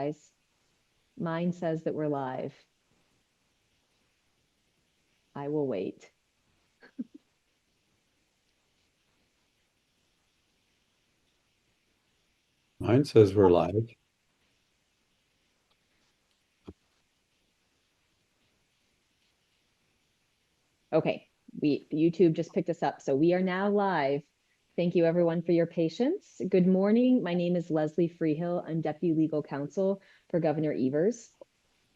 guys. Mine says that we're live. I will wait. Mine says we're live. Okay, YouTube just picked us up, so we are now live. Thank you everyone for your patience. Good morning. My name is Leslie Freehill. I'm Deputy Legal Counsel for Governor Evers.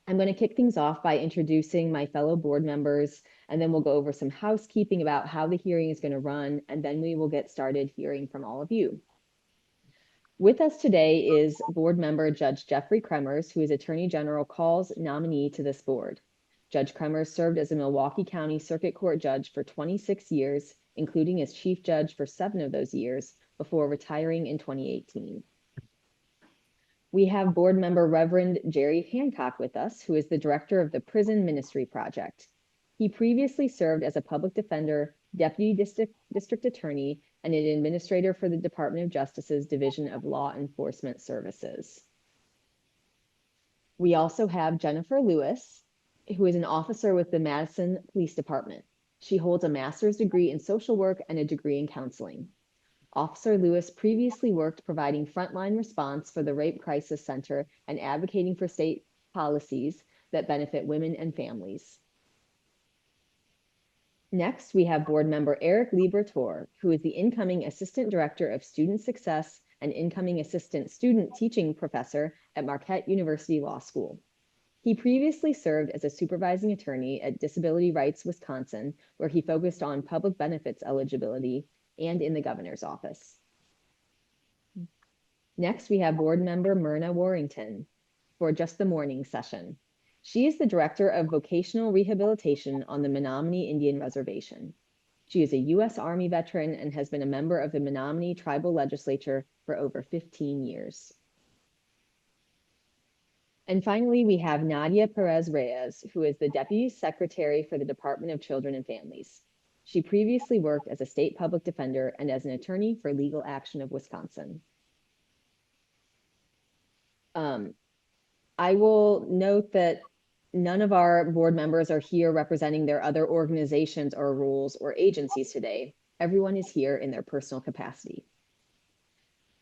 I'm going to kick things off by introducing my fellow board members, and then we'll go over some housekeeping about how the hearing is going to run, and then we will get started hearing from all of you. With us today is board member Judge Jeffrey Kremers, who is Attorney General Call's nominee to this board. Judge Kremers served as a Milwaukee County Circuit Court judge for 26 years, including as chief judge for 7 of those years, before retiring in 2018. We have board member Reverend Jerry Hancock with us, who is the director of the Prison Ministry Project. He previously served as a public defender, deputy district attorney, and an administrator for the Department of Justice's Division of Law Enforcement Services. We also have Jennifer Lewis, who is an officer with the Madison Police Department. She holds a master's degree in social work and a degree in counseling. Officer Lewis previously worked providing frontline response for the Rape Crisis Center and advocating for state policies that benefit women and families. Next, we have board member Eric Libertor, who is the incoming Assistant Director of Student Success and incoming Assistant Student Teaching Professor at Marquette University Law School. He previously served as a supervising attorney at Disability Rights Wisconsin, where he focused on public benefits eligibility, and in the governor's office. Next, we have board member Myrna Warrington for just the morning session. She is the director of vocational rehabilitation on the Menominee Indian Reservation. She is a U.S. Army veteran and has been a member of the Menominee Tribal Legislature for over 15 years. And finally, we have Nadia Perez Reyes, who is the Deputy Secretary for the Department of Children and Families. She previously worked as a state public defender and as an attorney for Legal Action of Wisconsin. I will note that none of our board members are here representing their other organizations or roles or agencies today. Everyone is here in their personal capacity.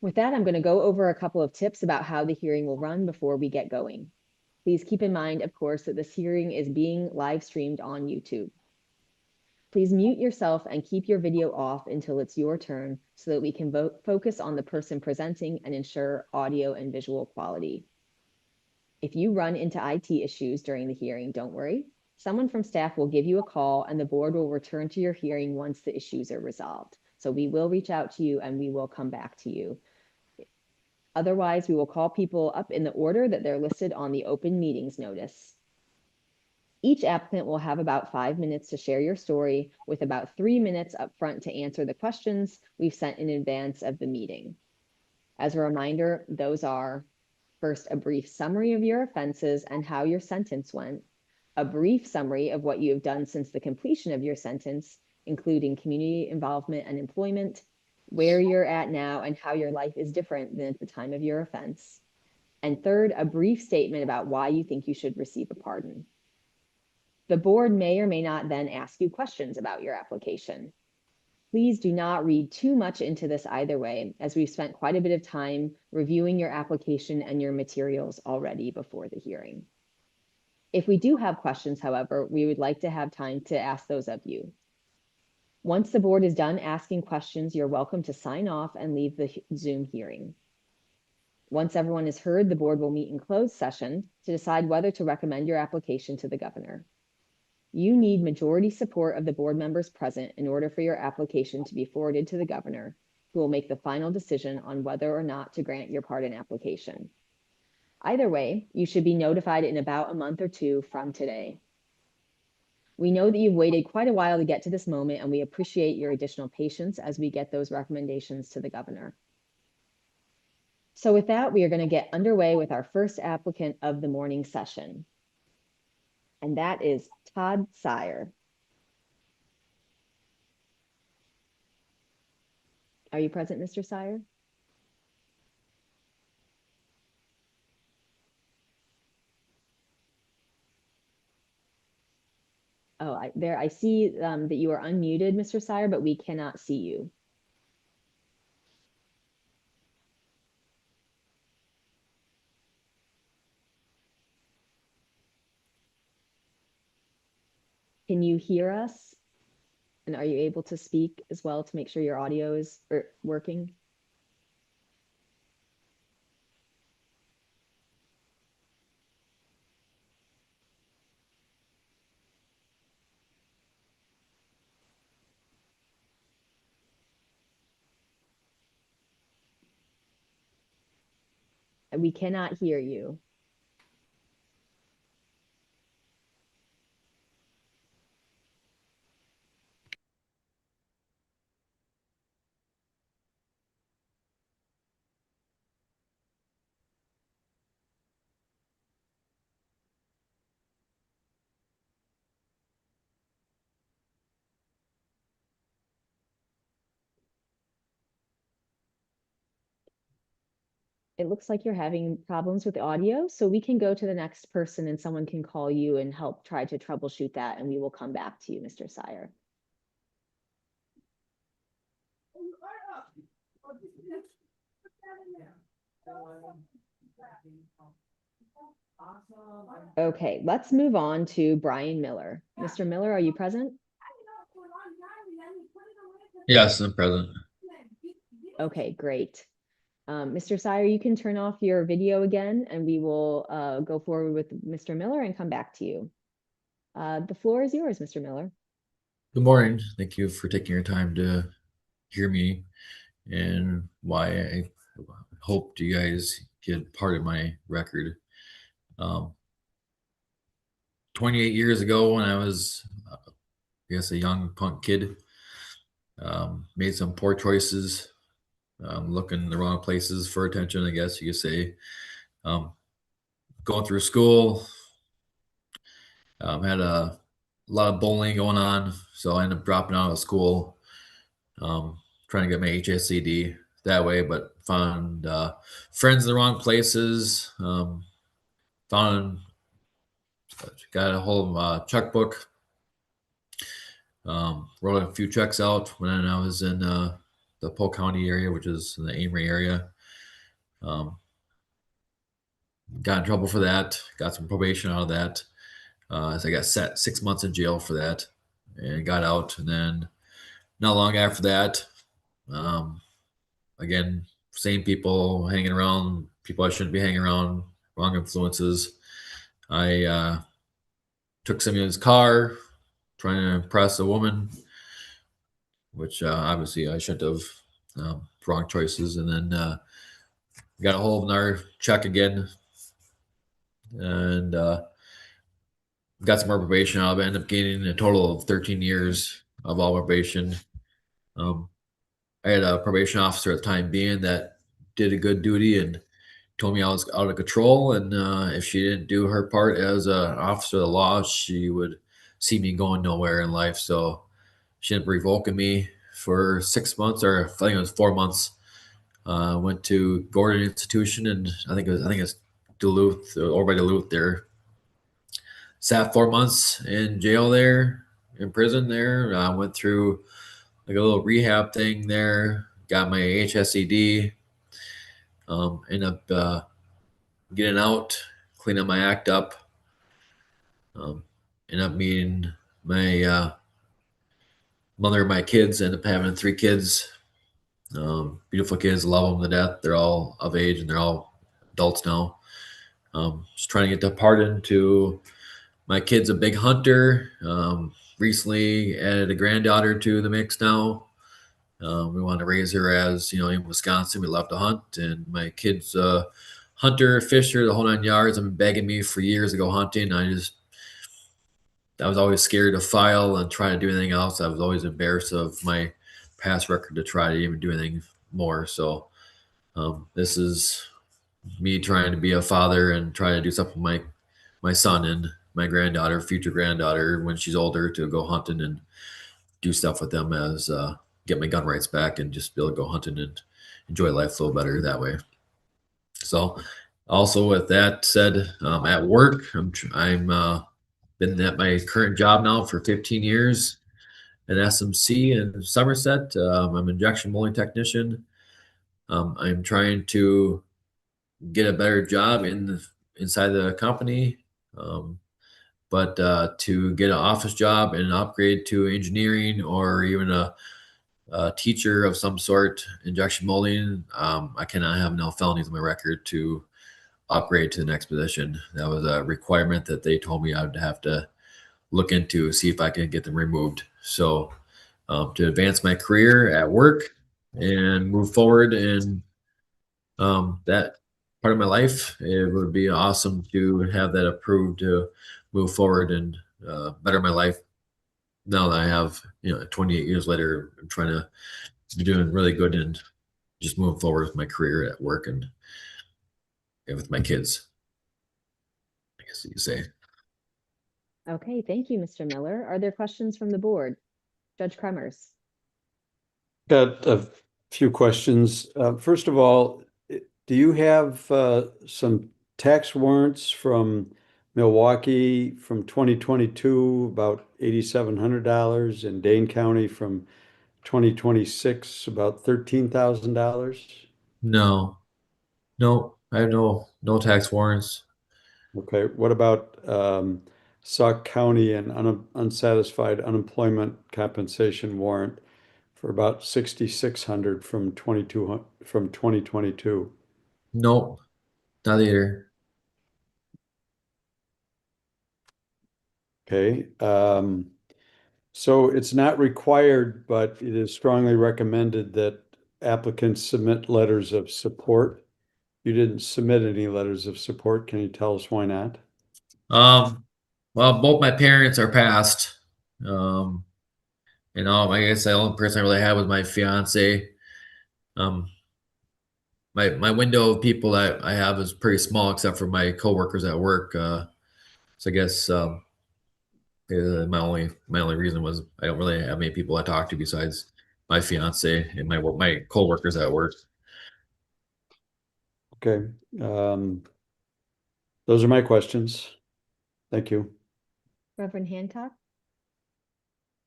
With that, I'm going to go over a couple of tips about how the hearing will run before we get going. Please keep in mind, of course, that this hearing is being live streamed on YouTube. Please mute yourself and keep your video off until it's your turn so that we can focus on the person presenting and ensure audio and visual quality. If you run into IT issues during the hearing, don't worry. Someone from staff will give you a call and the board will return to your hearing once the issues are resolved. So we will reach out to you and we will come back to you. Otherwise, we will call people up in the order that they're listed on the open meetings notice. Each applicant will have about 5 minutes to share your story, with about 3 minutes up front to answer the questions we've sent in advance of the meeting. As a reminder, those are: first, a brief summary of your offenses and how your sentence went, a brief summary of what you have done since the completion of your sentence, including community involvement and employment, where you're at now and how your life is different than at the time of your offense. And third, a brief statement about why you think you should receive a pardon. The board may or may not then ask you questions about your application. Please do not read too much into this either way, as we've spent quite a bit of time reviewing your application and your materials already before the hearing. If we do have questions, however, we would like to have time to ask those of you. Once the board is done asking questions, you're welcome to sign off and leave the Zoom hearing. Once everyone is heard, the board will meet in closed session to decide whether to recommend your application to the governor. You need majority support of the board members present in order for your application to be forwarded to the governor, who will make the final decision on whether or not to grant your pardon application. Either way, you should be notified in about a month or two from today. We know that you've waited quite a while to get to this moment, and we appreciate your additional patience as we get those recommendations to the governor. So with that, we are going to get underway with our first applicant of the morning session. And that is Todd Sire. Are you present, Mr. Sire? Oh, I see that you are unmuted, Mr. Sire, but we cannot see you. Can you hear us? And are you able to speak as well to make sure your audio is working? We cannot hear you. It looks like you're having problems with the audio, so we can go to the next person and someone can call you and help try to troubleshoot that, and we will come back to you, Mr. Sire. Okay, let's move on to Brian Miller. Mr. Miller, are you present? Yes, I'm present. Okay, great. Mr. Sire, you can turn off your video again and we will go forward with Mr. Miller and come back to you. The floor is yours, Mr. Miller. Good morning. Thank you for taking your time to hear me and why I hope you guys get part of my record. 28 years ago, when I was, I guess, a young punk kid, made some poor choices, looking in the wrong places for attention, I guess you could say. Going through school, had a lot of bullying going on, so I ended up dropping out of school, trying to get my HSCD that way, but found friends in the wrong places. Found got a hold of a checkbook. Wrote a few checks out when I was in the Polk County area, which is in the Amory area. Got in trouble for that. Got some probation out of that. So I got set 6 months in jail for that, and got out. And then not long after that, again, same people hanging around, people I shouldn't be hanging around, wrong influences. I took somebody's car, trying to impress a woman, which obviously I shouldn't have. Wrong choices, and then got a hold of another check again, and got some more probation out of it. Ended up getting a total of 13 years of all probation. I had a probation officer at the time being that did a good duty and told me I was out of control, and if she didn't do her part as an officer of the law, she would see me going nowhere in life. So she ended up revoking me for 6 months, or I think it was 4 months. Went to Gordon Institution, and I think it's Duluth, or by Duluth there. Sat 4 months in jail there, in prison there. Went through like a little rehab thing there. Got my HSED. Ended up getting out, cleaning my act up. Ended up meeting my mother of my kids. Ended up having 3 kids. Beautiful kids, love them to death. They're all of age and they're all adults now. Just trying to get the pardon to my kid's a big hunter. Recently added a granddaughter to the mix now. We want to raise her as, in Wisconsin, we love to hunt. And my kid's a hunter, fisher, the whole 9 yards. I've been begging me for years to go hunting. I was always scared to file and try to do anything else. I was always embarrassed of my past record to try to even do anything more. So this is me trying to be a father and trying to do something with my son and my granddaughter, future granddaughter, when she's older, to go hunting and do stuff with them, as get my gun rights back and just be able to go hunting and enjoy life a little better that way. So also with that said, at work, I'm been at my current job now for 15 years at SMC in Somerset. I'm an injection molding technician. I'm trying to get a better job inside the company, but to get an office job and upgrade to engineering or even a teacher of some sort, injection molding, I cannot have no felonies on my record to upgrade to the next position. That was a requirement that they told me I'd have to look into, see if I can get them removed. So to advance my career at work and move forward in that part of my life, it would be awesome to have that approved to move forward and better my life. Now that I have, 28 years later, I'm trying to be doing really good and just moving forward with my career at work and with my kids, I guess you could say. Okay, thank you, Mr. Miller. Are there questions from the board? Judge Kremers. Got a few questions. First of all, do you have some tax warrants from Milwaukee from 2022, about $8,700, and Dane County from 2026, about $13,000? No, I have no tax warrants. Okay, what about Sauk County and unsatisfied unemployment compensation warrant for about 6,600 from 2022? Nope, not either. Okay, so it's not required, but it is strongly recommended that applicants submit letters of support. You didn't submit any letters of support. Can you tell us why not? Well, both my parents are passed. Um, I guess the only person I really had was my fiance. Um, my window of people that I have is pretty small, except for my coworkers at work. So I guess my only reason was I don't really have many people I talk to besides my fiance and my coworkers at work. Okay, those are my questions. Thank you. Reverend Hancock?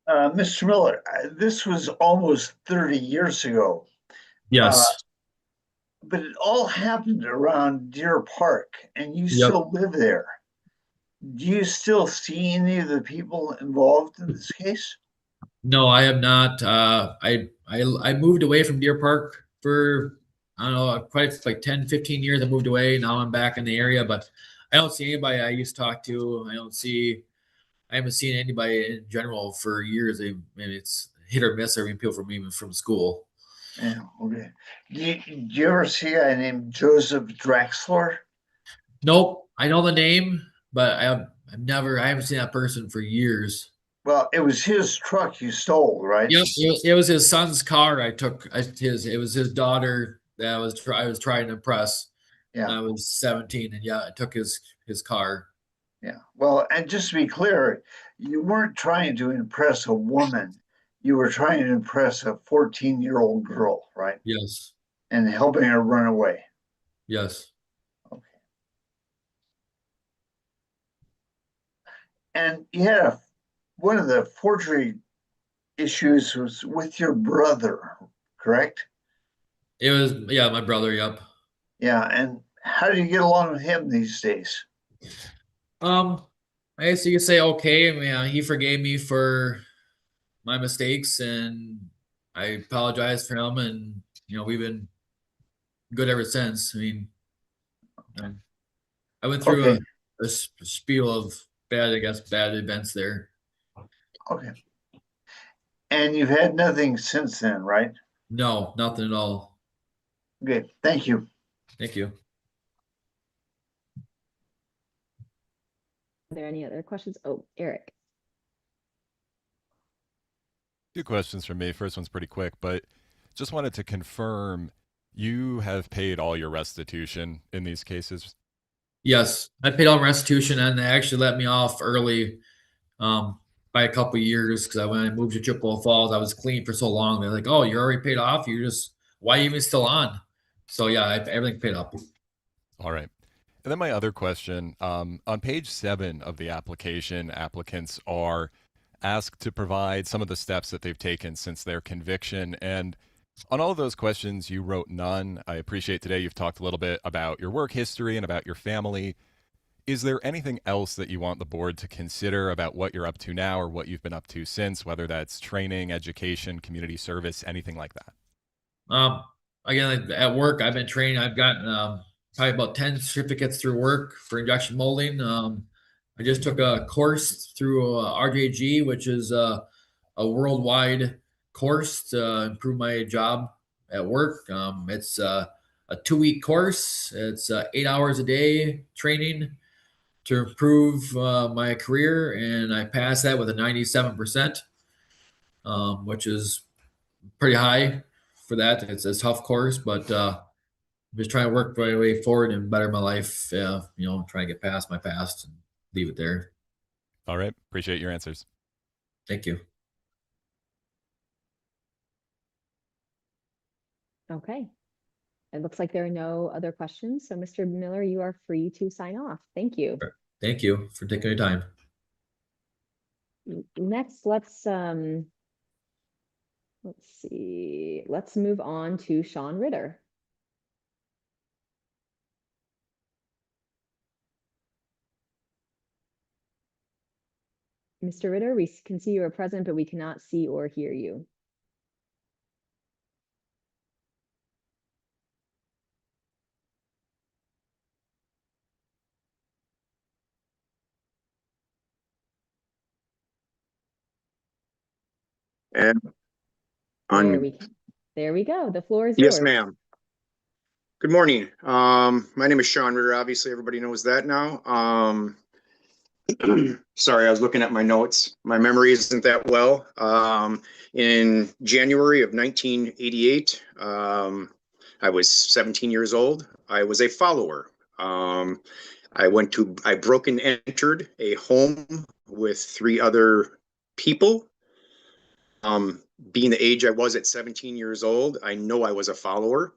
Mr. Miller, this was almost 30 years ago, Yes. but it all happened around Deer Park, and you Yep. still live there. Do you still see any of the people involved in this case? No, I have not. I moved away from Deer Park for I don't know, quite like 10, 15 years. I moved away. Now I'm back in the area, but I don't see anybody I used to talk to. I haven't seen anybody in general for years. I mean, it's hit or miss. I mean, people from even from school. Yeah, okay. Do you ever see a guy named Joseph Draxler? Nope, I know the name, but I haven't seen that person for years. Well, it was his truck you stole, right? Yep, it was his son's car. It was his daughter that I was trying to impress. Yeah. I was 17, and yeah, I took his car. Yeah. Well, and just to be clear, you weren't trying to impress a woman. You were trying to impress a 14-year-old girl, right? Yes, And helping her run away. yes. Okay. And you had one of the forgery issues was with your brother, correct? It was my brother. Yep. Yeah. And how do you get along with him these days? I guess you could say okay. I mean, he forgave me for my mistakes, and I apologize for him, and we've been good ever since. I mean, I went through Okay. a spiel of bad events there. Okay. And you've had nothing since then, right? No, nothing at all. Okay. Thank you. Thank you. Are there any other questions? Oh, Eric. Two questions from me. First one's pretty quick, but just wanted to confirm you have paid all your restitution in these cases. Yes, I paid all restitution, and they actually let me off early by a couple years because when I moved to Chippewa Falls, I was clean for so long. They're like, "Oh, you're already paid off. Why are you even still on?" So yeah, everything paid up. All right. And then my other question, on page 7 of the application, applicants are asked to provide some of the steps that they've taken since their conviction. And on all of those questions, you wrote none. I appreciate today you've talked a little bit about your work history and about your family. Is there anything else that you want the board to consider about what you're up to now or what you've been up to since, whether that's training, education, community service, anything like that? Again, at work, I've been trained. I've gotten probably about 10 certificates through work for injection molding. I just took a course through RJG, which is a worldwide course to improve my job at work. It's a 2-week course. It's 8 hours a day training to improve my career, and I passed that with a 97%, which is pretty high for that. It's a tough course, but I'm just trying to work my way forward and better my life. Trying to get past my past and leave it there. All right. Appreciate your answers. Thank you. Okay. It looks like there are no other questions. So Mr. Miller, you are free to sign off. Thank you. Thank you for taking your time. Next, let's see. Let's move on to Sean Ritter. Mr. Ritter, we can see you are present, but we cannot see or hear you. And There we go. The floor is yes, yours. ma'am. Good morning. My name is Sean Ritter. Obviously, everybody knows that now. Sorry, I was looking at my notes. My memory isn't that well. In January of 1988, I was 17 years old. I was a follower. I broke and entered a home with 3 other people. Being the age I was at 17 years old, I know I was a follower.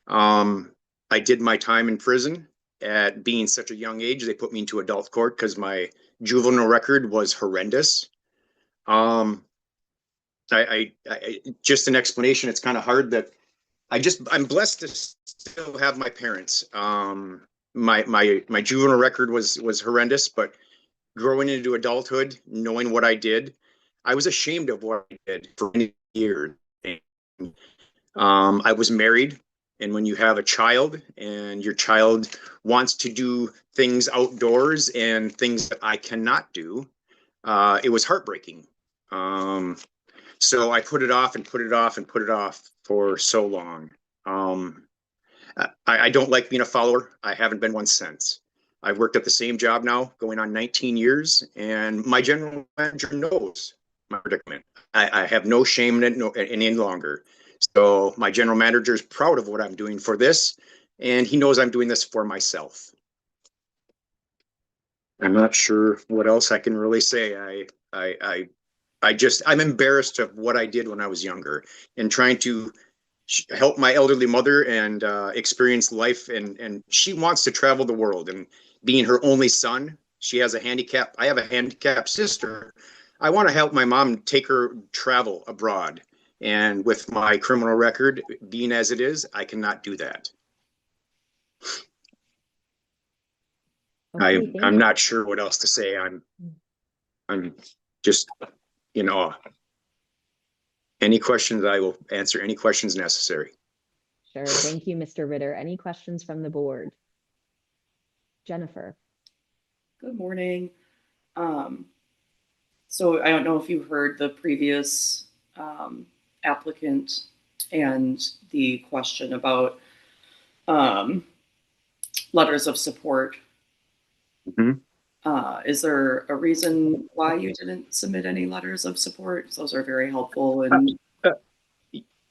I did my time in prison. At being such a young age, they put me into adult court because my juvenile record was horrendous. I just an explanation. It's kind of hard that I'm blessed to still have my parents. My juvenile record was horrendous, but growing into adulthood, knowing what I did, I was ashamed of what I did for many years. I was married, and when you have a child and your child wants to do things outdoors and things that I cannot do, it was heartbreaking. So I put it off and put it off and put it off for so long. I don't like being a follower. I haven't been one since. I've worked at the same job now, going on 19 years, and my general manager knows my predicament. I have no shame in it any longer. So my general manager is proud of what I'm doing for this, and he knows I'm doing this for myself. I'm not sure what else I can really say. I'm embarrassed of what I did when I was younger, and trying to help my elderly mother and experience life. And she wants to travel the world, and being her only son, she has a handicap. I have a handicapped sister. I want to help my mom take her travel abroad. And with my criminal record being as it is, I cannot do that. Okay, I'm not sure what else to say. I'm just in awe. Any questions, I will answer any questions necessary. Sure. Thank you, Mr. Ritter. Any questions from the board? Jennifer. Good morning. So I don't know if you heard the previous applicant and the question about letters of support. Is there a reason why you didn't submit any letters of support? Those are very helpful. And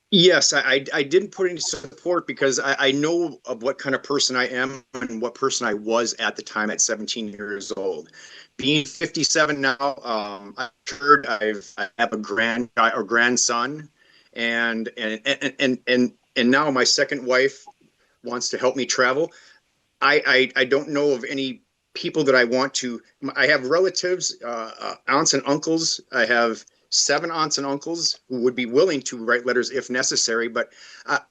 yes, I didn't put any support because I know of what kind of person I am and what person I was at the time at 17 years old. Being 57 now, I've heard I have a grandson, and now my second wife wants to help me travel. I don't know of any people that I want to. I have relatives, aunts and uncles. I have 7 aunts and uncles who would be willing to write letters if necessary. But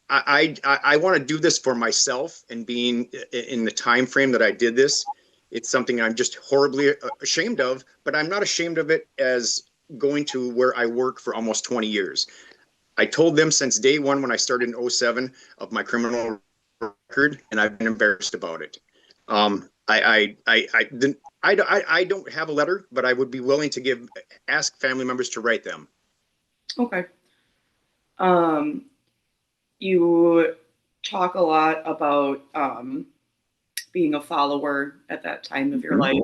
I want to do this for myself, and being in the time frame that I did this, it's something I'm just horribly ashamed of. But I'm not ashamed of it as going to where I work for almost 20 years. I told them since day one when I started in 07 of my criminal record, and I've been embarrassed about it. I don't have a letter, but I would be willing to ask family members to write them. Okay. You talk a lot about being a follower at that time of your life.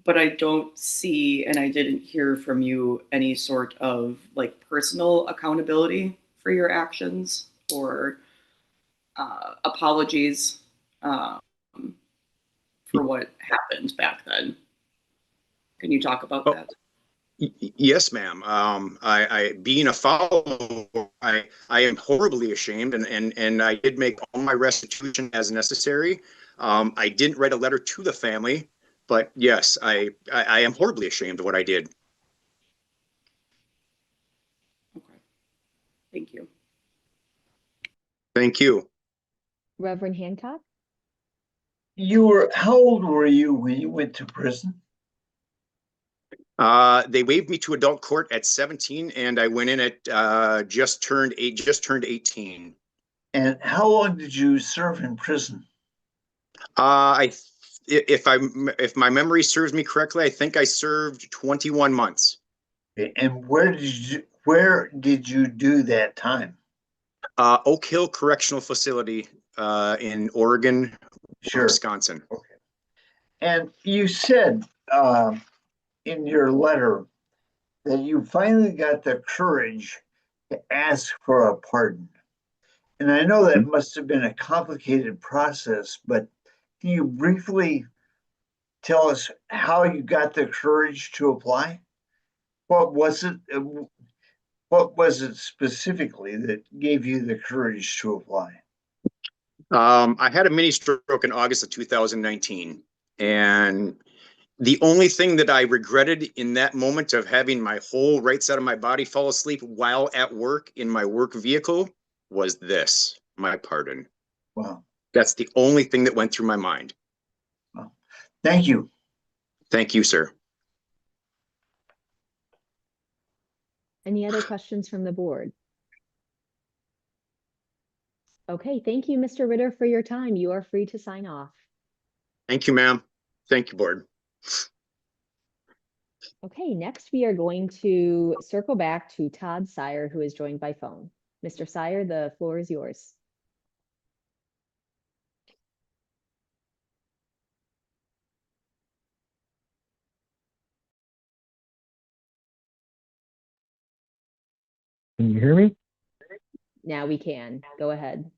But I don't see, and I didn't hear from you, any sort of like personal accountability for your actions or apologies for what happened back then. Can you talk about that? Yes, ma'am. I being a follower, I am horribly ashamed, and I did make all my restitution as necessary. I didn't write a letter to the family, but yes, I am horribly ashamed of what I did. Okay. Thank you. Thank you. Reverend Hancock? How old were you when you went to prison? They waived me to adult court at 17, and I went in at just turned 18. And how long did you serve in prison? If my memory serves me correctly, I think I served 21 months. And where did you do that time? Oak Hill Correctional Facility in Oregon, Sure. Wisconsin. Okay. And you said in your letter that you finally got the courage to ask for a pardon. And I know that must have been a complicated process, but can you briefly tell us how you got the courage to apply? What was it? What was it specifically that gave you the courage to apply? I had a mini stroke in August of 2019, and the only thing that I regretted in that moment of having my whole right side of my body fall asleep while at work in my work vehicle was this, my pardon. Wow. That's the only thing that went through my mind. Wow. Thank you. Thank you, sir. Any other questions from the board? Okay, thank you, Mr. Ritter, for your time. You are free to sign off. Thank you, ma'am. Thank you, board. Okay, next we are going to circle back to Todd Sire, who is joined by phone. Mr. Sire, the floor is yours. Can you hear me? Now we can. Go ahead.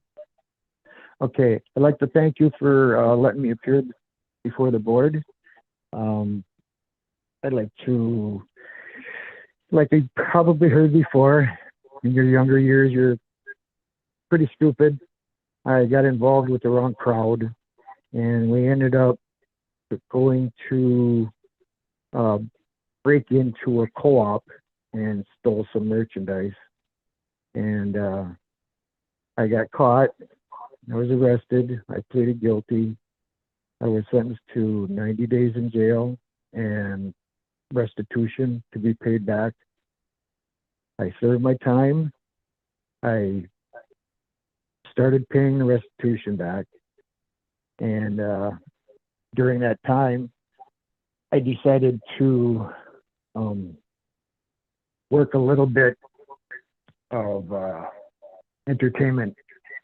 Okay, I'd like to thank you for letting me appear before the board. I'd like to, like you probably heard before, in your younger years, you're pretty stupid. I got involved with the wrong crowd, and we ended up going to break into a co-op and stole some merchandise. And I got caught. I was arrested. I pleaded guilty. I was sentenced to 90 days in jail and restitution to be paid back. I served my time. I started paying the restitution back. And during that time, I decided to work a little bit of entertainment.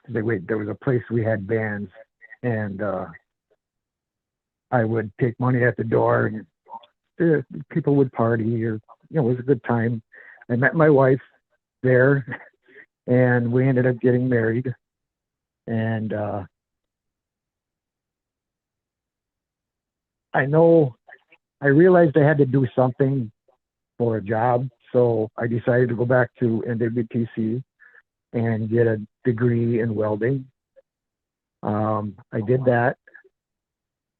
There was a place we had bands, and I would take money at the door, and people would party, or it was a good time. I met my wife there, and we ended up getting married. And I realized I had to do something for a job, so I decided to go back to NWTC and get a degree in welding. I did that,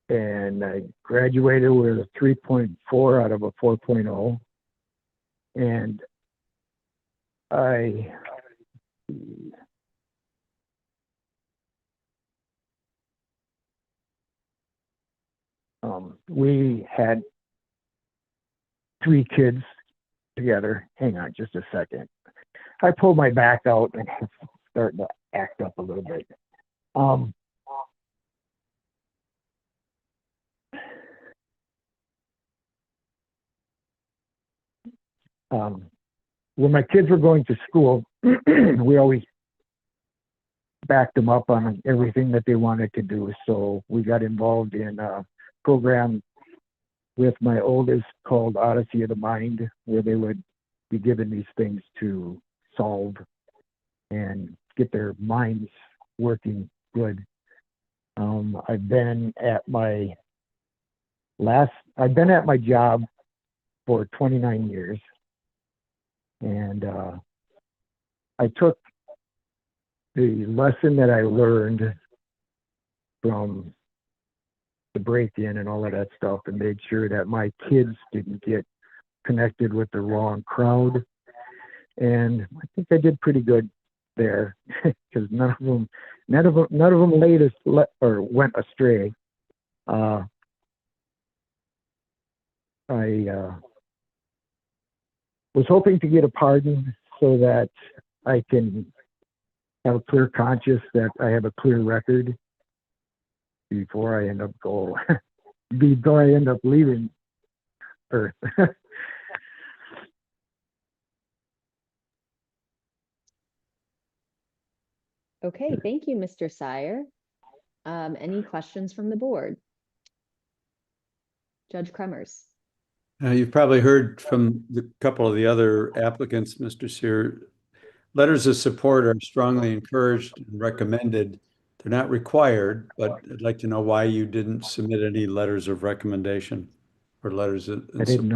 and I graduated with a 3.4 out of a 4.0. And I we had 3 kids together. Hang on just a second. I pulled my back out and it's starting to act up a little bit. When my kids were going to school, we always backed them up on everything that they wanted to do. So we got involved in a program with my oldest called Odyssey of the Mind, where they would be given these things to solve and get their minds working good. I've been at my job for 29 years. And I took the lesson that I learned from the break-in and all of that stuff and made sure that my kids didn't get connected with the wrong crowd. And I think I did pretty good there because none of them went astray. I was hoping to get a pardon so that I can have a clear conscience, that I have a clear record before I end up leaving Earth. Okay, thank you, Mr. Sire. Any questions from the board? Judge Kremers. You've probably heard from the couple of the other applicants, Mr. Sear. Letters of support are strongly encouraged and recommended. They're not required, but I'd like to know why you didn't submit any letters of recommendation or letters of. I didn't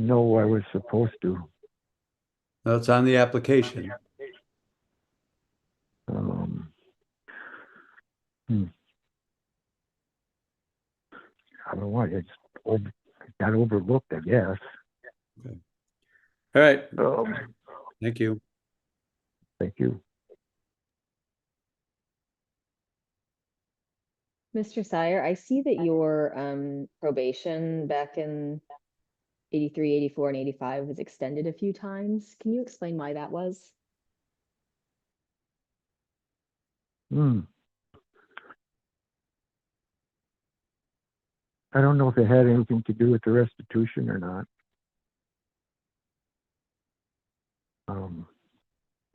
know I was supposed to. That's on the application. I don't know why it got overlooked, I guess. Okay. All right. Thank you. Thank you. Mr. Sire, I see that your probation back in 83, 84, and 85 was extended a few times. Can you explain why that was? I don't know if it had anything to do with the restitution or not. I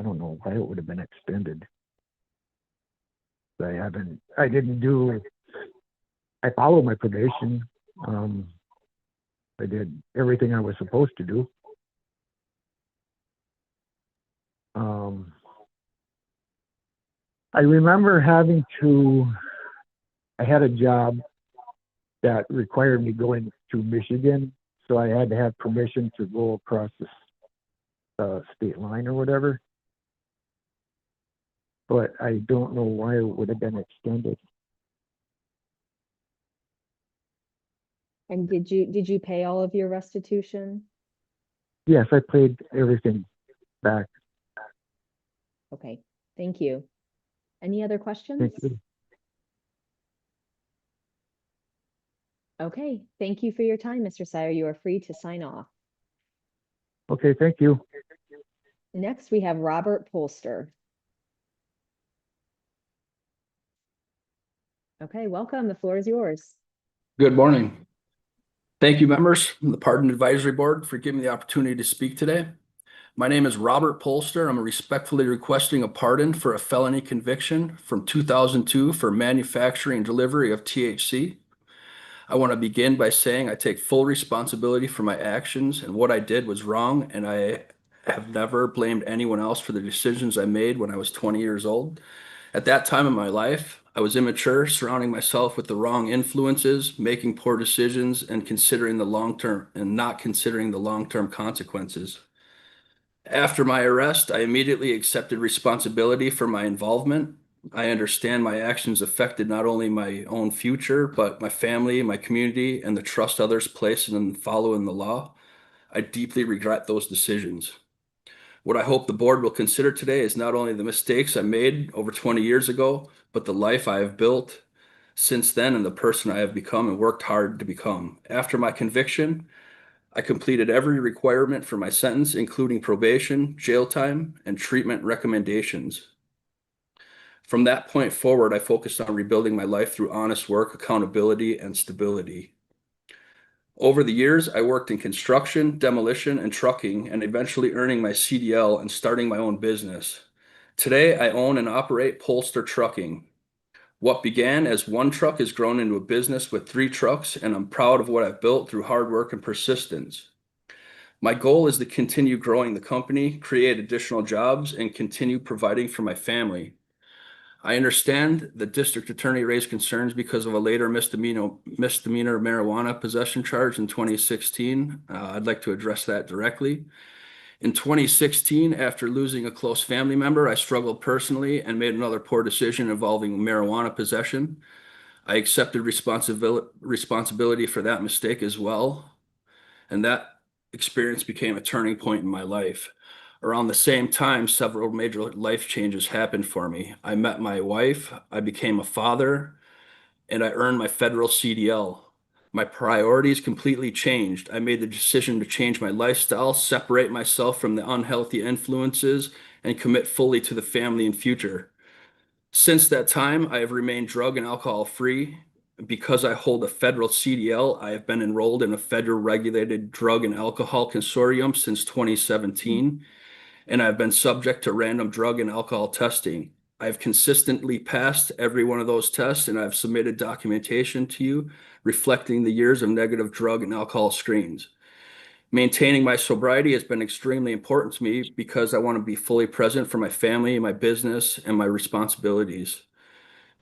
don't know why it would have been extended. I followed my probation. I did everything I was supposed to do. I remember I had a job that required me going to Michigan, so I had to have permission to go across the state line or whatever. But I don't know why it would have been extended. And did you pay all of your restitution? Yes, I paid everything back. Okay, thank you. Any other questions? Thank you. Okay, thank you for your time, Mr. Sire. You are free to sign off. Okay, thank you. Next, we have Robert Polster. Okay, welcome. The floor is yours. Good morning. Thank you, members from the Pardon Advisory Board, for giving me the opportunity to speak today. My name is Robert Polster. I'm respectfully requesting a pardon for a felony conviction from 2002 for manufacturing and delivery of THC. I want to begin by saying I take full responsibility for my actions, and what I did was wrong, and I have never blamed anyone else for the decisions I made when I was 20 years old. At that time in my life, I was immature, surrounding myself with the wrong influences, making poor decisions, and not considering the long-term consequences. After my arrest, I immediately accepted responsibility for my involvement. I understand my actions affected not only my own future, but my family, my community, and the trust others place in following the law. I deeply regret those decisions. What I hope the board will consider today is not only the mistakes I made over 20 years ago, but the life I have built since then and the person I have become and worked hard to become. After my conviction, I completed every requirement for my sentence, including probation, jail time, and treatment recommendations. From that point forward, I focused on rebuilding my life through honest work, accountability, and stability. Over the years, I worked in construction, demolition, and trucking, and eventually earning my CDL and starting my own business. Today, I own and operate Polster Trucking. What began as one truck has grown into a business with 3 trucks, and I'm proud of what I've built through hard work and persistence. My goal is to continue growing the company, create additional jobs, and continue providing for my family. I understand the district attorney raised concerns because of a later misdemeanor marijuana possession charge in 2016. I'd like to address that directly. In 2016, after losing a close family member, I struggled personally and made another poor decision involving marijuana possession. I accepted responsibility for that mistake as well, and that experience became a turning point in my life. Around the same time, several major life changes happened for me. I met my wife, I became a father, and I earned my federal CDL. My priorities completely changed. I made the decision to change my lifestyle, separate myself from the unhealthy influences, and commit fully to the family and future. Since that time, I have remained drug and alcohol free. Because I hold a federal CDL, I have been enrolled in a federal regulated drug and alcohol consortium since 2017, and I've been subject to random drug and alcohol testing. I've consistently passed every one of those tests, and I've submitted documentation to you reflecting the years of negative drug and alcohol screens. Maintaining my sobriety has been extremely important to me because I want to be fully present for my family, my business, and my responsibilities.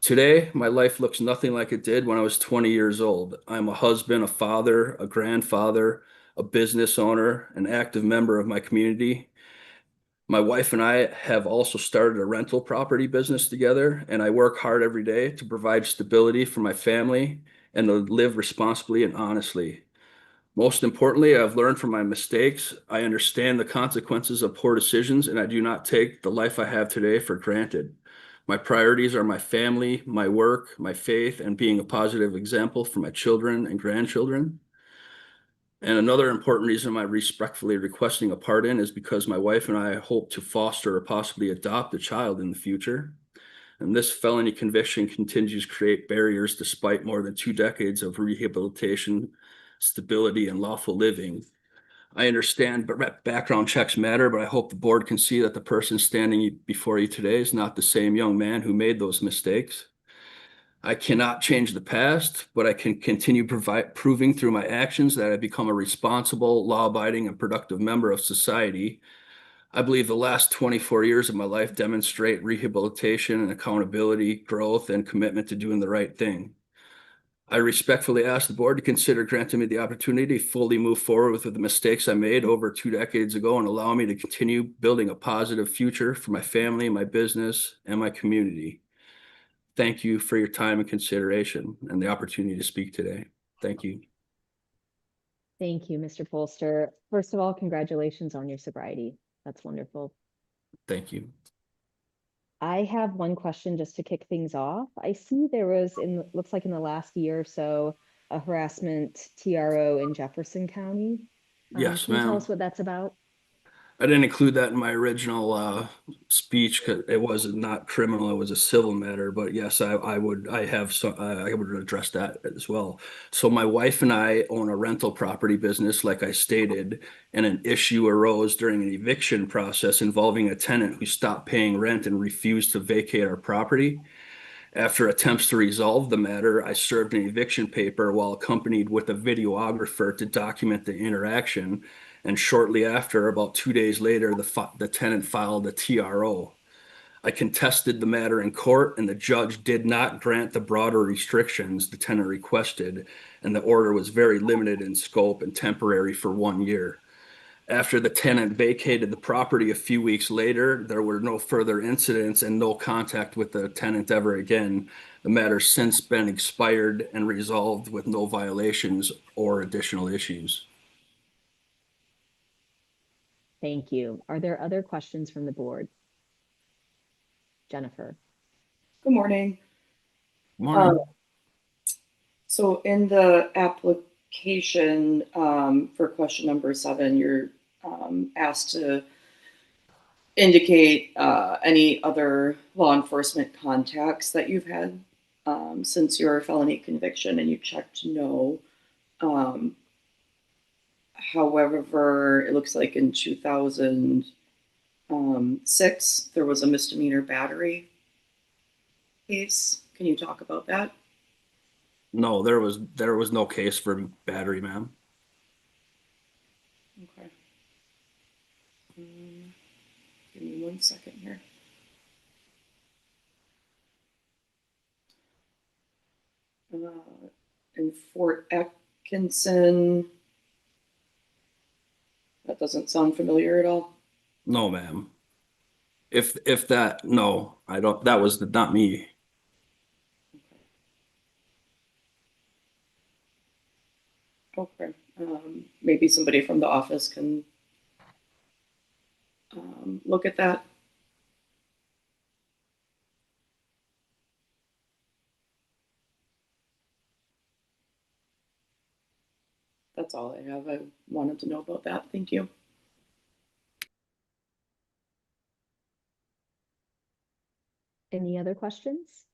Today, my life looks nothing like it did when I was 20 years old. I'm a husband, a father, a grandfather, a business owner, an active member of my community. My wife and I have also started a rental property business together, and I work hard every day to provide stability for my family and to live responsibly and honestly. Most importantly, I've learned from my mistakes. I understand the consequences of poor decisions, and I do not take the life I have today for granted. My priorities are my family, my work, my faith, and being a positive example for my children and grandchildren. And another important reason I'm respectfully requesting a pardon is because my wife and I hope to foster or possibly adopt a child in the future. And this felony conviction continues to create barriers despite more than 2 decades of rehabilitation, stability, and lawful living. I understand background checks matter, but I hope the board can see that the person standing before you today is not the same young man who made those mistakes. I cannot change the past, but I can continue proving through my actions that I become a responsible, law-abiding, and productive member of society. I believe the last 24 years of my life demonstrate rehabilitation and accountability, growth, and commitment to doing the right thing. I respectfully ask the board to consider granting me the opportunity to fully move forward with the mistakes I made over 2 decades ago and allow me to continue building a positive future for my family, my business, and my community. Thank you for your time and consideration and the opportunity to speak today. Thank you. Thank you, Mr. Polster. First of all, congratulations on your sobriety. That's wonderful. Thank you. I have one question just to kick things off. I see there was, looks like in the last year or so, a harassment TRO in Jefferson County. Yes, Can you tell ma'am. us what that's about? I didn't include that in my original speech because it was not criminal; it was a civil matter. But yes, I would address that as well. So my wife and I own a rental property business, like I stated, and an issue arose during an eviction process involving a tenant who stopped paying rent and refused to vacate our property. After attempts to resolve the matter, I served an eviction paper while accompanied with a videographer to document the interaction. And shortly after, about 2 days later, the tenant filed a TRO. I contested the matter in court, and the judge did not grant the broader restrictions the tenant requested, and the order was very limited in scope and temporary for 1 year. After the tenant vacated the property a few weeks later, there were no further incidents and no contact with the tenant ever again. The matter's since been expired and resolved with no violations or additional issues. Thank you. Are there other questions from the board? Jennifer. Good morning. Morning. So in the application, for question number 7, you're asked to indicate any other law enforcement contacts that you've had since your felony conviction, and you checked no. However, it looks like in 2006, there was a misdemeanor battery case. Can you talk about that? No, there was no case for battery, ma'am. Okay. Give me 1 second here. In Fort Atkinson, that doesn't sound familiar at all. No, ma'am. If that, no, I don't. That was not me. Okay. Maybe somebody from the office can look at that. That's all I have. I wanted to know about that. Thank you. Any other questions?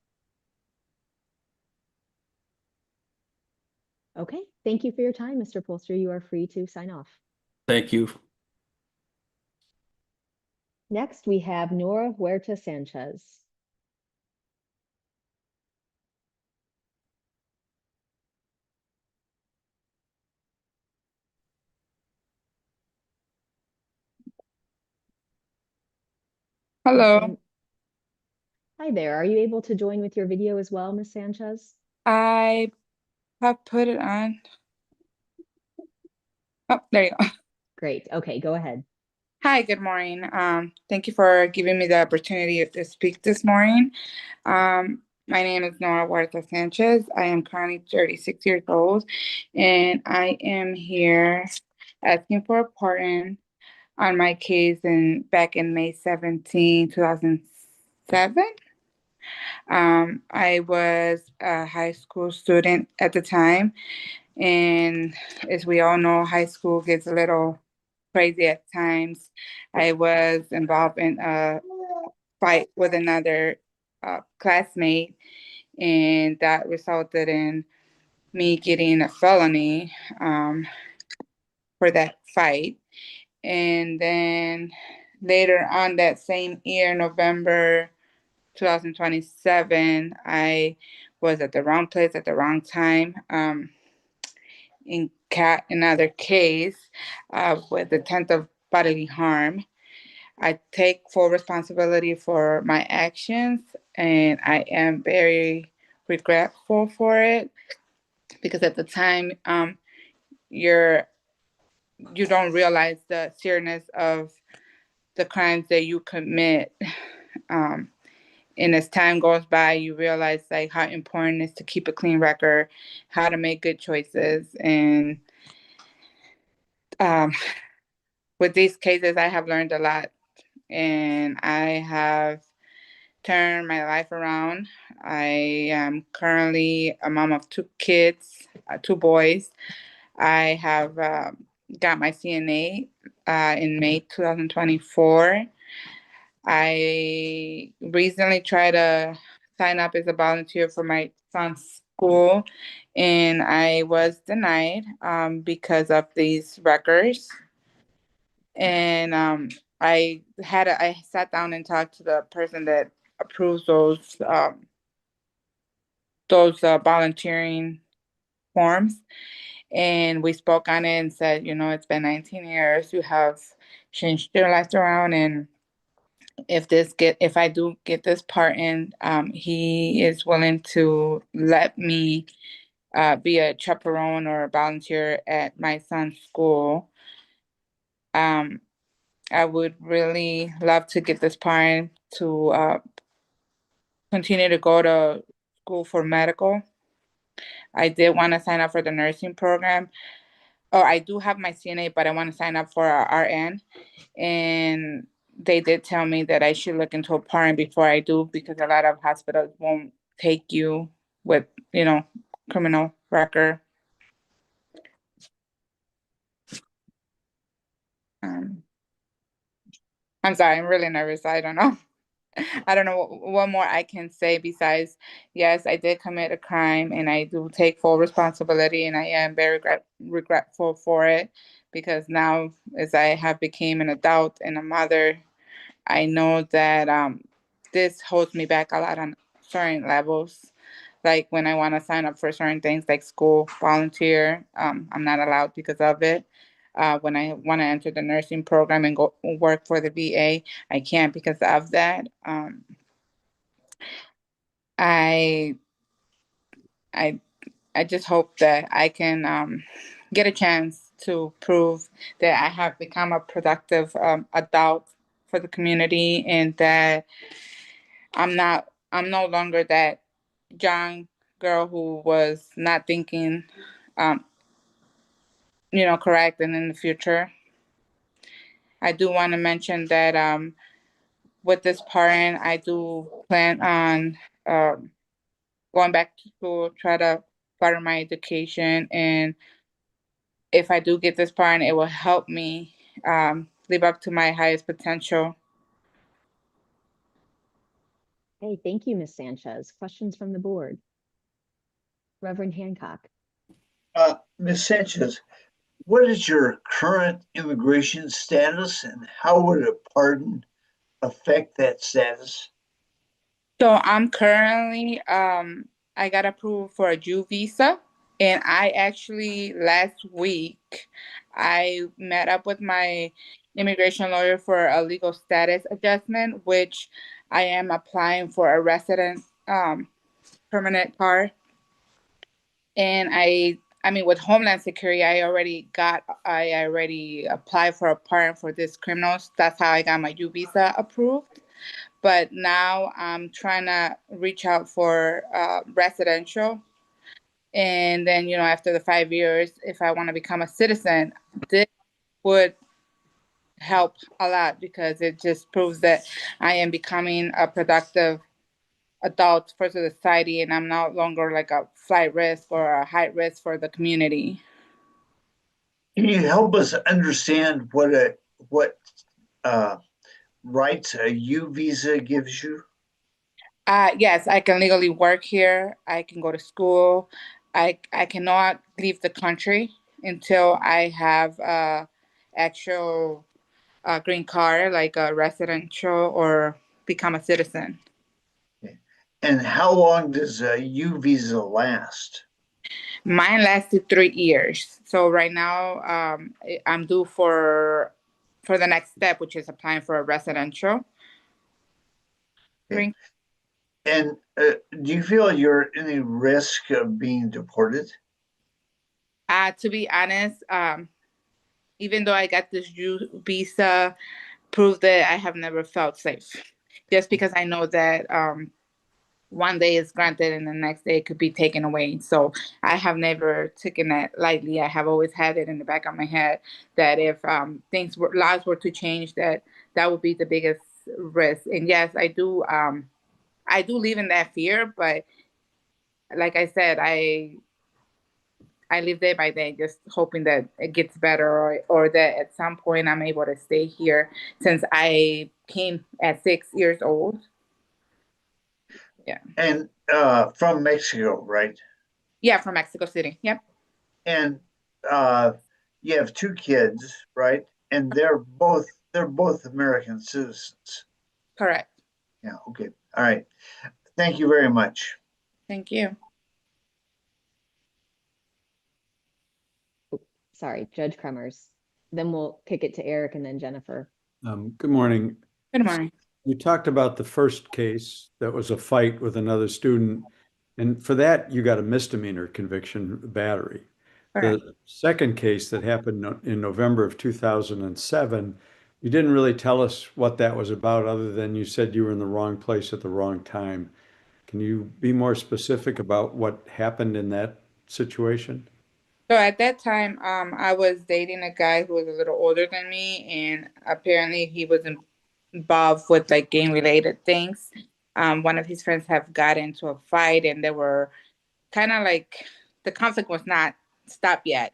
Okay, thank you for your time, Mr. Polster. You are free to sign off. Thank you. Next, we have Nora Huerta Sanchez. Hello. Hi there. Are you able to join with your video as well, Ms. Sanchez? I have put it on. Oh, there you go. Great. Okay, go ahead. Hi, good morning. Thank you for giving me the opportunity to speak this morning. My name is Nora Huerta Sanchez. I am currently 36 years old, and I am here asking for a pardon on my case back in May 17, 2007. I was a high school student at the time, and as we all know, high school gets a little crazy at times. I was involved in a fight with another classmate, and that resulted in me getting a felony for that fight. And then later on that same year, November 2027, I was at the wrong place at the wrong time in another case with the intent of bodily harm. I take full responsibility for my actions, and I am very regretful for it because at the time you don't realize the seriousness of the crimes that you commit. And as time goes by, you realize like how important it is to keep a clean record, how to make good choices. And with these cases, I have learned a lot, and I have turned my life around. I am currently a mom of 2 kids, 2 boys. I have got my CNA in May 2024. I recently tried to sign up as a volunteer for my son's school, and I was denied because of these records. And I sat down and talked to the person that approves those volunteering forms, and we spoke on it and said, it's been 19 years, you have changed your life around, and if I do get this pardon, he is willing to let me be a chaperone or a volunteer at my son's school. I would really love to get this parent to continue to go to school for medical. I did want to sign up for the nursing program. Oh, I do have my CNA, but I want to sign up for a RN. And they did tell me that I should look into a parent before I do, because a lot of hospitals won't take you with, criminal record. I'm sorry, I'm really nervous. I don't know. I don't know what more I can say besides, yes, I did commit a crime and I do take full responsibility, and I am very regretful for it, because now as I have become an adult and a mother, I know that this holds me back a lot on certain levels. Like when I want to sign up for certain things like school, volunteer, I'm not allowed because of it. When I want to enter the nursing program and go work for the VA, I can't because of that. I just hope that I can get a chance to prove that I have become a productive adult for the community, and that I'm no longer that young girl who was not thinking, correct. And in the future, I do want to mention that with this parent, I do plan on going back to school, try to further my education, and if I do get this parent, it will help me live up to my highest potential. Hey, thank you, Ms. Sanchez. Questions from the board? Reverend Hancock. Ms. Sanchez, what is your current immigration status, and how would a pardon affect that status? So I'm currently, I got approved for a U visa, and I actually last week, I met up with my immigration lawyer for a legal status adjustment, which I am applying for a resident permanent card. And I mean, with Homeland Security, I already applied for a pardon for these criminals. That's how I got my U visa approved. But now I'm trying to reach out for residential. And then, after the 5 years, if I want to become a citizen, this would help a lot, because it just proves that I am becoming a productive adult for society, and I'm no longer like a flight risk or a high risk for the community. Can you help us understand what rights a U visa gives you? Yes, I can legally work here. I can go to school. I cannot leave the country until I have actual green card, like a residential, or become a citizen. Okay. And how long does a U visa last? Mine lasted 3 years. So right now, I'm due for the next step, which is applying for a residential. Okay. And do you feel you're at any risk of being deported? To be honest, even though I got this U visa, proved that I have never felt safe. Just because I know that one day is granted and the next day it could be taken away. So I have never taken that lightly. I have always had it in the back of my head that if laws were to change, that would be the biggest risk. And yes, I do live in that fear, but like I said, I live day by day, just hoping that it gets better, or that at some point I'm able to stay here, since I came at 6 years old. Yeah. And from Mexico, right? Yeah, from Mexico City. Yep. And you have 2 kids, right? And they're both American citizens. Correct. Yeah. Okay. All right. Thank you very much. Thank you. Sorry, Judge Kremers. Then we'll kick it to Eric and then Jennifer. Good morning. Good morning. You talked about the first case that was a fight with another student, and for that you got a misdemeanor conviction, battery. The second case that happened in November of 2007, you didn't really tell us what that was about, other than you said you were in the wrong place at the wrong time. Can you be more specific about what happened in that situation? So at that time, I was dating a guy who was a little older than me, and apparently he was involved with like gang related things. One of his friends have got into a fight, and they were kind of like the conflict was not stopped yet.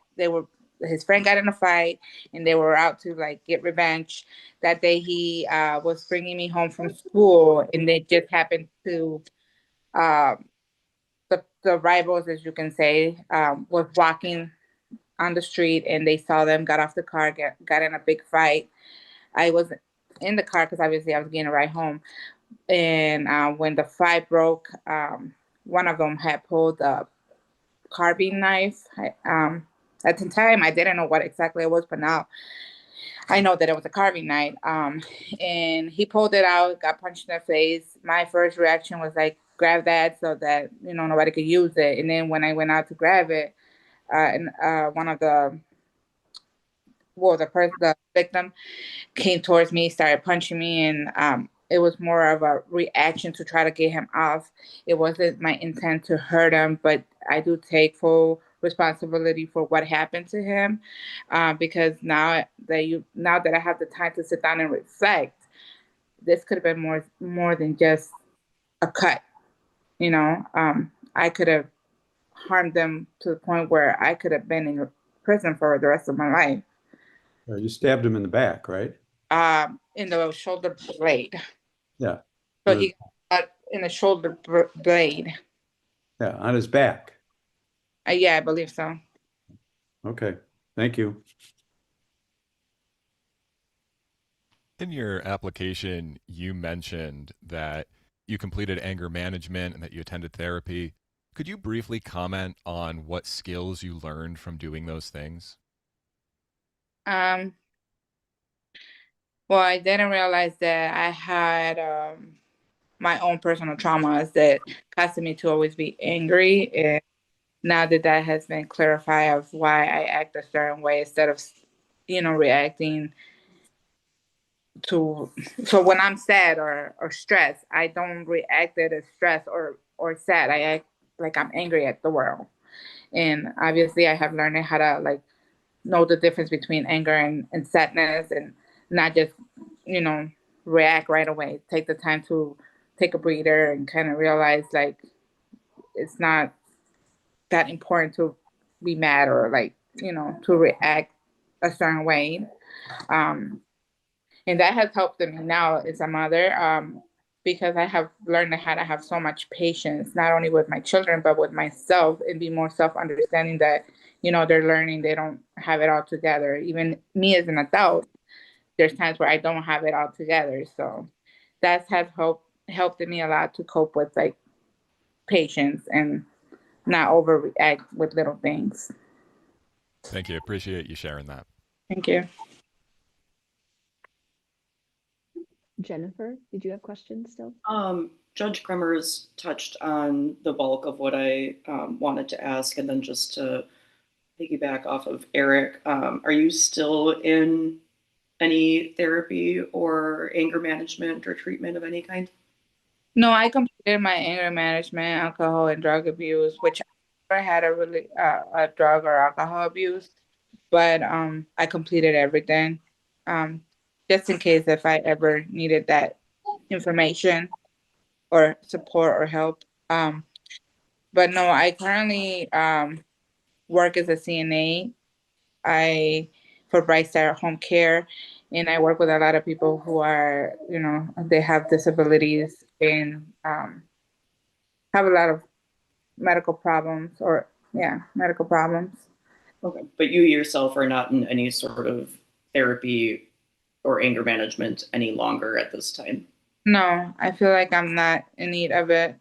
His friend got in a fight, and they were out to like get revenge. That day, he was bringing me home from school, and they just happened to um the rivals, as you can say, was walking on the street, and they saw them, got off the car, got in a big fight. I was in the car because obviously I was getting a ride home. And when the fight broke, one of them had pulled a carving knife. At the time, I didn't know what exactly it was, but now I know that it was a carving knife. And he pulled it out, got punched in the face. My first reaction was like, grab that so that, nobody could use it. And then when I went out to grab it, and one of the victim came towards me, started punching me, and it was more of a reaction to try to get him off. It wasn't my intent to hurt him, but I do take full responsibility for what happened to him, because now that I have the time to sit down and reflect, this could have been more than just a cut. I could have harmed them to the point where I could have been in prison for the rest of my life. You stabbed him in the back, right? In the shoulder blade. Yeah. So he got in the shoulder blade. Yeah, on his back. Yeah, I believe so. Okay, thank you. In your application, you mentioned that you completed anger management and that you attended therapy. Could you briefly comment on what skills you learned from doing those things? Well, I didn't realize that I had my own personal traumas that caused me to always be angry. And now that has been clarified of why I act a certain way instead of, reacting to. So when I'm sad or stressed, I don't react it as stress or sad. I act like I'm angry at the world. And obviously I have learned how to like know the difference between anger and sadness, and not just, react right away. Take the time to take a breather and kind of realize like it's not that important to be mad or like, to react a certain way. And that has helped me now as a mother, because I have learned how to have so much patience, not only with my children, but with myself, and be more self-understanding that, they're learning, they don't have it all together. Even me as an adult, there's times where I don't have it all together. So that has helped me a lot to cope with like patience and not overreact with little things. Thank you. Appreciate you sharing that. Thank you. Jennifer, did you have questions still? Judge Kremers touched on the bulk of what I wanted to ask, and then just to piggyback off of Eric, are you still in any therapy or anger management or treatment of any kind? No, I completed my anger management, alcohol and drug abuse, which I never had a drug or alcohol abuse, but I completed everything, just in case if I ever needed that information or support or help. But no, I currently work as a CNA. For Bright Star Home Care, and I work with a lot of people who are, they have disabilities and have a lot of medical problems medical problems. Okay, but you yourself are not in any sort of therapy or anger management any longer at this time? No, I feel like I'm not in need of it,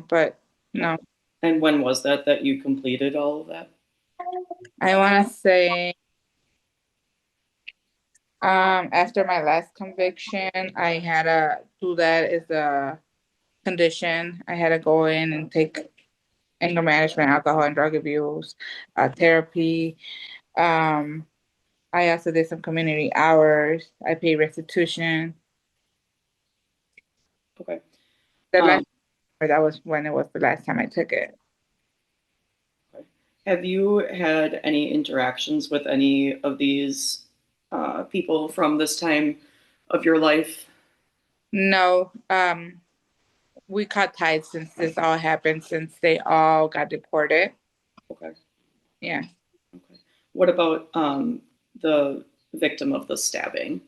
but no. And when was that you completed all of that? I want to say after my last conviction, I had to do that as a condition. I had to go in and take anger management, alcohol and drug abuse, therapy. I also did some community hours. I paid restitution. Okay. The Um, last, that was when it was the last time I took it. Have you had any interactions with any of these people from this time of your life? No, we cut ties since this all happened, since they all got deported. Okay. Yeah. Okay. What about the victim of the stabbing?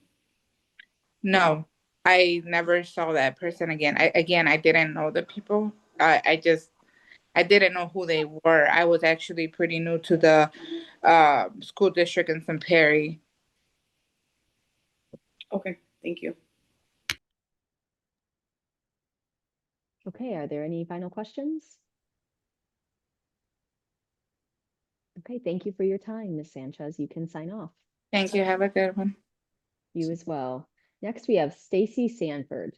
No, I never saw that person again. I didn't know the people. I didn't know who they were. I was actually pretty new to the school district in St. Perry. Okay, thank you. Okay, are there any final questions? Okay, thank you for your time, Ms. Sanchez. You can sign off. Thank you. Have a good one. You as well. Next, we have Stacy Sanford.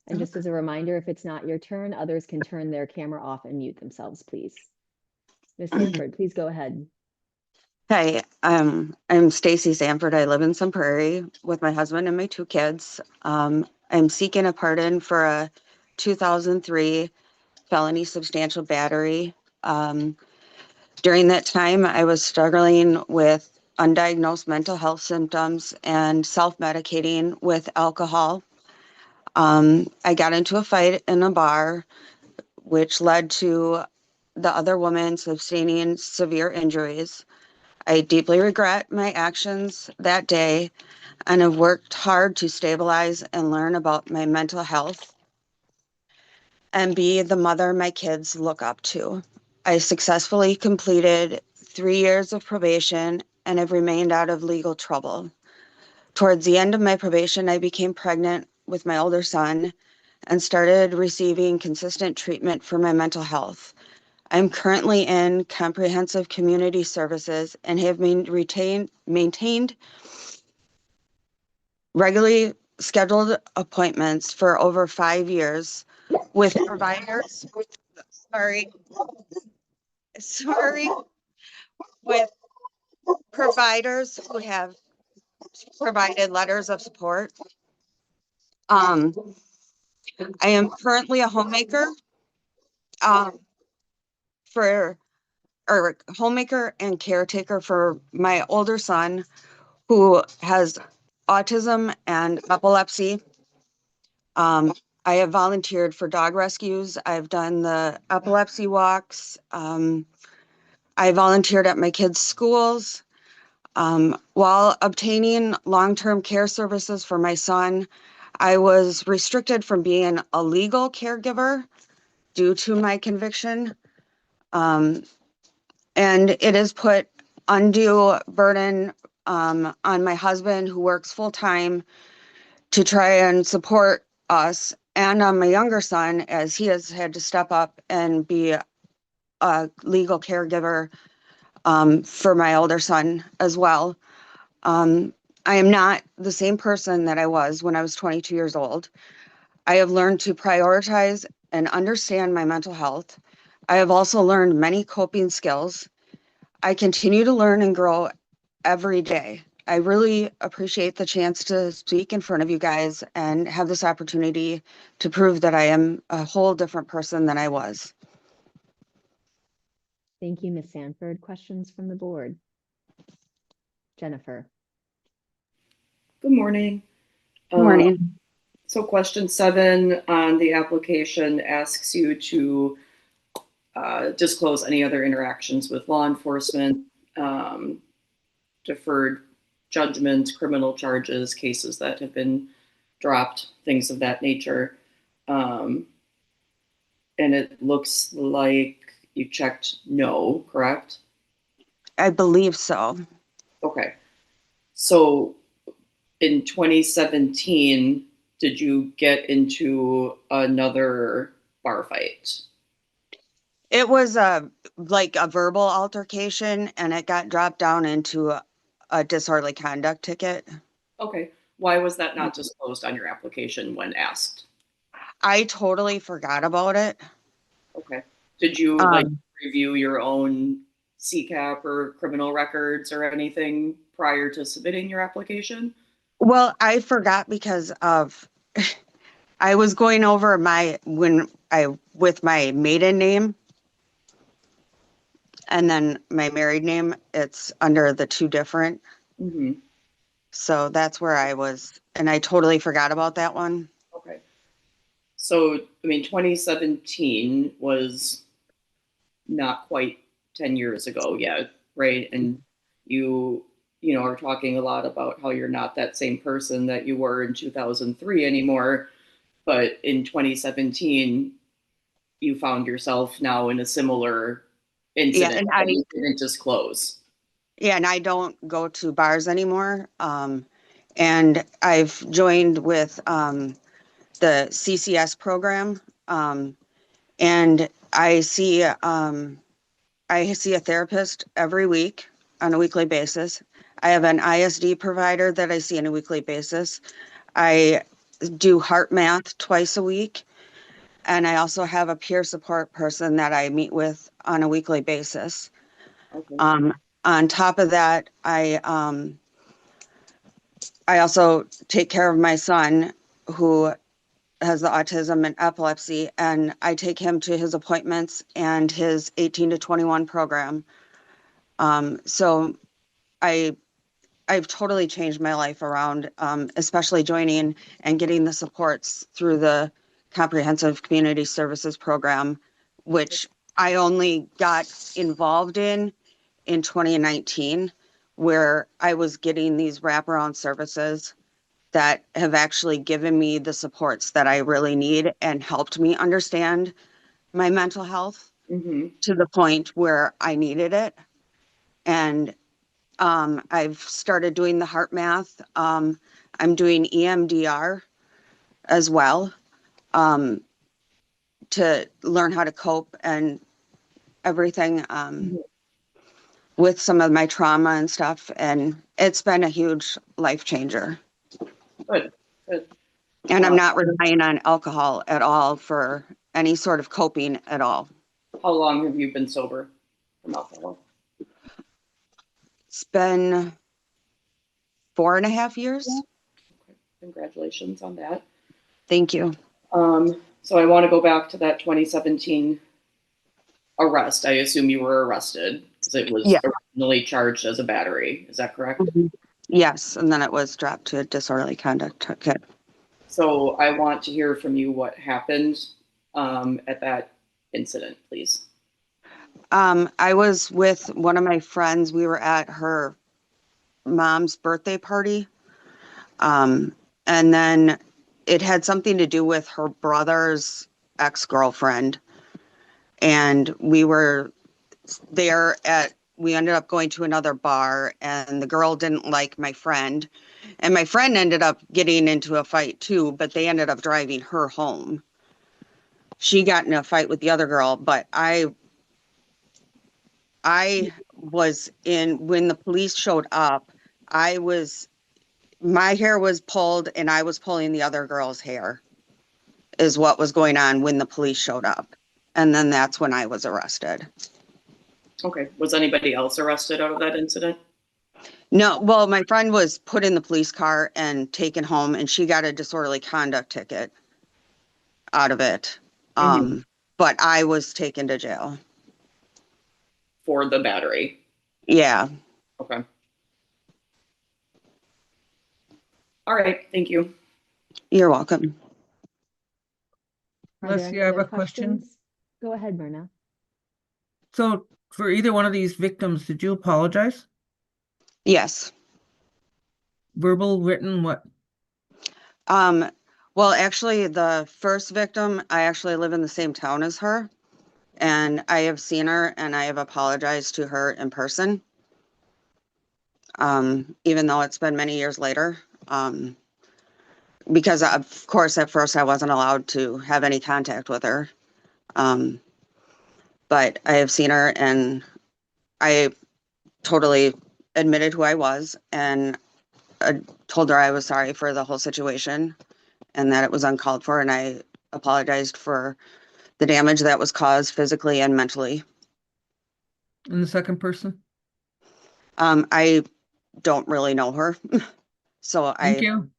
And just as a reminder, if it's not your turn, others can turn their camera off and mute themselves, please. Ms. Sanford, please go ahead. Hi, I'm Stacy Sanford. I live in Sun Prairie with my husband and my 2 kids. I'm seeking a pardon for a 2003 felony substantial battery. During that time, I was struggling with undiagnosed mental health symptoms and self-medicating with alcohol. I got into a fight in a bar, which led to the other woman sustaining severe injuries. I deeply regret my actions that day and have worked hard to stabilize and learn about my mental health and be the mother my kids look up to. I successfully completed 3 years of probation and have remained out of legal trouble. Towards the end of my probation, I became pregnant with my older son and started receiving consistent treatment for my mental health. I'm currently in comprehensive community services and have maintained regularly scheduled appointments for over 5 years with providers. With providers who have provided letters of support. I am currently a homemaker. Homemaker and caretaker for my older son who has autism and epilepsy. I have volunteered for dog rescues. I've done the epilepsy walks. I volunteered at my kids' schools. While obtaining long-term care services for my son, I was restricted from being a legal caregiver due to my conviction. And it has put undue burden on my husband, who works full-time, to try and support us, and on my younger son, as he has had to step up and be a legal caregiver for my older son as well. I am not the same person that I was when I was 22 years old. I have learned to prioritize and understand my mental health. I have also learned many coping skills. I continue to learn and grow every day. I really appreciate the chance to speak in front of you guys and have this opportunity to prove that I am a whole different person than I was. Thank you, Ms. Sanford. Questions from the board? Jennifer. Good morning. Good morning. So question 7 on the application asks you to disclose any other interactions with law enforcement, deferred judgment, criminal charges, cases that have been dropped, things of that nature. And it looks like you checked no, correct? I believe so. Okay. So in 2017, did you get into another bar fight? It was like a verbal altercation, and it got dropped down into a disorderly conduct ticket. Okay. Why was that not disclosed on your application when asked? I totally forgot about it. Okay. Did you like Um, review your own CCAP or criminal records or anything prior to submitting your application? Well, I forgot because of I was going over with my maiden name and then my married name, it's under the two different. Mm-hmm. So that's where I was, and I totally forgot about that one. Okay. So, I mean, 2017 was not quite 10 years ago yet, right? And you know, are talking a lot about how you're not that same person that you were in 2003 anymore. But in 2017, you found yourself now in a similar Yeah, incident and that you didn't disclose. I don't go to bars anymore. And I've joined with the CCS program. And I see a therapist every week on a weekly basis. I have an ISD provider that I see on a weekly basis. I do heart math twice a week. And I also have a peer support person that I meet with on a weekly basis. Okay. On top of that, I also take care of my son who has the autism and epilepsy, and I take him to his appointments and his 18 to 21 program. So I've totally changed my life around, especially joining and getting the supports through the Comprehensive Community Services Program, which I only got involved in 2019, where I was getting these wraparound services that have actually given me the supports that I really need and helped me understand my mental health Mm-hmm. to the point where I needed it. And I've started doing the heart math. I'm doing EMDR as well, to learn how to cope and everything, with some of my trauma and stuff. And it's been a huge life changer. Good. Good. And I'm not relying on alcohol at all for any sort of coping at all. How long have you been sober from alcohol? It's been 4.5 years. Okay. Congratulations on that. Thank you. So I want to go back to that 2017 arrest. I assume you were arrested because it was Yeah. originally charged as a battery. Is that correct? Yes, and then it was dropped to disorderly conduct ticket. So I want to hear from you what happened at that incident, please. I was with one of my friends. We were at her mom's birthday party. And then it had something to do with her brother's ex-girlfriend. And we were there we ended up going to another bar, and the girl didn't like my friend. And my friend ended up getting into a fight too, but they ended up driving her home. She got in a fight with the other girl, but I was when the police showed up, my hair was pulled and I was pulling the other girl's hair is what was going on when the police showed up. And then that's when I was arrested. Okay. Was anybody else arrested out of that incident? No, well, my friend was put in the police car and taken home, and she got a disorderly conduct ticket out of it. But I was taken to jail. For the battery? Yeah. Okay. All right. Thank you. You're welcome. Are there Leslie, any I have other a question. questions? Go ahead, Myrna. So for either one of these victims, did you apologize? Yes. Verbal, written, what? Well, actually, the first victim, I actually live in the same town as her, and I have seen her and I have apologized to her in person. Even though it's been many years later. Because of course, at first I wasn't allowed to have any contact with her. But I have seen her and I totally admitted who I was and told her I was sorry for the whole situation and that it was uncalled for, and I apologized for the damage that was caused physically and mentally. And the second person? I don't really know her. So Thank you.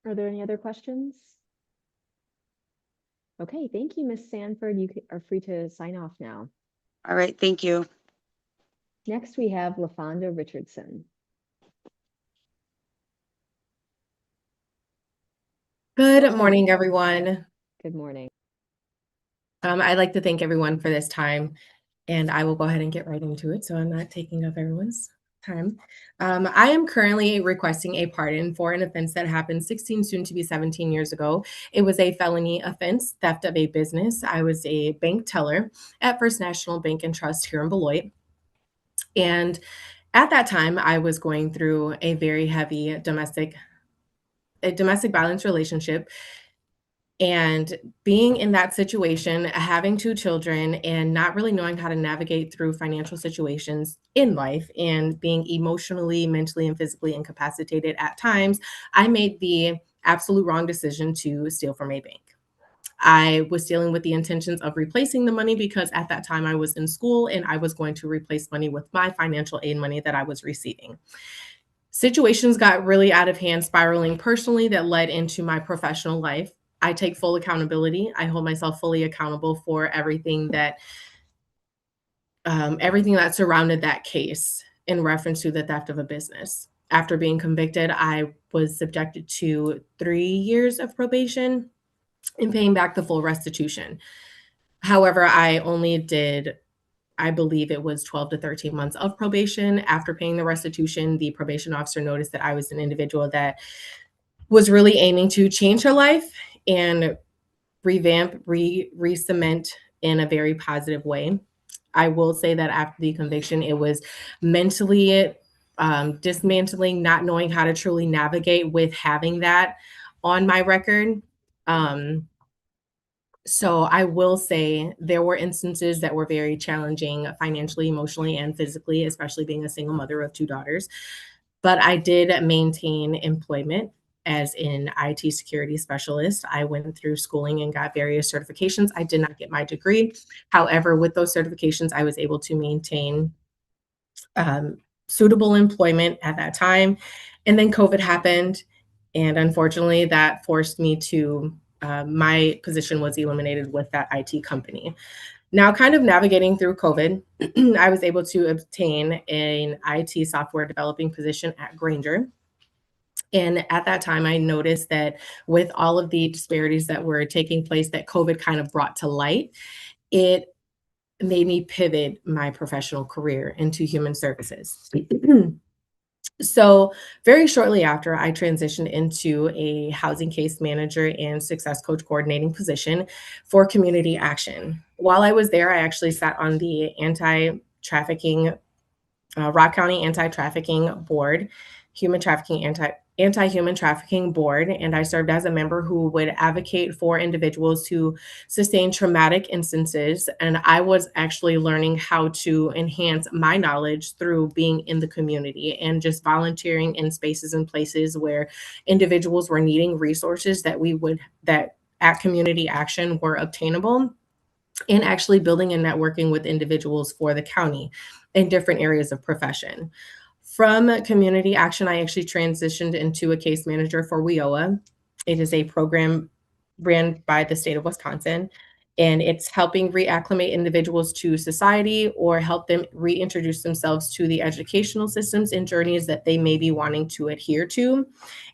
Are there any other questions? Okay, thank you, Ms. Sanford. You are free to sign off now. All right, thank you. Next, we have LaFonda Richardson. Good morning, everyone. Good morning. I'd like to thank everyone for this time, and I will go ahead and get right into it so I'm not taking up everyone's time. I am currently requesting a pardon for an offense that happened 16, soon to be 17 years ago. It was a felony offense, theft of a business. I was a bank teller at First National Bank and Trust here in Beloit. And at that time, I was going through a very heavy domestic violence relationship. And being in that situation, having 2 children and not really knowing how to navigate through financial situations in life and being emotionally, mentally, and physically incapacitated at times, I made the absolute wrong decision to steal from a bank. I was stealing with the intentions of replacing the money because at that time I was in school and I was going to replace money with my financial aid money that I was receiving. Situations got really out of hand, spiraling personally, that led into my professional life. I take full accountability. I hold myself fully accountable for everything that surrounded that case in reference to the theft of a business. After being convicted, I was subjected to 3 years of probation and paying back the full restitution. However, I only did, I believe it was 12 to 13 months of probation. After paying the restitution, the probation officer noticed that I was an individual that was really aiming to change her life and revamp, re-cement in a very positive way. I will say that after the conviction, it was mentally dismantling, not knowing how to truly navigate with having that on my record. So I will say there were instances that were very challenging financially, emotionally, and physically, especially being a single mother of 2 daughters. But I did maintain employment as an IT security specialist. I went through schooling and got various certifications. I did not get my degree. However, with those certifications, I was able to maintain suitable employment at that time. And then COVID happened. And unfortunately, that forced me to, my position was eliminated with that IT company. Now, kind of navigating through COVID, I was able to obtain an IT software developing position at Grainger. And at that time, I noticed that with all of the disparities that were taking place that COVID kind of brought to light, it made me pivot my professional career into human services. So very shortly after, I transitioned into a housing case manager and success coach coordinating position for community action. While I was there, I actually sat on the Rock County Anti-Trafficking Board, anti-human trafficking board, and I served as a member who would advocate for individuals who sustain traumatic instances. And I was actually learning how to enhance my knowledge through being in the community and just volunteering in spaces and places where individuals were needing resources that at Community Action were obtainable, and actually building and networking with individuals for the county in different areas of profession. From Community Action, I actually transitioned into a case manager for WIOA. It is a program ran by the state of Wisconsin, and it's helping reacclimate individuals to society or help them reintroduce themselves to the educational systems and journeys that they may be wanting to adhere to.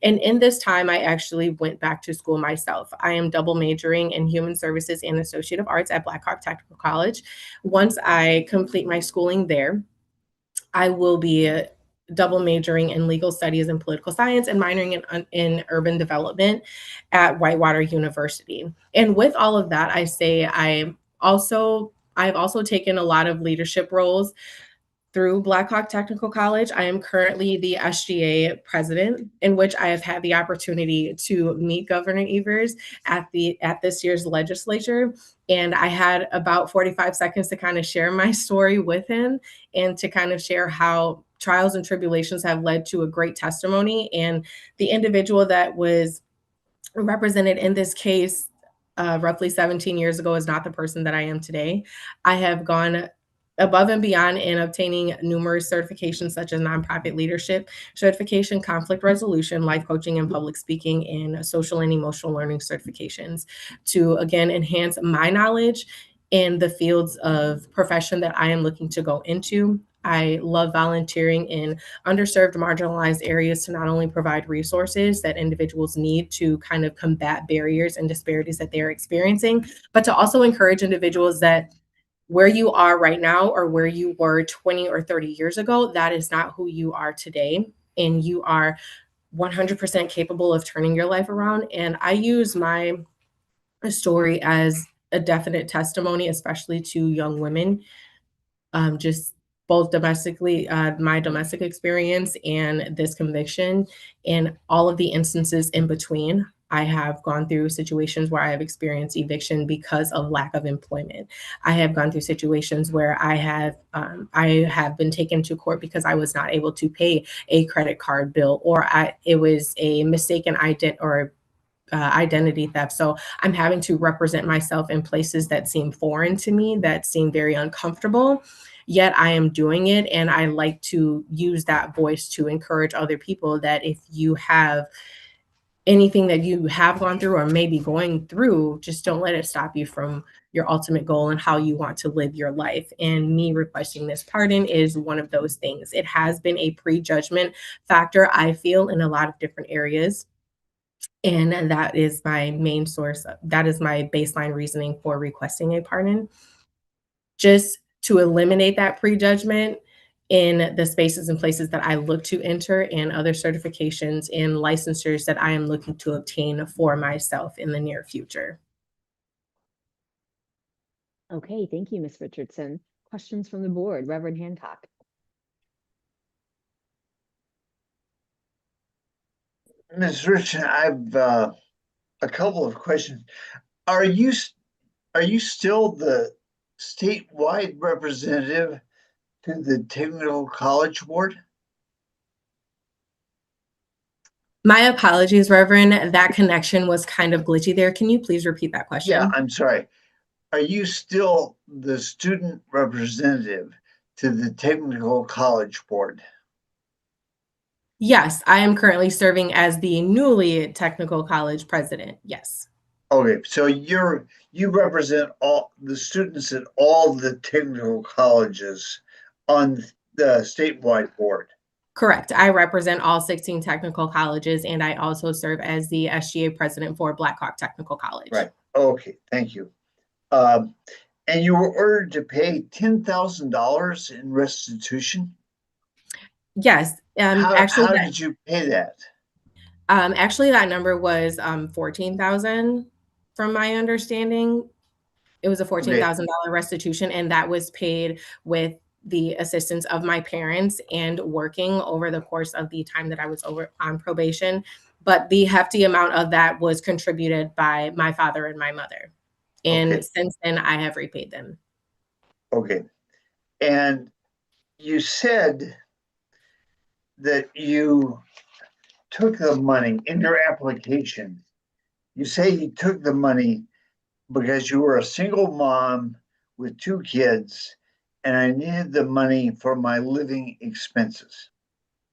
And in this time, I actually went back to school myself. I am double majoring in human services and associative arts at Blackhawk Technical College. Once I complete my schooling there, I will be double majoring in legal studies and political science and minoring in urban development at Whitewater University. And with all of that, I say I've also taken a lot of leadership roles through Blackhawk Technical College. I am currently the SGA president, in which I have had the opportunity to meet Governor Evers at this year's legislature. And I had about 45 seconds to kind of share my story with him and to kind of share how trials and tribulations have led to a great testimony. And the individual that was represented in this case roughly 17 years ago is not the person that I am today. I have gone above and beyond in obtaining numerous certifications such as nonprofit leadership certification, conflict resolution, life coaching, and public speaking, and social and emotional learning certifications to, again, enhance my knowledge in the fields of profession that I am looking to go into. I love volunteering in underserved, marginalized areas to not only provide resources that individuals need to kind of combat barriers and disparities that they're experiencing, but to also encourage individuals that where you are right now or where you were 20 or 30 years ago, that is not who you are today. And you are 100% capable of turning your life around. And I use my story as a definite testimony, especially to young women, just both domestically, my domestic experience and this conviction, and all of the instances in between. I have gone through situations where I have experienced eviction because of lack of employment. I have gone through situations where I have been taken to court because I was not able to pay a credit card bill, or it was a mistaken identity theft. So I'm having to represent myself in places that seem foreign to me, that seem very uncomfortable, yet I am doing it. And I like to use that voice to encourage other people that if you have anything that you have gone through or maybe going through, just don't let it stop you from your ultimate goal and how you want to live your life. And me requesting this pardon is one of those things. It has been a prejudgment factor, I feel, in a lot of different areas. And that is my main source. That is my baseline reasoning for requesting a pardon. Just to eliminate that prejudgment in the spaces and places that I look to enter, and other certifications and licensures that I am looking to obtain for myself in the near future. Okay, thank you, Ms. Richardson. Questions from the board, Reverend Hancock. Ms. Richardson, I've a couple of questions. Are you still the statewide representative to the Technical College Board? My apologies, Reverend. That connection was kind of glitchy there. Can you please repeat that question? Yeah, I'm sorry. Are you still the student representative to the Technical College Board? Yes, I am currently serving as the newly Technical College president. Yes. Okay, so you represent all the students at all the technical colleges on the statewide board. Correct. I represent all 16 technical colleges, and I also serve as the SGA president for Blackhawk Technical College. Right. Okay, thank you. And you were ordered to pay $10,000 in restitution? Yes. How did you pay that? Actually, that number was $14,000 from my understanding. It was a $14,000 restitution, and that was paid with the assistance of my parents and working over the course of the time that I was over on probation. But the hefty amount of that was contributed by my father and my mother. And since then, I have repaid them. Okay. And you said that you took the money in your application. You say you took the money because you were a single mom with 2 kids, and I needed the money for my living expenses.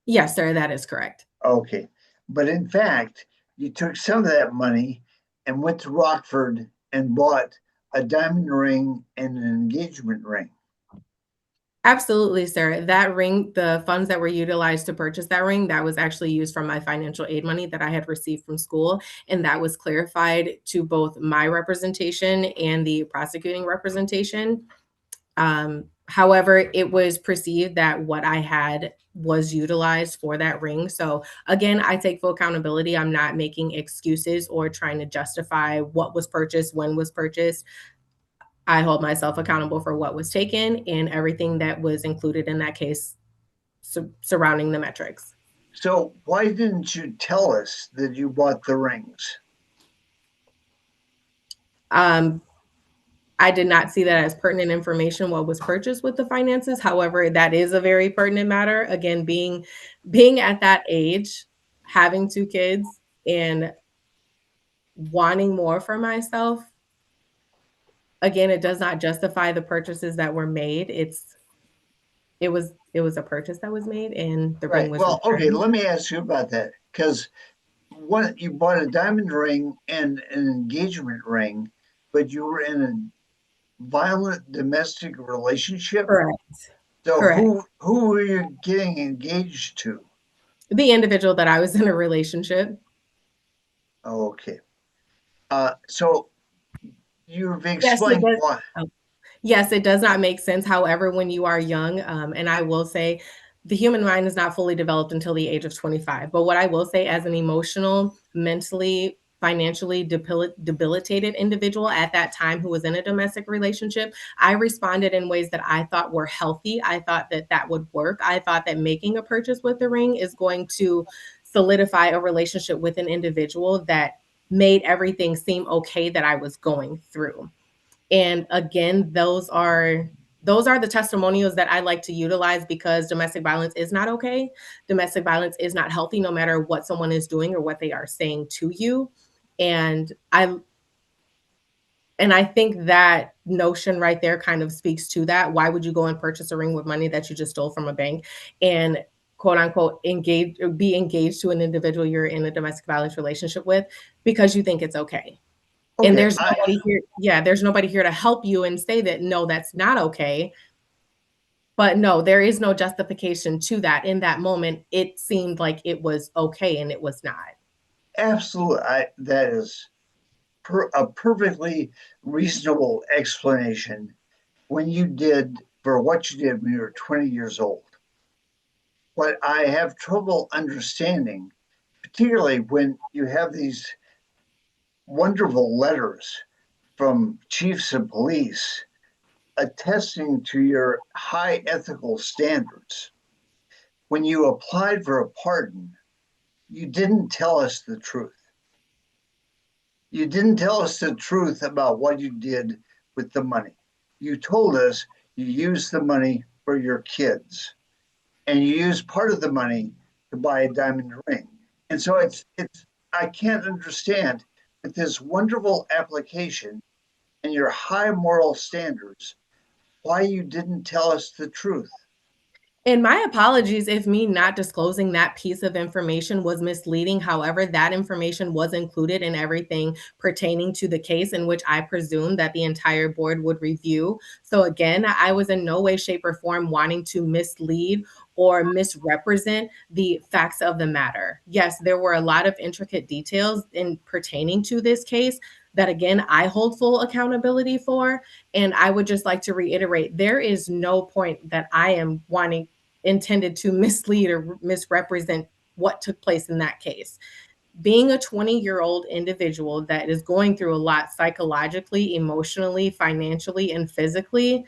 Yes, sir, that is correct. Okay. But in fact, you took some of that money and went to Rockford and bought a diamond ring and an engagement ring. Absolutely, sir. That ring, the funds that were utilized to purchase that ring, that was actually used from my financial aid money that I had received from school. And that was clarified to both my representation and the prosecuting representation. However, it was perceived that what I had was utilized for that ring. So again, I take full accountability. I'm not making excuses or trying to justify what was purchased, when was purchased. I hold myself accountable for what was taken and everything that was included in that case surrounding the metrics. So why didn't you tell us that you bought the rings? I did not see that as pertinent information what was purchased with the finances. However, that is a very pertinent matter. Again, being at that age, having 2 kids and wanting more for myself, again, it does not justify the purchases that were made. It was a purchase that was made and the ring Right. was Well, okay, returned. let me ask you about that, because what you bought a diamond ring and an engagement ring, but you were in a violent domestic relationship. Correct. So Correct. who were you getting engaged to? The individual that I was in a relationship. Oh, okay. So you've Yes, it explained does. why. Yes, it does not make sense. However, when you are young, and I will say the human mind is not fully developed until the age of 25. But what I will say, as an emotional, mentally, financially debilitated individual at that time who was in a domestic relationship, I responded in ways that I thought were healthy. I thought that that would work. I thought that making a purchase with the ring is going to solidify a relationship with an individual that made everything seem okay that I was going through. And again, those are the testimonials that I like to utilize because domestic violence is not okay. Domestic violence is not healthy no matter what someone is doing or what they are saying to you. And I think that notion right there kind of speaks to that. Why would you go and purchase a ring with money that you just stole from a bank and quote unquote be engaged to an individual you're in a domestic violence relationship with because you think it's okay? And Okay, there's nobody here. Yeah, there's nobody here to help you and say that, no, that's not okay. But no, there is no justification to that. In that moment, it seemed like it was okay and it was not. absolutely. That is a perfectly reasonable explanation when you did for what you did when you were 20 years old. What I have trouble understanding, particularly when you have these wonderful letters from chiefs of police attesting to your high ethical standards. When you applied for a pardon, you didn't tell us the truth. You didn't tell us the truth about what you did with the money. You told us you used the money for your kids, and you used part of the money to buy a diamond ring. And so I can't understand with this wonderful application and your high moral standards why you didn't tell us the truth. And my apologies if me not disclosing that piece of information was misleading. However, that information was included in everything pertaining to the case, in which I presume that the entire board would review. So again, I was in no way, shape, or form wanting to mislead or misrepresent the facts of the matter. Yes, there were a lot of intricate details in pertaining to this case that, again, I hold full accountability for. And I would just like to reiterate, there is no point that I am intended to mislead or misrepresent what took place in that case. Being a 20-year-old individual that is going through a lot psychologically, emotionally, financially, and physically,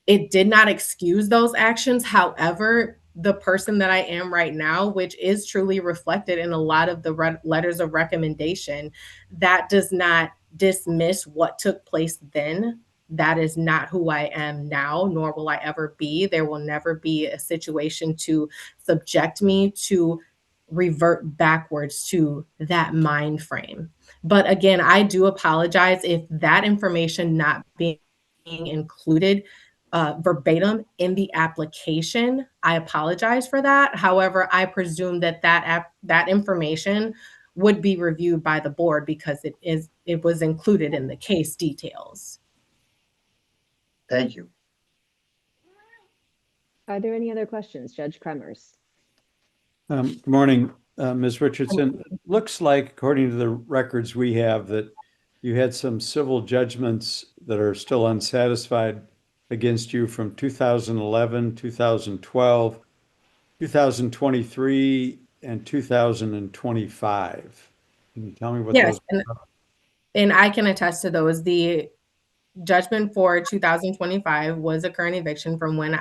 it did not excuse those actions. However, the person that I am right now, which is truly reflected in a lot of the letters of recommendation, that does not dismiss what took place then. That is not who I am now, nor will I ever be. There will never be a situation to subject me to revert backwards to that mind frame. But again, I do apologize if that information not being included verbatim in the application. I apologize for that. However, I presume that that information would be reviewed by the board because it was included in the case details. Thank you. Are there any other questions, Judge Kremers? Good morning, Ms. Richardson. It looks like, according to the records we have, that you had some civil judgments that are still unsatisfied against you from 2011, 2012, 2023, and 2025. Can you tell me what Yes, those are? and I can attest to those. The judgment for 2025 was a current eviction from when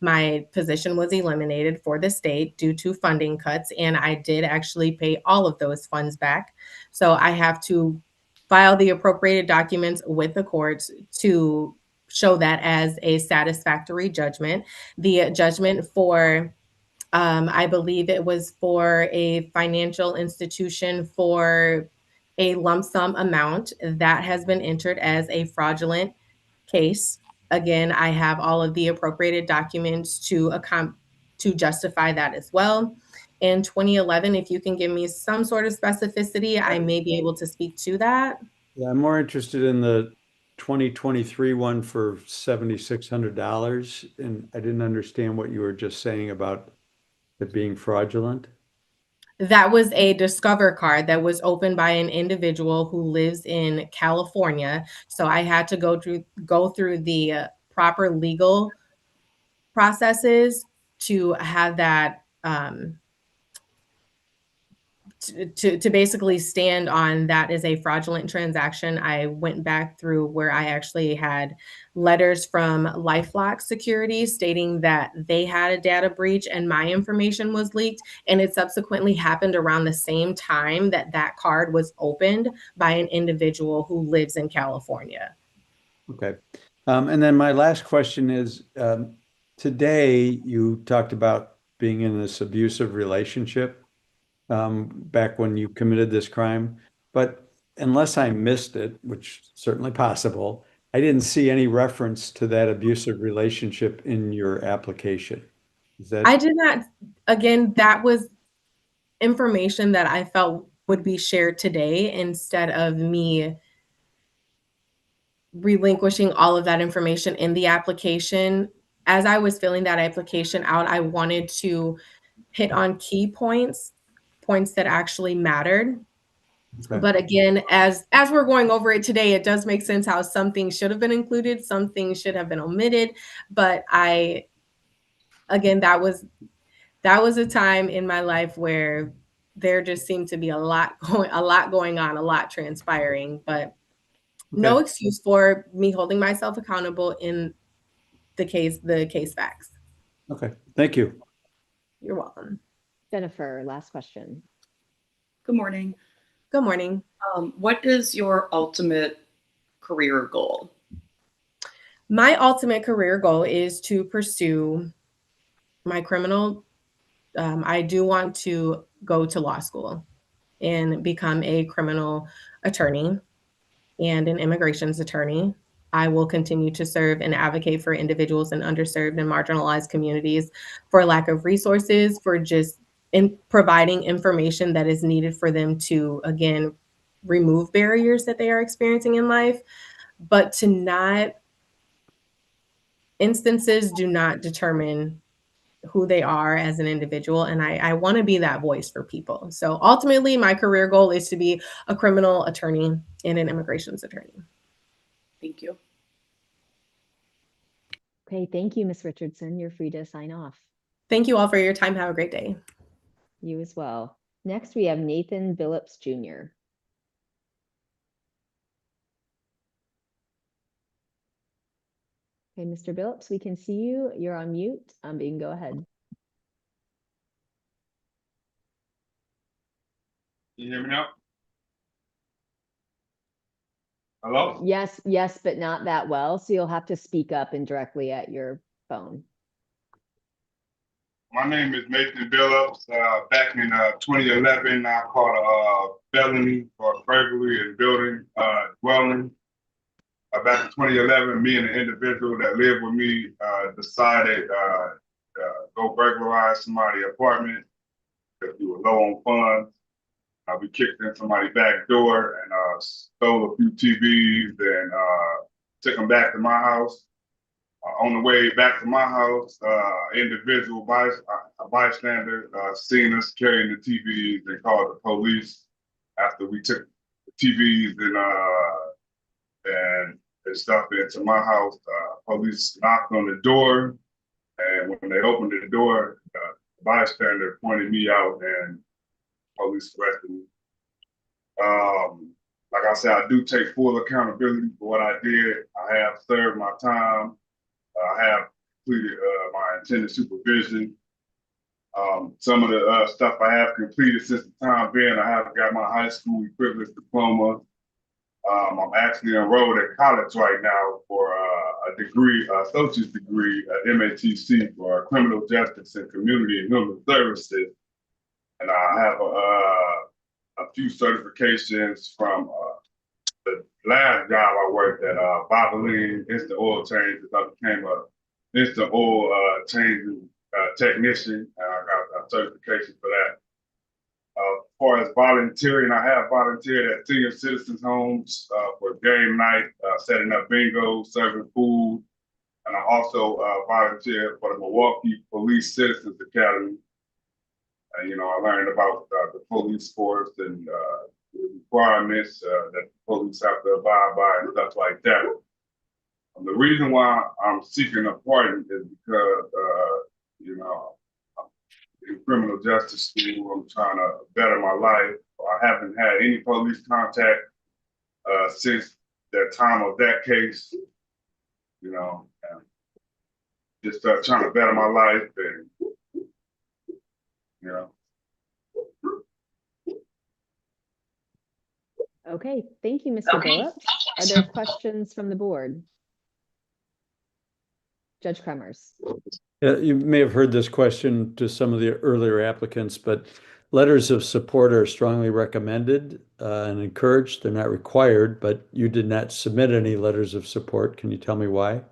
my position was eliminated for the state due to funding cuts, and I did actually pay all of those funds back. So I have to file the appropriated documents with the courts to show that as a satisfactory judgment. The judgment for I believe it was for a financial institution for a lump sum amount that has been entered as a fraudulent case. Again, I have all of the appropriated documents to justify that as well. In 2011, if you can give me some sort of specificity, I may be able to speak to that. Yeah, I'm more interested in the 2023 one for $7,600, and I didn't understand what you were just saying about it being fraudulent. That was a Discover card that was opened by an individual who lives in California. So I had to go through the proper legal processes to have that to basically stand on that is a fraudulent transaction. I went back through where I actually had letters from LifeLock Security stating that they had a data breach and my information was leaked. And it subsequently happened around the same time that that card was opened by an individual who lives in California. Okay. And then my last question is, today you talked about being in this abusive relationship back when you committed this crime, but unless I missed it, which is certainly possible, I didn't see any reference to that abusive relationship in your application. Is that? I did not, again, that was information that I felt would be shared today instead of me relinquishing all of that information in the application. As I was filling that application out, I wanted to hit on key points that actually mattered. Okay. But again, as we're going over it today, it does make sense how some things should have been included, some things should have been omitted. But again, that was a time in my life where there just seemed to be a lot going on, a lot transpiring, but no excuse for me holding myself accountable in the case facts. Okay, thank you. You're welcome. Jennifer, last question. Good morning. Good morning. What is your ultimate career goal? My ultimate career goal is to pursue my criminal. I do want to go to law school and become a criminal attorney and an immigrations attorney. I will continue to serve and advocate for individuals in underserved and marginalized communities for lack of resources, for just in providing information that is needed for them to, again, remove barriers that they are experiencing in life, but instances do not determine who they are as an individual. And I want to be that voice for people. So ultimately, my career goal is to be a criminal attorney and an immigrations attorney. Thank you. Okay, thank you, Ms. Richardson. You're free to sign off. Thank you all for your time. Have a great day. You as well. Next, we have Nathan Billups Jr. Okay, Mr. Billups, we can see you. You're on mute. But you can go ahead. Can you hear me now? Hello? Yes, yes, but not that well. So you'll have to speak up and directly at your phone. My name is Nathan Billups. Back in 2011, I caught a felony for burglary and building dwelling. Back in 2011, me and the individual that lived with me decided go burglarize somebody's apartment because we were low on funds. We kicked in somebody's back door and stole a few TVs and took them back to my house. On the way back to my house, a bystander seen us carrying the TVs and called the police after we took the TVs and stuff into my house. Police knocked on the door, and when they opened the door, the bystander pointed me out and police arrested me. Like I said, I do take full accountability for what I did. I have served my time. I have completed my intended supervision. Some of the stuff I have completed since the time being, I have got my high school equivalent diploma. I'm actually enrolled at college right now for a degree, associate's degree at MATC for criminal justice and community and human services. And I have a few certifications from the last job I worked at, Valvoline Instant Oil Change. I became a instant oil changing technician, and I got a certification for that. As far as volunteering, I have volunteered at senior citizens homes for game night, setting up bingo, serving food, and I also volunteered for the Milwaukee Police Citizens Academy. And, I learned about the police force and the requirements that the police have to abide by and stuff like that. The reason why I'm seeking a pardon is because, in criminal justice school, I'm trying to better my life. I haven't had any police contact since the time of that case, and just trying to better my life and, Okay, thank you, Mr. Billups. Are there questions from the board? Judge Kremers. Yeah, you may have heard this question to some of the earlier applicants, but letters of support are strongly recommended and encouraged. They're not required, but you did not submit any letters of support. Can you tell me why?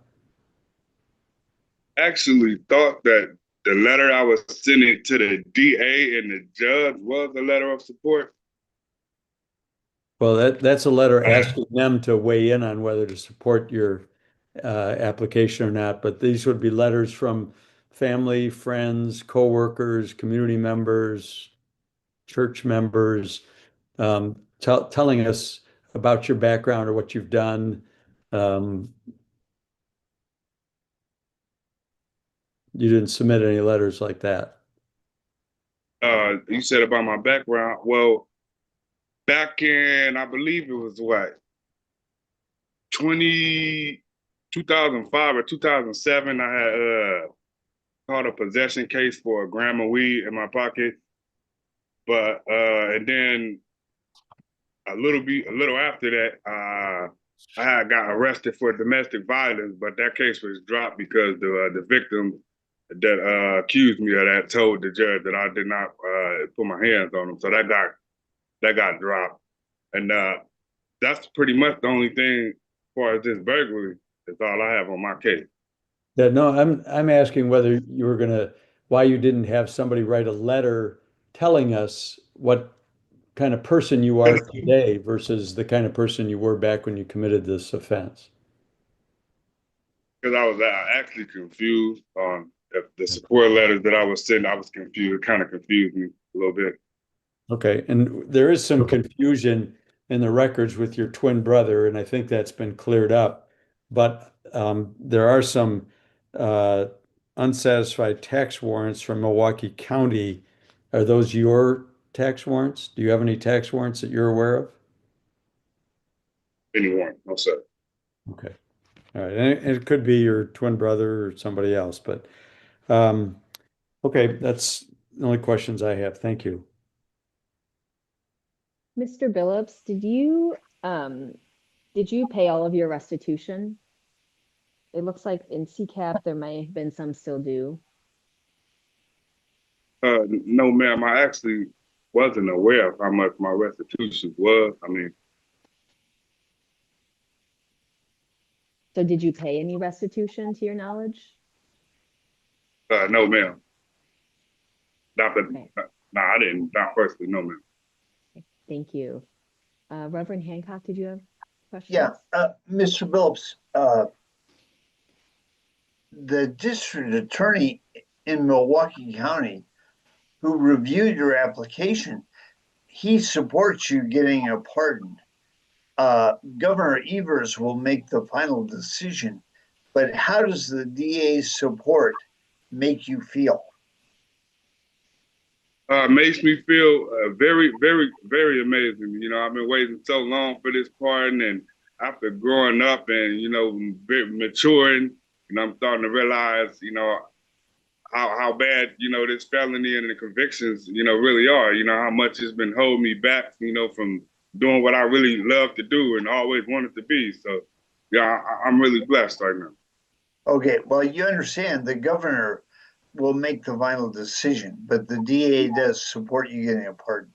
actually thought that the letter I was sending to the DA and the judge was a letter of support. Well, that's a letter asking them to weigh in on whether to support your application or not, but these would be letters from family, friends, coworkers, community members, church members, telling us about your background or what you've done. You didn't submit any letters like that. You said about my background. Well, back in, I believe it was what, 2005 or 2007, I had caught a possession case for a gram of weed in my pocket. But and then a little after that, I had got arrested for domestic violence, but that case was dropped because the victim that accused me of that told the judge that I did not put my hands on him, so that got dropped, and that's pretty much the only thing as far as this burglary. That's all I have on my case. Yeah, no, I'm asking whether you were why you didn't have somebody write a letter telling us what kind of person you are today versus the kind of person you were back when you committed this offense. Because I was actually confused on the support letters that I was sending. I was confused. It kind of confused me a little bit. Okay, and there is some confusion in the records with your twin brother, and I think that's been cleared up. But there are some unsatisfied tax warrants from Milwaukee County. Are those your tax warrants? Do you have any tax warrants that you're aware of? Any warrant? No, sir. Okay. All right. And it could be your twin brother or somebody else, but okay, that's the only questions I have. Thank you. Mr. Billups, did you pay all of your restitution? It looks like in CCAP there may have been some still due. No, ma'am. I actually wasn't aware of how much my restitution was. I mean, so did you pay any restitution to your knowledge? No, ma'am. I didn't. Not personally, no, ma'am. Thank you. Reverend Hancock, did you have questions? Yeah, Mr. Billups, the district attorney in Milwaukee County who reviewed your application, he supports you getting a pardon. Governor Evers will make the final decision, but how does the DA's support make you feel? Makes me feel very, very, very amazing. I've been waiting so long for this pardon, and after growing up and, maturing, I'm starting to realize, how bad, this felony and the convictions, really are, how much it's been holding me back, from doing what I really love to do and always wanted to be. So yeah, I'm really blessed right now. Okay, well, you understand the governor will make the final decision, but the DA does support you getting a pardon.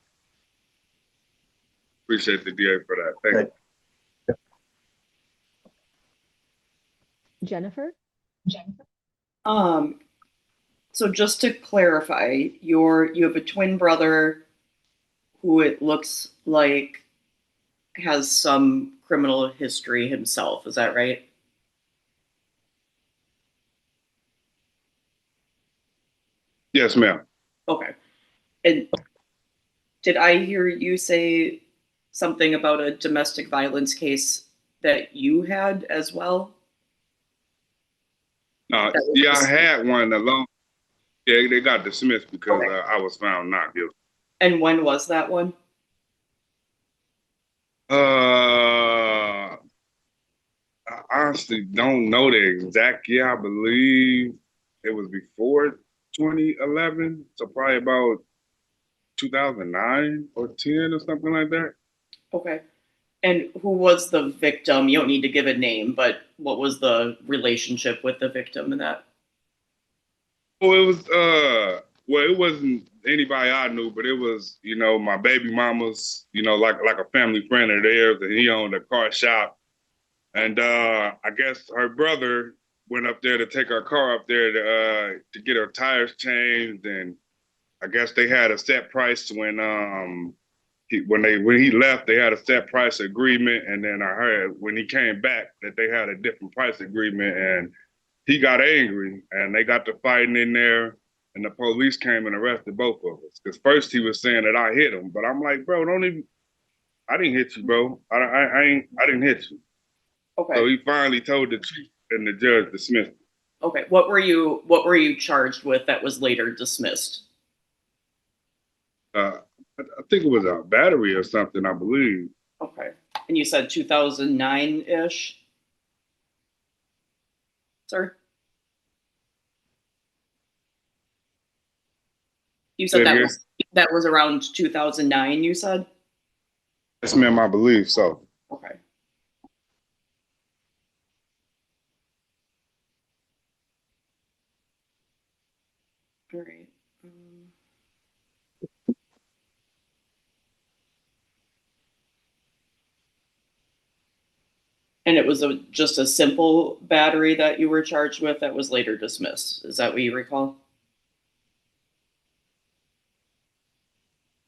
Appreciate the DA for that. Thank you. Jennifer? So just to clarify, you have a twin brother who it looks like has some criminal history himself. Is that right? Yes, ma'am. Okay. And did I hear you say something about a domestic violence case that you had as well? Yeah, I had one alone. Yeah, they got dismissed because I was found not guilty. And when was that one? I honestly don't know the exact year. I believe it was before 2011, so probably about 2009 or 10 or something like that. Okay. And who was the victim? You don't need to give a name, but what was the relationship with the victim in that? Well, it was well, it wasn't anybody I knew, but it was, you know, my baby mama's, you know, like a family friend of theirs, and he owned a car shop. And I guess her brother went up there to take her car up there to get her tires changed, and I guess they had a set price when he left, they had a set price agreement, and then I heard when he came back that they had a different price agreement, and he got angry, and they got to fighting in there, and the police came and arrested both of us. Because first he was saying that I hit him, but I'm like, bro, I didn't hit you, bro. I didn't hit you. Okay. So he finally told the chief, and the judge dismissed him. Okay. What were you charged with that was later dismissed? I think it was a battery or something, I believe. Okay. And you said 2009-ish? Sir? You said that was around 2009, you said? Yes, ma'am, I believe so. Okay. All right. And it was just a simple battery that you were charged with that was later dismissed. Is that what you recall?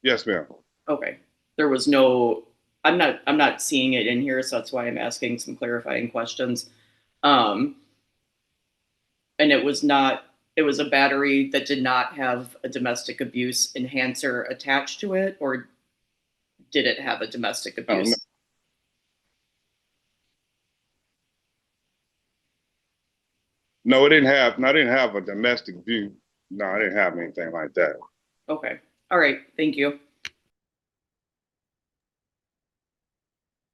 Yes, ma'am. Okay. There was no, I'm not seeing it in here, so that's why I'm asking some clarifying questions. And it was a battery that did not have a domestic abuse enhancer attached to it, or did it have a domestic abuse? No. No, I didn't have a domestic view. No, I didn't have anything like that. Okay. All right. Thank you.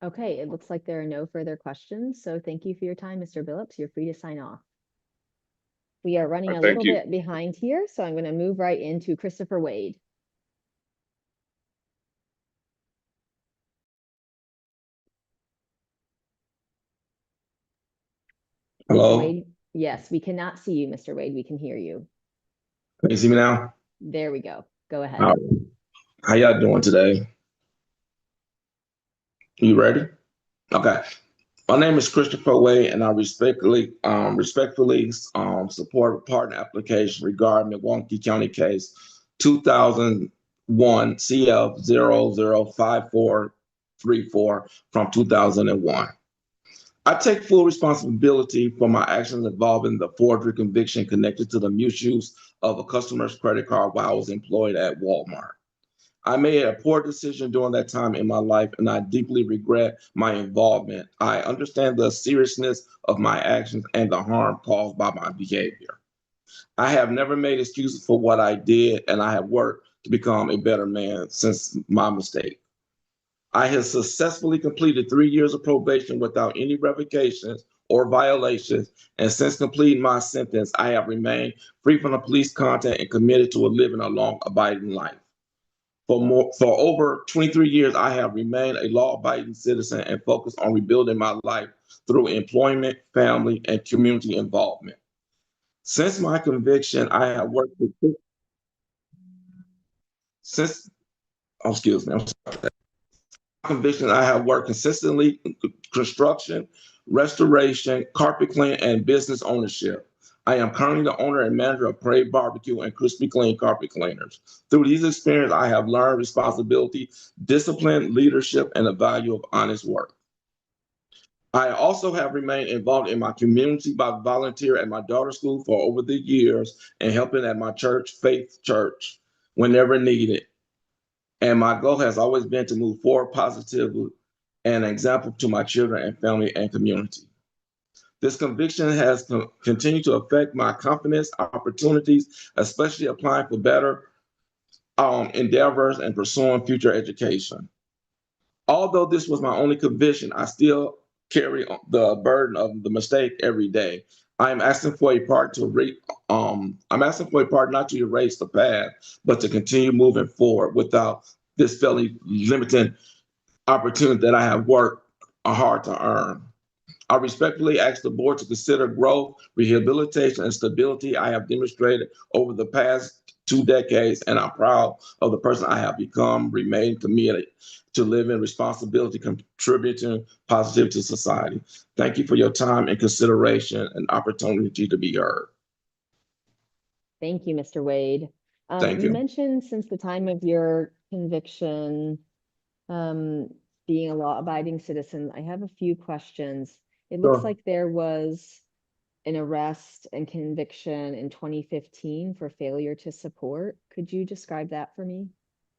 Okay, it looks like there are no further questions. So thank you for your time, Mr. Billups. You're free to sign off. We are running a little bit behind here, so I'm going to move right into Christopher Wade. Hello? Wade? Yes, we cannot see you, Mr. Wade. We can hear you. Can you see me now? There we go. Go ahead. All right. How y'all doing today? You ready? Okay. My name is Christopher Wade, and I respectfully support a pardon application regarding the Milwaukee County case 2001 CF 005434 from 2001. I take full responsibility for my actions involving the forgery conviction connected to the misuse of a customer's credit card while I was employed at Walmart. I made a poor decision during that time in my life, and I deeply regret my involvement. I understand the seriousness of my actions and the harm caused by my behavior. I have never made excuses for what I did, and I have worked to become a better man since my mistake. I have successfully completed 3 years of probation without any revocations or violations, and since completing my sentence, I have remained free from the police contact and committed to living a long, abiding life. For over 23 years, I have remained a law-abiding citizen and focused on rebuilding my life through employment, family, and community involvement. Since my conviction, I have worked with conviction, I have worked consistently in construction, restoration, carpet clean, and business ownership. I am currently the owner and manager of Parade Barbecue and Crispy Clean Carpet Cleaners. Through these experiences, I have learned responsibility, discipline, leadership, and the value of honest work. I also have remained involved in my community by volunteer at my daughter's school for over the years and helping at my church, Faith Church, whenever needed. And my goal has always been to move forward positively and an example to my children and family and community. This conviction has continued to affect my confidence, opportunities, especially applying for better endeavors and pursuing future education. Although this was my only conviction, I still carry the burden of the mistake every day. I'm asking for a part not to erase the past, but to continue moving forward without this feeling limiting opportunity that I have worked hard to earn. I respectfully ask the board to consider growth, rehabilitation, and stability I have demonstrated over the past 2 decades, and I'm proud of the person I have become, remain committed to living responsibility, contributing positively to society. Thank you for your time and consideration and opportunity to be heard. Thank you, Mr. Wade. Thank You you. mentioned since the time of your conviction, being a law-abiding citizen. I have a few questions. It looks Sure. like there was an arrest and conviction in 2015 for failure to support. Could you describe that for me?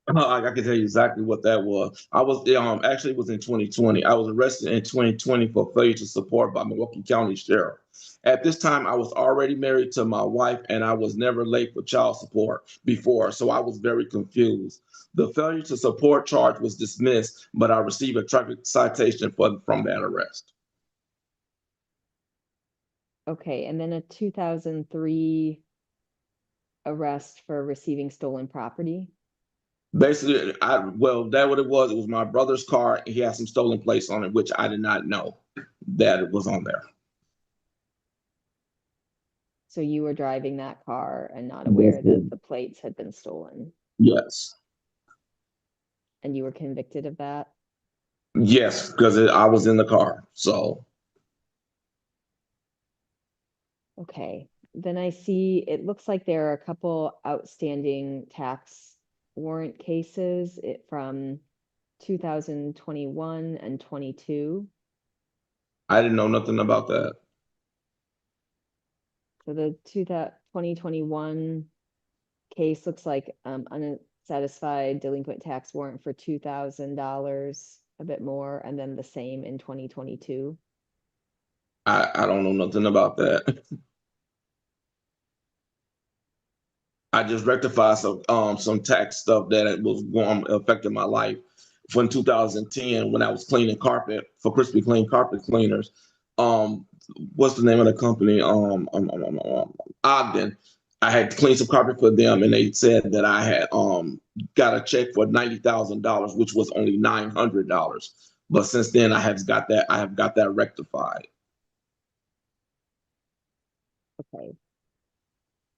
I can tell you exactly what that was. I was actually it was in 2020. I was arrested in 2020 for failure to support by Milwaukee County Sheriff. At this time, I was already married to my wife, and I was never late for child support before, so I was very confused. The failure to support charge was dismissed, but I received a traffic citation from that arrest. Okay, and then a 2003 arrest for receiving stolen property. Basically, that what it was. It was my brother's car. He had some stolen plates on it, which I did not know that it was on there. So you were driving that car and not aware that the plates had been stolen, Yes. and you were convicted of that? Yes, because I was in the car. So Okay, then I see it looks like there are a couple outstanding tax warrant cases from 2021 and 22. I didn't know nothing about that. So the 2021 case looks like unsatisfied delinquent tax warrant for $2,000, a bit more, and then the same in 2022. I don't know nothing about that. I just rectified some tax stuff that was affecting my life. From 2010, when I was cleaning carpet for Crispy Clean Carpet Cleaners, what's the name of the company? Ogden. I had cleaned some carpet for them, and they said that I had got a check for $90,000, which was only $900. But since then, I have got that rectified. Okay.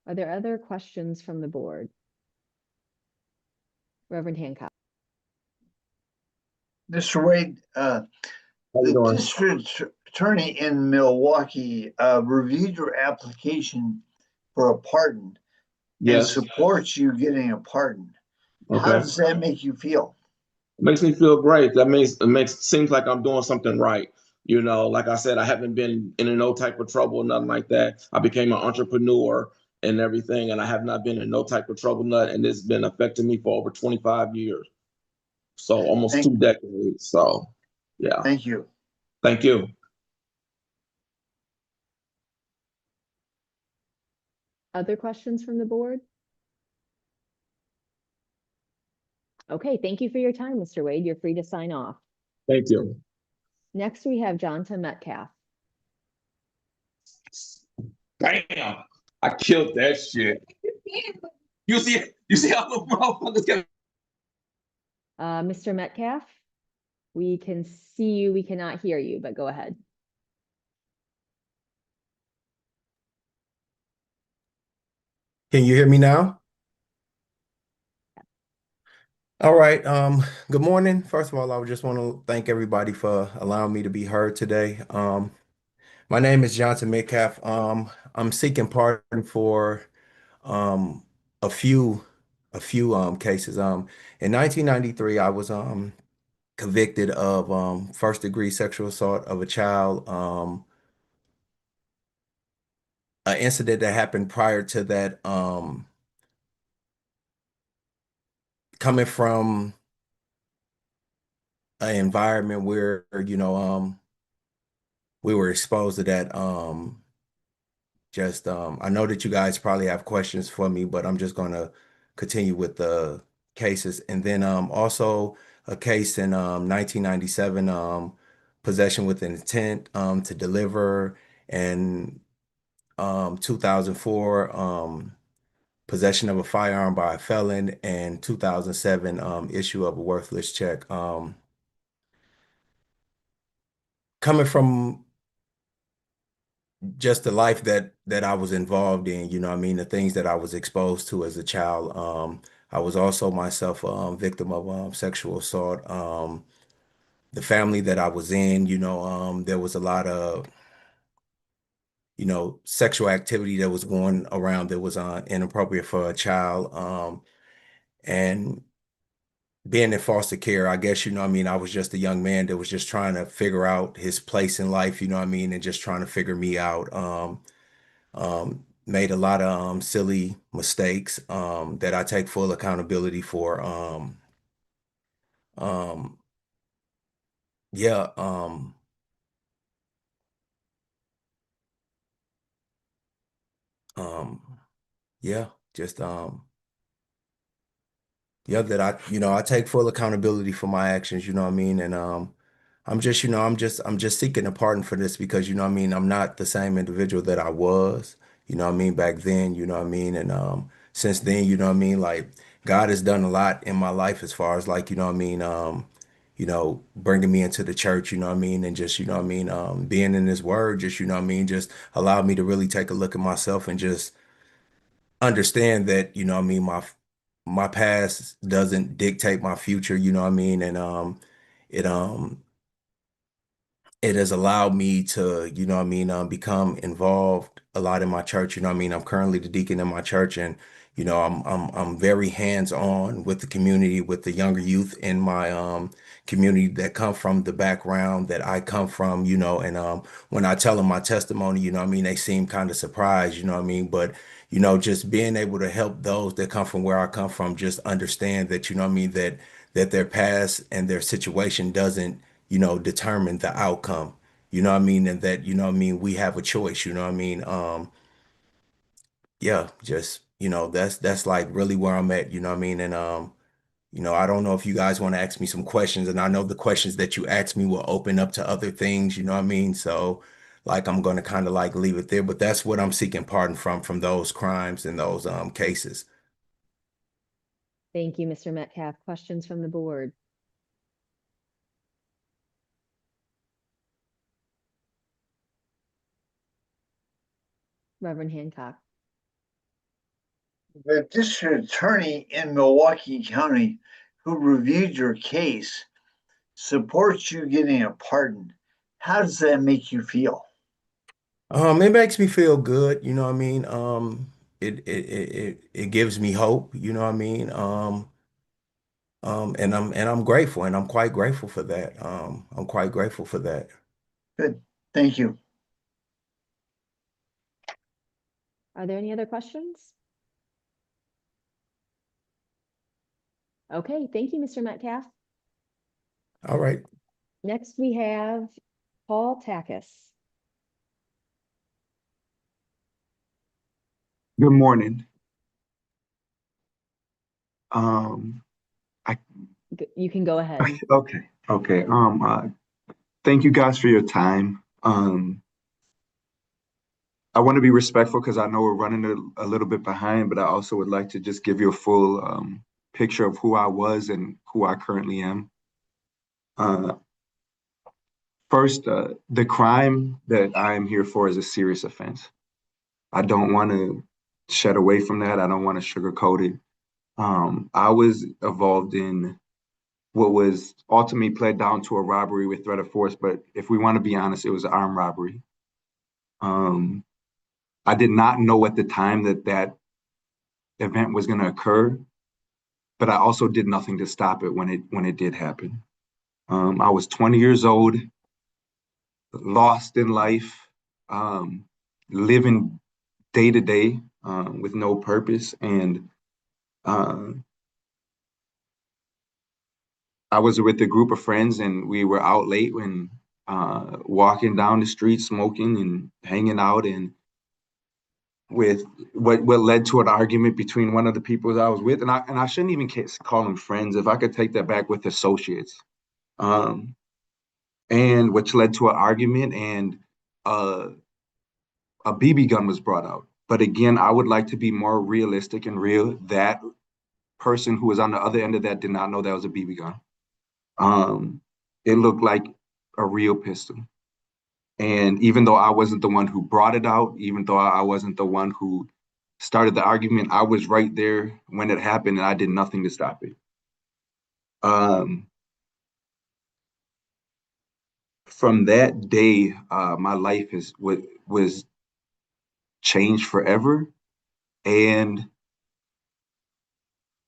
Are there other questions from the board? Reverend Hancock. Mr. Wade, the district attorney in Milwaukee reviewed your application for a pardon and supports you getting a pardon. Okay. How does that make you feel? It makes me feel great. Seems like I'm doing something right. You know, like I said, I haven't been in no type of trouble, nothing like that. I became an entrepreneur and everything, and I have not been in no type of trouble, and it's been affecting me for over 25 years. So almost 2 decades. So, yeah. Thank you. Thank you. Other questions from the board? Okay, thank you for your time, Mr. Wade. You're free to sign off. Thank you. Next, we have Jonta Metcalf. Damn, I killed that shit. You see how the motherfuckers get Mr. Metcalf, we can see you, we cannot hear you, but go ahead. Can you hear me now? All right. Good morning. First of all, I just want to thank everybody for allowing me to be heard today. My name is Johnson Metcalf. I'm seeking pardon for um a few cases. In 1993, I was convicted of first degree sexual assault of a child. An incident that happened prior to that, coming from an environment where, we were exposed to that. I know that you guys probably have questions for me, but I'm just going to continue with the cases. And then also a case in 1997, possession with intent to deliver, and 2004, possession of a firearm by a felon, and 2007, issue of a worthless check. Coming from just the life that I was involved in, what I mean, the things that I was exposed to as a child. I was also myself a victim of sexual assault. The family that I was in, there was a lot of, sexual activity that was going around that was inappropriate for a child. And being in foster care, I guess, what I mean, I was just a young man that was just trying to figure out his place in life, what I mean, and just trying to figure me out. Made a lot of silly mistakes that I take full accountability for. Um, yeah, yeah, just yeah, that I take full accountability for my actions, what I mean, and I'm just, I'm just seeking a pardon for this because, what I mean, I'm not the same individual that I was, what I mean, back then, what I mean, and since then, what I mean, like God has done a lot in my life as far as like, what I mean, bringing me into the church, what I mean, and just, what I mean, being in His Word, just, what I mean, just allowed me to really take a look at myself and just understand that, what I mean, my past doesn't dictate my future, what I mean, and it it has allowed me to, what I mean, become involved a lot in my church. What I mean, I'm currently the deacon in my church, and I'm very hands-on with the community, with the younger youth in my community that come from the background that I come from, and when I tell them my testimony, what I mean, they seem kind of surprised, what I mean, but just being able to help those that come from where I come from just understand that, what I mean, that their past and their situation doesn't, determine the outcome, what I mean, and that, what I mean, we have a choice, what I mean. Yeah, just, that's like really where I'm at, what I mean, and I don't know if you guys want to ask me some questions, and I know the questions that you ask me will open up to other things, what I mean, so like I'm going to kind of like leave it there, but that's what I'm seeking pardon from those crimes and those cases. Thank you, Mr. Metcalf. Questions from the board? Reverend Hancock. The district attorney in Milwaukee County who reviewed your case supports you getting a pardon. How does that make you feel? It makes me feel good, what I mean. It gives me hope, what I mean. And I'm grateful, and I'm quite grateful for that. I'm quite grateful for that. Good. Thank you. Are there any other questions? Okay, thank you, Mr. Metcalf. All right. Next, we have Paul Takis. Good morning. You can go ahead. Okay. Thank you guys for your time. I want to be respectful because I know we're running a little bit behind, but I also would like to just give you a full picture of who I was and who I currently am. First, the crime that I am here for is a serious offense. I don't want to shed away from that. I don't want to sugarcoat it. I was involved in what was ultimately pled down to a robbery with threat of force, but if we want to be honest, it was an armed robbery. I did not know at the time that that event was going to occur, but I also did nothing to stop it when it did happen. I was 20 years old, lost in life, living day to day with no purpose, and I was with a group of friends, and we were out late when walking down the street, smoking and hanging out, and with what led to an argument between one of the people that I was with, and I shouldn't even call them friends. If I could take that back, with associates, and which led to an argument, and a BB gun was brought out. But again, I would like to be more realistic and real. That person who was on the other end of that did not know that was a BB gun. It looked like a real pistol. And even though I wasn't the one who brought it out, even though I wasn't the one who started the argument, I was right there when it happened, and I did nothing to stop it. From that day, my life was changed forever. And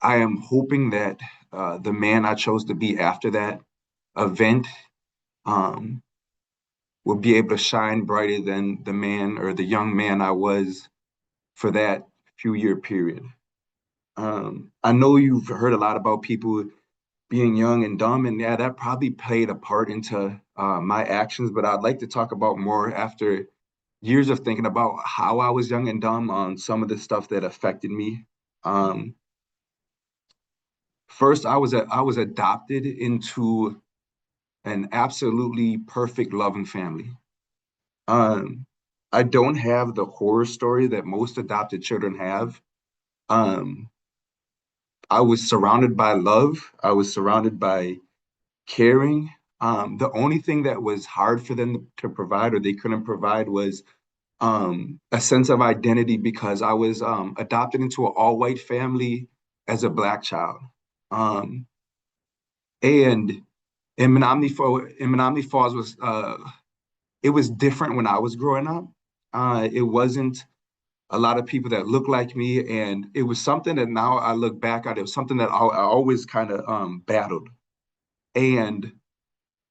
I am hoping that the man I chose to be after that event will be able to shine brighter than the man or the young man I was for that few-year period. I know you've heard a lot about people being young and dumb, and yeah, that probably played a part into my actions, but I'd like to talk about more after years of thinking about how I was young and dumb on some of the stuff that affected me. First, I was adopted into an absolutely perfect, loving family. I don't have the horror story that most adopted children have. I was surrounded by love. I was surrounded by caring. The only thing that was hard for them to provide, or they couldn't provide, was a sense of identity, because I was adopted into an all-white family as a Black child. And in Menominee Falls was it was different when I was growing up. It wasn't a lot of people that looked like me, and it was something that now I look back at. It was something that I always kind of battled. And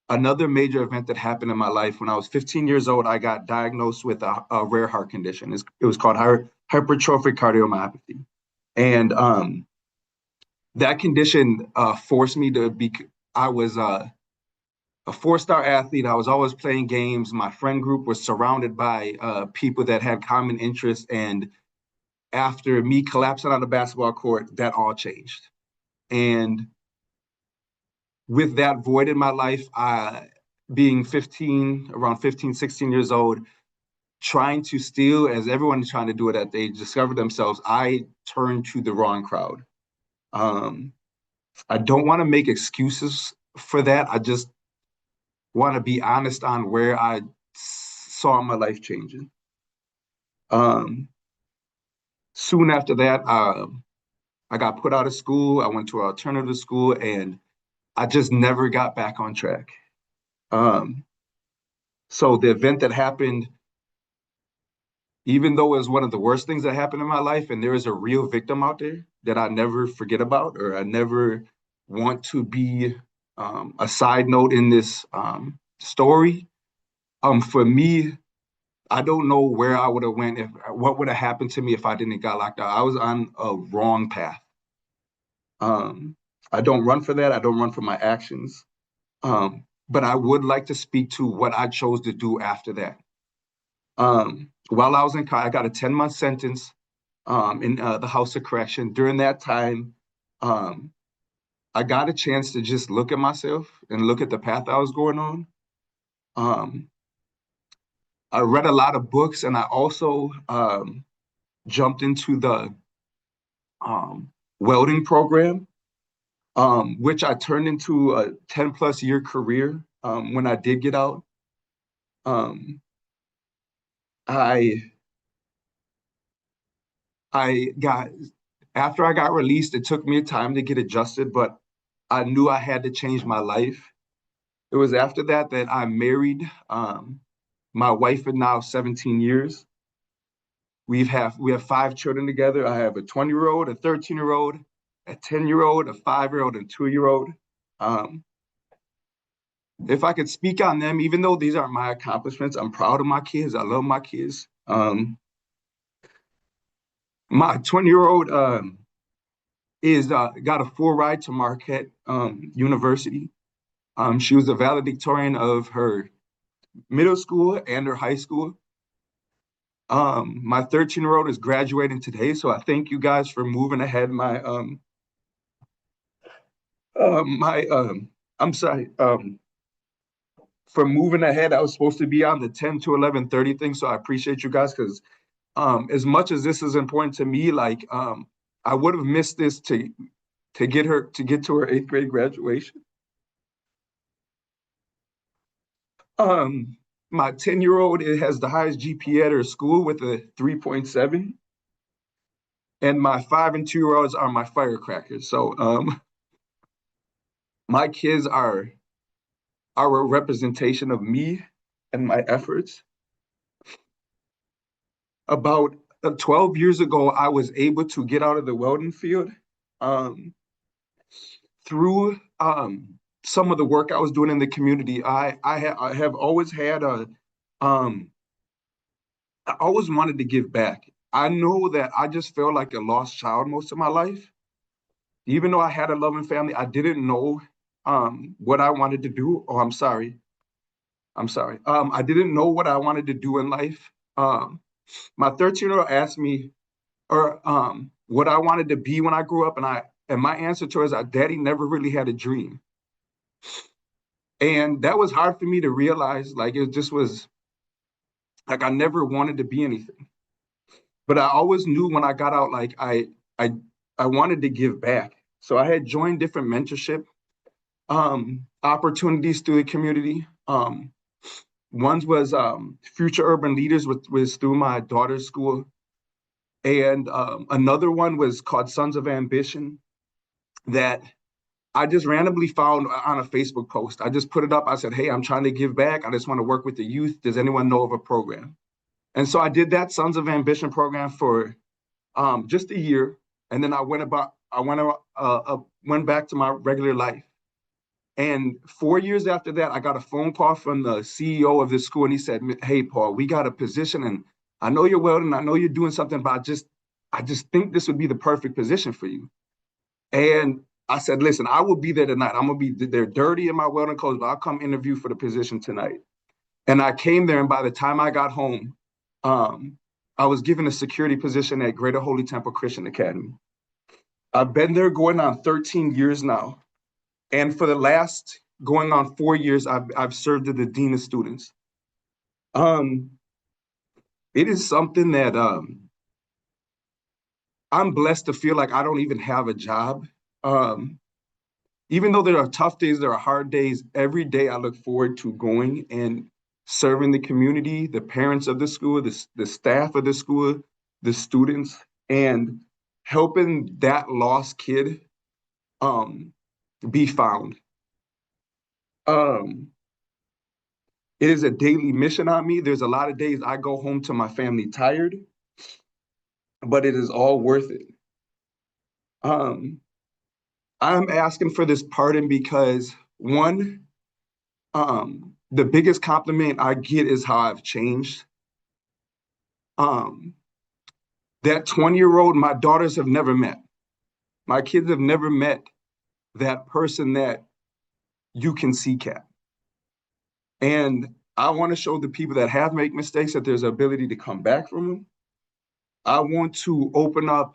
another major event that happened in my life, when I was 15 years old, I got diagnosed with a rare heart condition. It was called hypertrophic cardiomyopathy. And that condition forced me to be, I was a 4-star athlete. I was always playing games. My friend group was surrounded by people that had common interests. And after me collapsing on the basketball court, that all changed. And with that void in my life, being around 15, 16 years old, trying to steal, as everyone is trying to do it, that they discover themselves, I turned to the wrong crowd. I don't want to make excuses for that. I just want to be honest on where I saw my life changing. Soon after that, I got put out of school. I went to an alternative school, and I just never got back on track. So the event that happened, even though it was one of the worst things that happened in my life, and there is a real victim out there that I never forget about, or I never want to be a side note in this story. For me, I don't know where I would have went, what would have happened to me if I didn't get locked out. I was on a wrong path. I don't run for that. I don't run for my actions. But I would like to speak to what I chose to do after that. While I was in college, I got a 10-month sentence in the House of Correction. During that time, I got a chance to just look at myself and look at the path I was going on. I read a lot of books, and I also jumped into the welding program. which I turned into a 10+ year career when I did get out. After I got released, it took me time to get adjusted, but I knew I had to change my life. It was after that that I married my wife in now 17 years. We have 5 children together. I have a 20-year-old, a 13-year-old, a 10-year-old, a 5-year-old, and 2-year-old. If I could speak on them, even though these aren't my accomplishments, I'm proud of my kids. I love my kids. My 20-year-old got a full ride to Marquette University. She was a valedictorian of her middle school and her high school. My 13-year-old is graduating today, so I thank you guys for moving ahead for moving ahead. I was supposed to be on the 10 to 11:30 thing, so I appreciate you guys, because as much as this is important to me, like I would have missed this to get to her 8th grade graduation. My 10-year-old has the highest GPA at her school with a 3.7. And my 5 and 2-year-olds are my firecrackers. So my kids are a representation of me and my efforts. About 12 years ago, I was able to get out of the welding field through some of the work I was doing in the community. I have always had I always wanted to give back. I know that I just felt like a lost child most of my life. Even though I had a loving family, I didn't know what I wanted to do. Oh, I'm sorry. I didn't know what I wanted to do in life. My 13-year-old asked me what I wanted to be when I grew up, and my answer to her is, Daddy never really had a dream. And that was hard for me to realize. Like, it just was like I never wanted to be anything. But I always knew when I got out, like I wanted to give back. So I had joined different mentorship opportunities through the community. One was Future Urban Leaders, which was through my daughter's school. And another one was called Sons of Ambition, that I just randomly found on a Facebook post. I just put it up. I said, hey, I'm trying to give back. I just want to work with the youth. Does anyone know of a program? And so I did that Sons of Ambition program for just a year. And then I went back to my regular life. And 4 years after that, I got a phone call from the CEO of this school, and he said, hey, Paul, we got a position, and I know you're welding, I know you're doing something, but I just think this would be the perfect position for you. And I said, listen, I will be there tonight. I'm going to be there dirty in my welding clothes, but I'll come interview for the position tonight. And I came there, and by the time I got home, I was given a security position at Greater Holy Temple Christian Academy. I've been there going on 13 years now. And for the last going on 4 years, I've served as the Dean of Students. It is something that I'm blessed to feel like I don't even have a job. Even though there are tough days, there are hard days, every day I look forward to going and serving the community, the parents of the school, the staff of the school, the students, and helping that lost kid be found. It is a daily mission on me. There's a lot of days I go home to my family tired, but it is all worth it. I'm asking for this pardon because, one, the biggest compliment I get is how I've changed. That 20-year-old, my daughters have never met. My kids have never met that person that you can seek at. And I want to show the people that have made mistakes that there's an ability to come back from them. I want to open up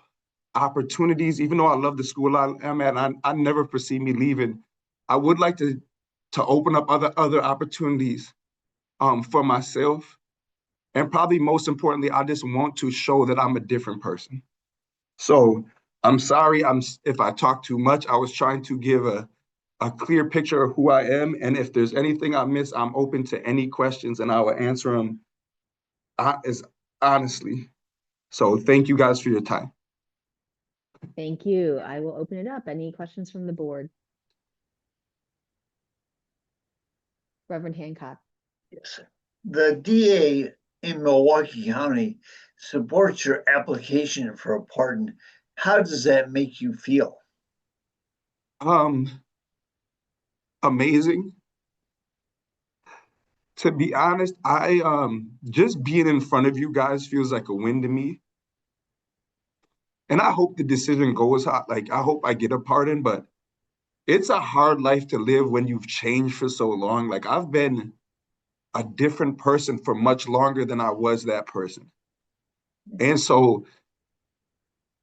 opportunities, even though I love the school I'm at, I never foresee me leaving. I would like to open up other opportunities for myself. And probably most importantly, I just want to show that I'm a different person. So I'm sorry if I talk too much. I was trying to give a clear picture of who I am. And if there's anything I miss, I'm open to any questions and I will answer them as honestly. So thank you guys for your time. Thank you. I will open it up. Any questions from the board? Reverend Hancock. Yes. The DA in Milwaukee County supports your application for a pardon. How does that make you feel? Amazing. To be honest, I just being in front of you guys feels like a win to me. And I hope the decision goes hot. Like, I hope I get a pardon, but it's a hard life to live when you've changed for so long. Like, I've been a different person for much longer than I was that person. And so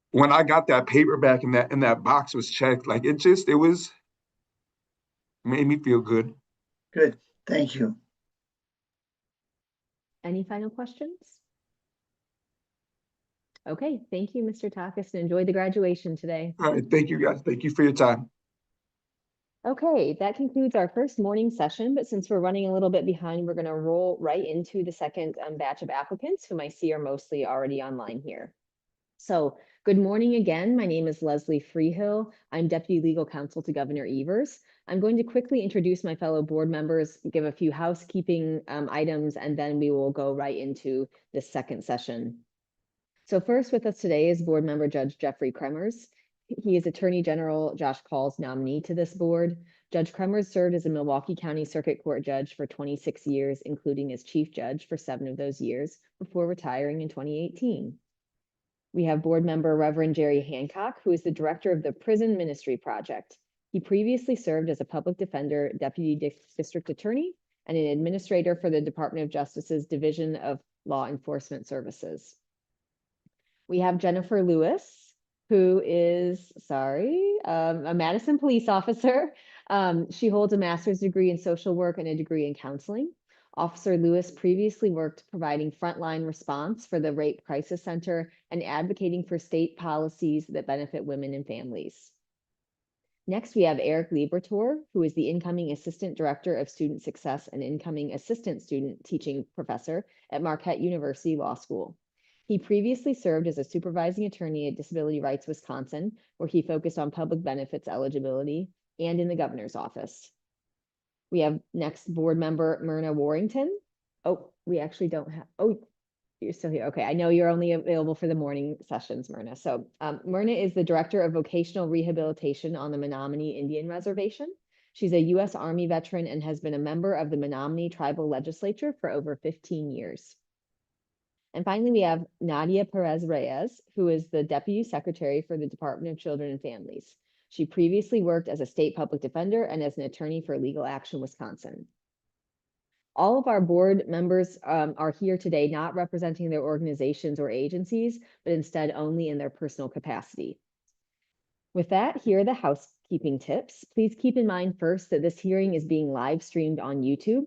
when I got that paper back and that box was checked, like it made me feel good. Good. Thank you. Any final questions? Okay, thank you, Mr. Takas, and enjoy the graduation today. All right, thank you guys. Thank you for your time. Okay, that concludes our first morning session, but since we're running a little bit behind, we're going to roll right into the second batch of applicants, whom I see are mostly already online here. So good morning again. My name is Leslie Freehill. I'm Deputy Legal Counsel to Governor Evers. I'm going to quickly introduce my fellow board members, give a few housekeeping items, and then we will go right into the second session. So first with us today is board member Judge Jeffrey Kremers. He is Attorney General Josh Paul's nominee to this board. Judge Kremers served as a Milwaukee County Circuit Court judge for 26 years, including as chief judge for 7 of those years, before retiring in 2018. We have board member Reverend Jerry Hancock, who is the director of the Prison Ministry Project. He previously served as a public defender, deputy district attorney, and an administrator for the Department of Justice's Division of Law Enforcement Services. We have Jennifer Lewis, who is, a Madison police officer. She holds a master's degree in social work and a degree in counseling. Officer Lewis previously worked providing frontline response for the Rape Crisis Center and advocating for state policies that benefit women and families. Next, we have Eric Libertor, who is the incoming Assistant Director of Student Success and incoming Assistant Student Teaching Professor at Marquette University Law School. He previously served as a supervising attorney at Disability Rights Wisconsin, where he focused on public benefits eligibility, and in the governor's office. We have next board member Myrna Warrington. Oh, we actually don't have, oh, you're still here. Okay, I know you're only available for the morning sessions, Myrna. So Myrna is the Director of Vocational Rehabilitation on the Menominee Indian Reservation. She's a U.S. Army veteran and has been a member of the Menominee Tribal Legislature for over 15 years. And finally, we have Nadia Perez Reyes, who is the Deputy Secretary for the Department of Children and Families. She previously worked as a state public defender and as an attorney for Legal Action Wisconsin. All of our board members are here today not representing their organizations or agencies, but instead only in their personal capacity. With that, here are the housekeeping tips. Please keep in mind first that this hearing is being live streamed on YouTube.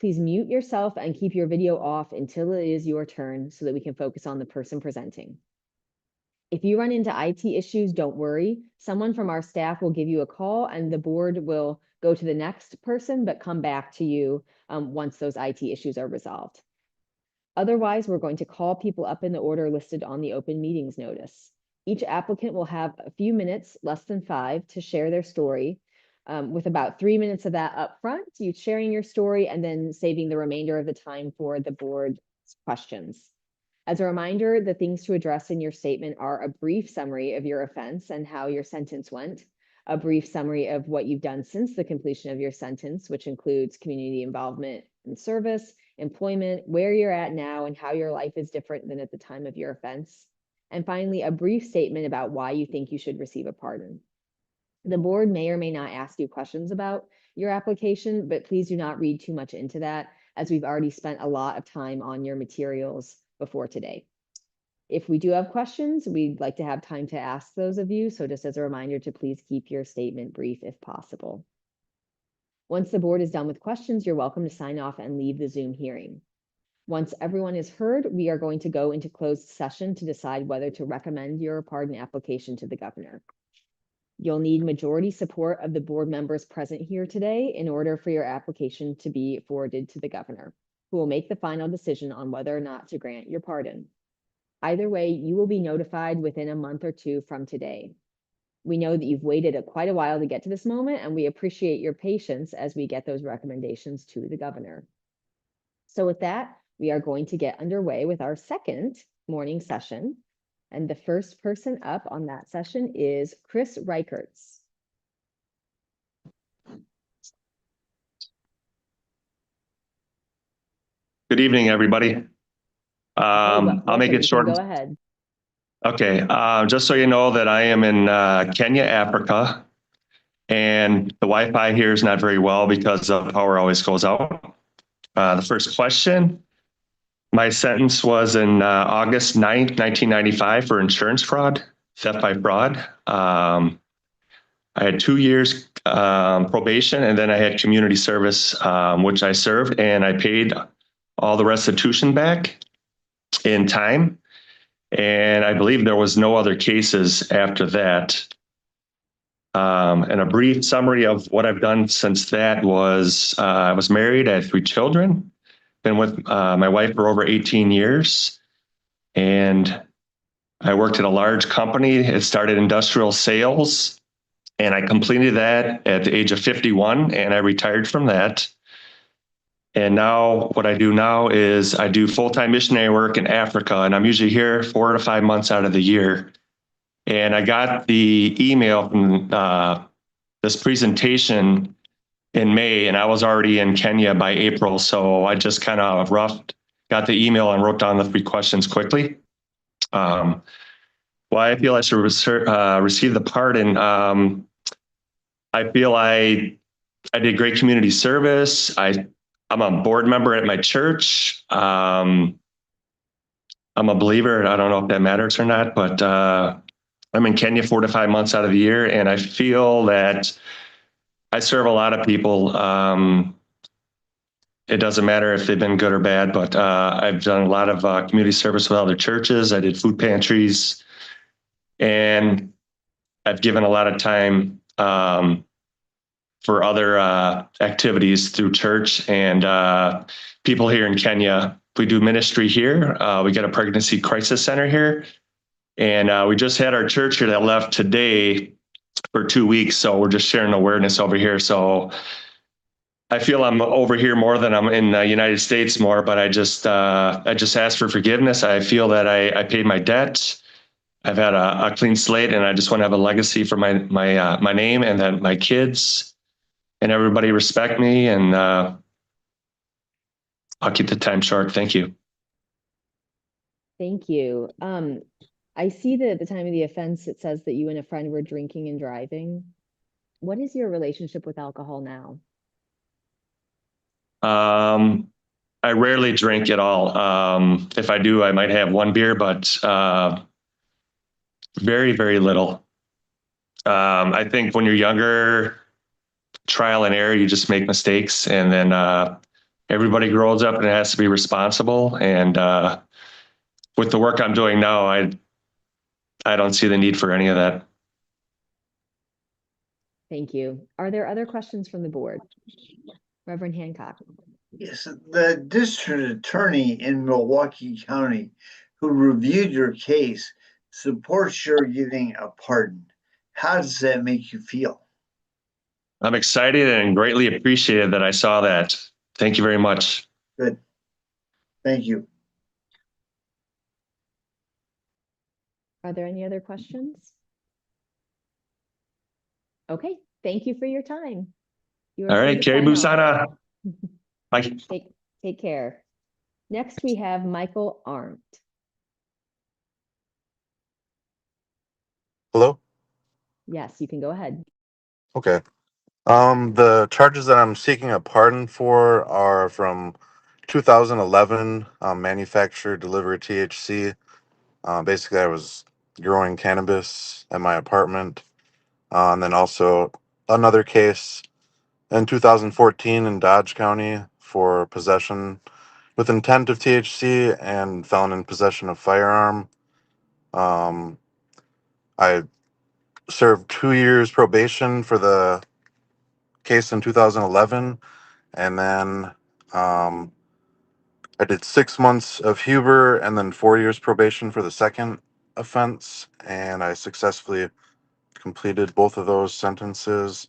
Please mute yourself and keep your video off until it is your turn so that we can focus on the person presenting. If you run into IT issues, don't worry. Someone from our staff will give you a call and the board will go to the next person, but come back to you once those IT issues are resolved. Otherwise, we're going to call people up in the order listed on the open meetings notice. Each applicant will have a few minutes, less than 5, to share their story. With about 3 minutes of that up front, you sharing your story and then saving the remainder of the time for the board's questions. As a reminder, the things to address in your statement are a brief summary of your offense and how your sentence went, a brief summary of what you've done since the completion of your sentence, which includes community involvement and service, employment, where you're at now, and how your life is different than at the time of your offense. And finally, a brief statement about why you think you should receive a pardon. The board may or may not ask you questions about your application, but please do not read too much into that, as we've already spent a lot of time on your materials before today. If we do have questions, we'd like to have time to ask those of you. So just as a reminder to please keep your statement brief if possible. Once the board is done with questions, you're welcome to sign off and leave the Zoom hearing. Once everyone is heard, we are going to go into closed session to decide whether to recommend your pardon application to the governor. You'll need majority support of the board members present here today in order for your application to be forwarded to the governor, who will make the final decision on whether or not to grant your pardon. Either way, you will be notified within a month or two from today. We know that you've waited quite a while to get to this moment, and we appreciate your patience as we get those recommendations to the governor. So with that, we are going to get underway with our second morning session. And the first person up on that session is Chris Reichertz. Good evening, everybody. I'll make Welcome. it short. Go ahead. Okay, just so you know that I am in Kenya, Africa, and the Wi-Fi here is not very well because the power always goes out. The first question, my sentence was in August 9th, 1995 for insurance fraud, theft by fraud. I had 2 years probation, and then I had community service, which I served, and I paid all the restitution back in time. And I believe there was no other cases after that. And a brief summary of what I've done since that was I was married, I had 3 children, been with my wife for over 18 years. And I worked at a large company. It started industrial sales. And I completed that at the age of 51, and I retired from that. And now what I do now is I do full-time missionary work in Africa, and I'm usually here 4 to 5 months out of the year. And I got the email from this presentation in May, and I was already in Kenya by April. So I just kind of got the email and wrote down the 3 questions quickly. Why I feel I should receive the pardon. I feel I did great community service. I'm a board member at my church. I'm a believer. I don't know if that matters or not, but I'm in Kenya 4 to 5 months out of the year, and I feel that I serve a lot of people. It doesn't matter if they've been good or bad, but I've done a lot of community service with other churches. I did food pantries, and I've given a lot of time for other activities through church and people here in Kenya. We do ministry here. We got a pregnancy crisis center here. And we just had our church here that left today for 2 weeks. So we're just sharing awareness over here. So I feel I'm over here more than I'm in the United States more, but I just ask for forgiveness. I feel that I paid my debt. I've had a clean slate, and I just want to have a legacy for my name, and that my kids and everybody respect me. And I'll keep the time short. Thank you. Thank you. I see that at the time of the offense, it says that you and a friend were drinking and driving. What is your relationship with alcohol now? I rarely drink at all. If I do, I might have 1 beer, but very, very little. I think when you're younger, trial and error, you just make mistakes, and then everybody grows up and has to be responsible. And with the work I'm doing now, I don't see the need for any of that. Thank you. Are there other questions from the board? Reverend Hancock. Yes, the district attorney in Milwaukee County who reviewed your case supports your getting a pardon. How does that make you feel? I'm excited and greatly appreciated that I saw that. Thank you very much. Good. Thank you. Are there any other questions? Okay, thank you for your time. You are All free right, to Carrie sign off. Busana. Bye. Take care. Next, we have Michael Arndt. Hello? Yes, you can go ahead. Okay. The charges that I'm seeking a pardon for are from 2011, manufacture, deliver THC. Basically, I was growing cannabis at my apartment. And then also another case in 2014 in Dodge County for possession with intent of THC and felon in possession of firearm. I served 2 years probation for the case in 2011, and then I did 6 months of Huber and then 4 years probation for the second offense, and I successfully completed both of those sentences.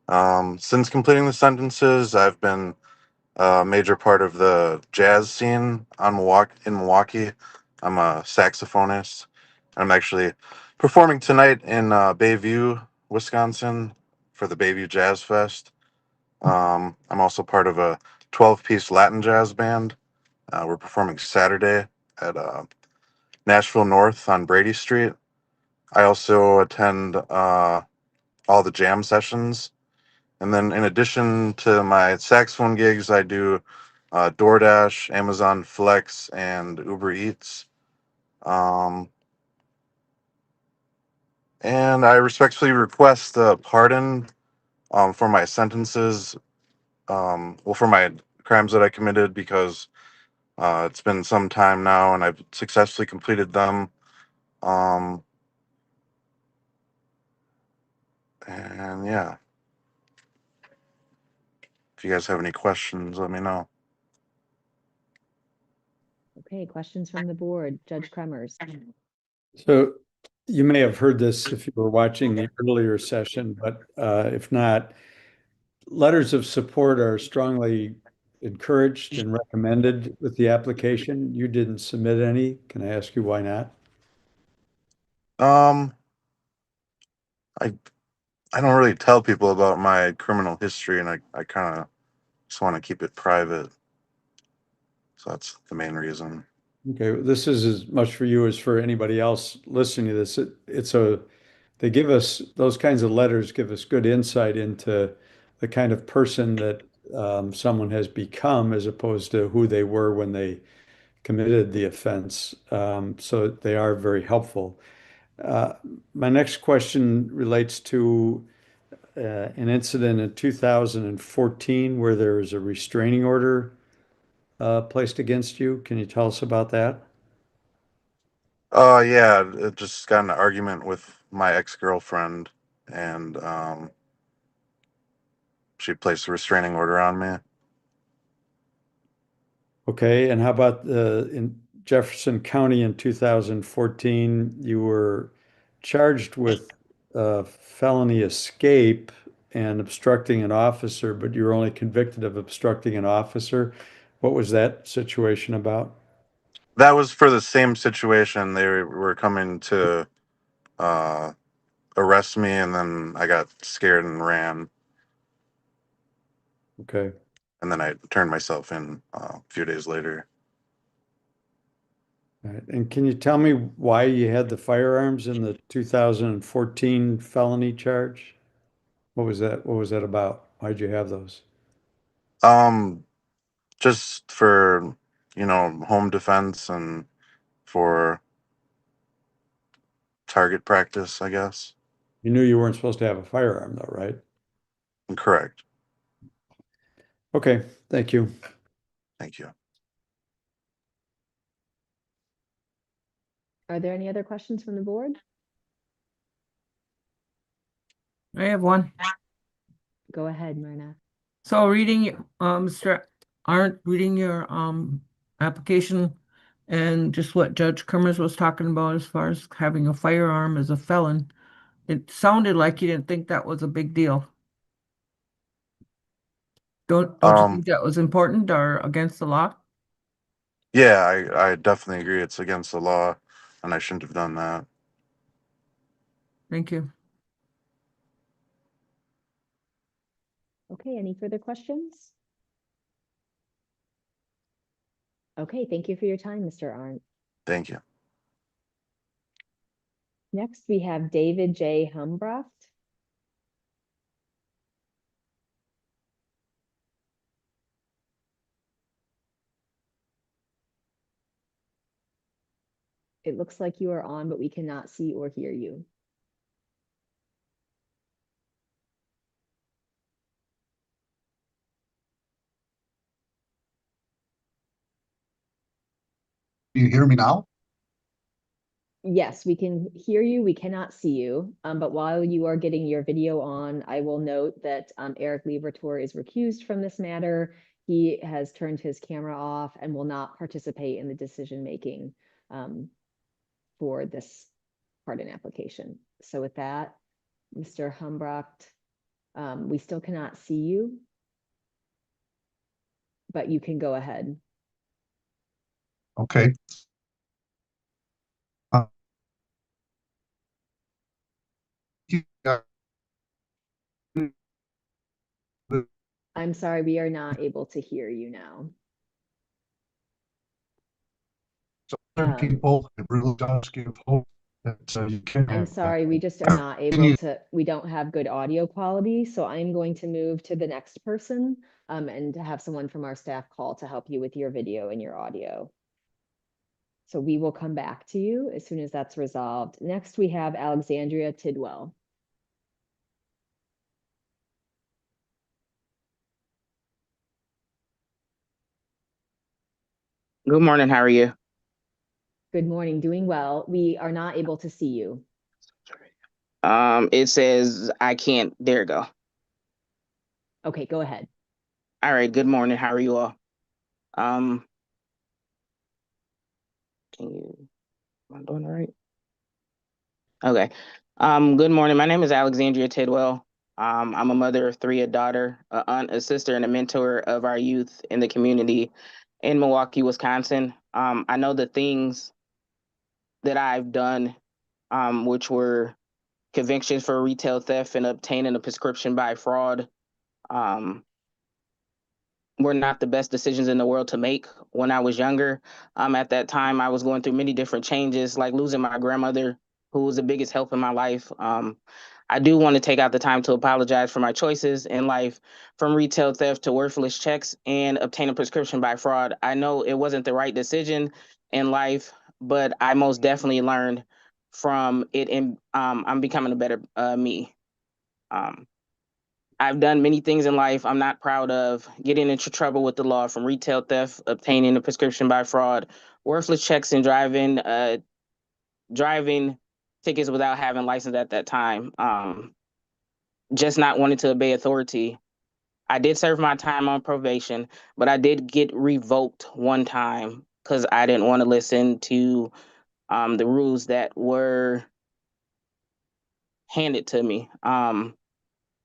Since completing the sentences, I've been a major part of the jazz scene in Milwaukee. I'm a saxophonist. I'm actually performing tonight in Bayview, Wisconsin for the Bayview Jazz Fest. I'm also part of a 12-piece Latin jazz band. We're performing Saturday at Nashville North on Brady Street. I also attend all the jam sessions. And then in addition to my saxophone gigs, I do DoorDash, Amazon Flex, and Uber Eats. And I respectfully request a pardon for my sentences, for my crimes that I committed, because it's been some time now and I've successfully completed them. And yeah, if you guys have any questions, let me know. Okay, questions from the board. Judge Kremers. So you may have heard this if you were watching the earlier session, but if not, letters of support are strongly encouraged and recommended with the application. You didn't submit any. Can I ask you why not? Um, I I don't really tell people about my criminal history, and I kind of just want to keep it private. So that's the main reason. Okay, this is as much for you as for anybody else listening to this. They give us, those kinds of letters give us good insight into the kind of person that someone has become as opposed to who they were when they committed the offense. So they are very helpful. My next question relates to an incident in 2014 where there was a restraining order placed against you. Can you tell us about that? Yeah, it just got in an argument with my ex-girlfriend, and she placed a restraining order on me. Okay, and how about in Jefferson County in 2014, you were charged with felony escape and obstructing an officer, but you were only convicted of obstructing an officer. What was that situation about? That was for the same situation. They were coming to uh, arrest me, and then I got scared and ran, Okay. and then I turned myself in a few days later. All right. And can you tell me why you had the firearms in the 2014 felony charge? What was that? What was that about? Why'd you have those? Um, just for, home defense and for target practice, I guess. You knew you weren't supposed to have a firearm though, right? Correct. Okay, thank you. Thank you. Are there any other questions from the board? I have one. Go ahead, Myrna. So reading, Mr. Arndt, reading your application and just what Judge Kremers was talking about as far as having a firearm as a felon, it sounded like you didn't think that was a big deal. Don't you think that was important or against the law? Yeah, I definitely agree. It's against the law, and I shouldn't have done that. Thank you. Okay, any further questions? Okay, thank you for your time, Mr. Arndt. Thank you. Next, we have David J. Humbroft. It looks like you are on, but we cannot see or hear you. you hear me now? Yes, we can hear you. We cannot see you. But while you are getting your video on, I will note that Eric Liberatore is recused from this matter. He has turned his camera off and will not participate in the decision-making for this pardon application. So with that, Mr. Humbrecht, we still cannot see you, but you can go ahead. Okay. I'm sorry, we are not able to hear you now. Other people, it really does give hope that you can. I'm sorry, we just are not able to, we don't have good audio quality, so I'm going to move to the next person and to have someone from our staff call to help you with your video and your audio. So we will come back to you as soon as that's resolved. Next, we have Alexandria Tidwell. Good morning. How are you? Good morning, doing well. We are not able to see you. It says I can't. There you go. Okay, go ahead. All right. Good morning. How are you all? Am I doing all right? Okay. Good morning. My name is Alexandria Tidwell. I'm a mother of three, a daughter, a aunt, a sister, and a mentor of our youth in the community in Milwaukee, Wisconsin. I know the things that I've done, which were convictions for retail theft and obtaining a prescription by fraud, were not the best decisions in the world to make when I was younger. At that time, I was going through many different changes, like losing my grandmother, who was the biggest help in my life. I do want to take out the time to apologize for my choices in life, from retail theft to worthless checks and obtaining a prescription by fraud. I know it wasn't the right decision in life, but I most definitely learned from it, and I'm becoming a better me. I've done many things in life I'm not proud of: getting into trouble with the law, from retail theft, obtaining a prescription by fraud, worthless checks, and driving tickets without having license at that time. Just not wanting to obey authority. I did serve my time on probation, but I did get revoked one time because I didn't want to listen to the rules that were handed to me.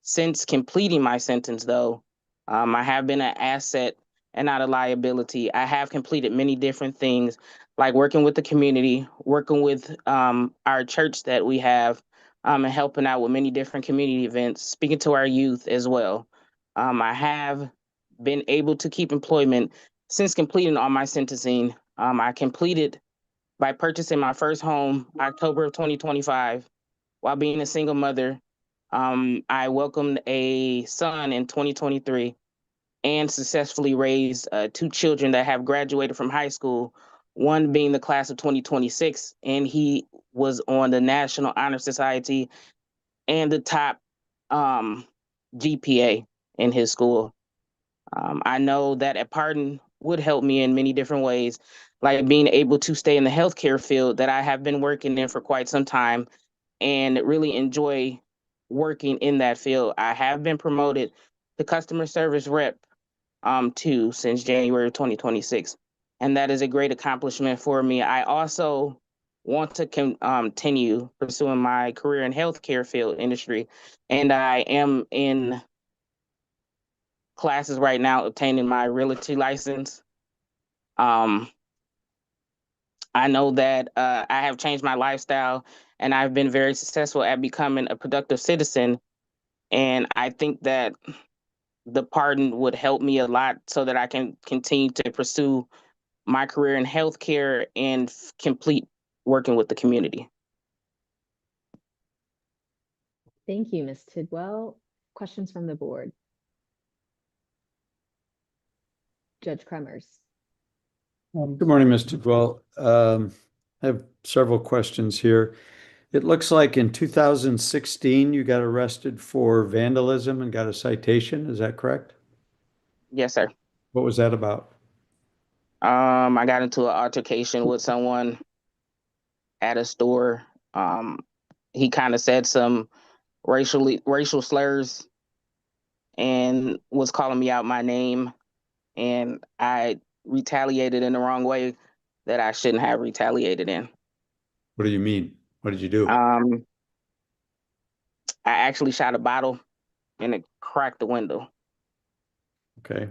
Since completing my sentence, though, I have been an asset and not a liability. I have completed many different things, like working with the community, working with our church that we have, and helping out with many different community events, speaking to our youth as well. I have been able to keep employment since completing all my sentencing. I completed by purchasing my first home October of 2025 while being a single mother. I welcomed a son in 2023 and successfully raised two children that have graduated from high school, one being the class of 2026, and he was on the National Honor Society and the top GPA in his school. I know that a pardon would help me in many different ways, like being able to stay in the healthcare field that I have been working in for quite some time and really enjoy working in that field. I have been promoted to customer service rep too since January 2026, and that is a great accomplishment for me. I also want to continue pursuing my career in healthcare field industry, and I am in classes right now obtaining my realty license. I know that I have changed my lifestyle and I've been very successful at becoming a productive citizen. And I think that the pardon would help me a lot so that I can continue to pursue my career in healthcare and complete working with the community. Thank you, Ms. Tidwell. Questions from the board? Judge Kremers. Good morning, Mr. Tidwell. I have several questions here. It looks like in 2016, you got arrested for vandalism and got a citation. Is that correct? Yes, sir. What was that about? I got into an altercation with someone at a store. He kind of said some racial slurs and was calling me out my name, and I retaliated in the wrong way that I shouldn't have retaliated in. What do you mean? What did you do? I actually shot a bottle and it cracked the window. Okay.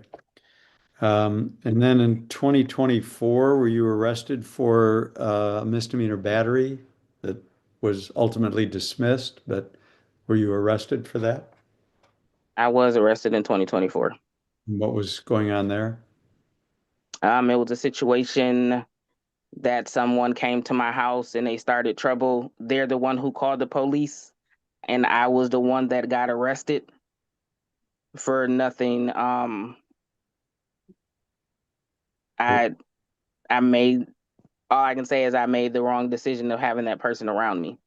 And then in 2024, were you arrested for a misdemeanor battery that was ultimately dismissed, but were you arrested for that? I was arrested in 2024. What was going on there? It was a situation that someone came to my house and they started trouble. They're the one who called the police, and I was the one that got arrested for nothing. I made, all I can say is I made the wrong decision of having that person around me.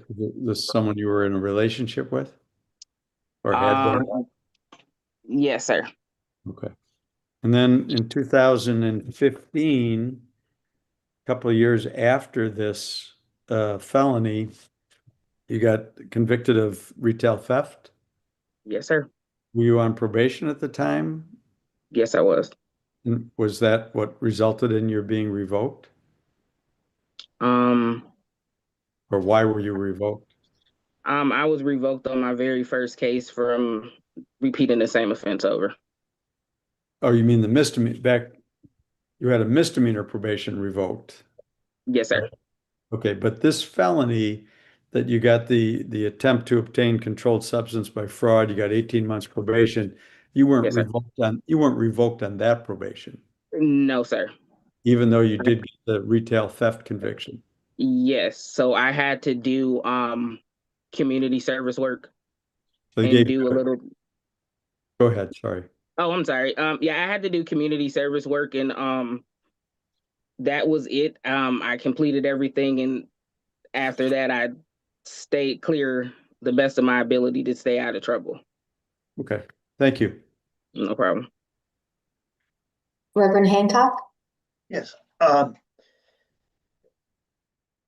This someone you were in a relationship with? Or had been? Yes, sir. Okay. And then in 2015, a couple of years after this felony, you got convicted of retail theft? Yes, sir. Were you on probation at the time? Yes, I was. And was that what resulted in your being revoked? Or why were you revoked? I was revoked on my very first case from repeating the same offense over. Oh, you mean the misdemeanor you had a misdemeanor probation revoked? Yes, sir. Okay, but this felony that you got the attempt to obtain controlled substance by fraud, you got 18 months probation. You weren't Yes, sir. revoked on that probation, No, sir. even though you did get the retail theft conviction. Yes. So I had to do community service work So they and gave do a little. Go ahead, sorry. Oh, I'm sorry. Yeah, I had to do community service work, and that was it. I completed everything, and after that, I stayed clear the best of my ability to stay out of trouble. Okay, thank you. No problem. Reverend Hancock? Yes.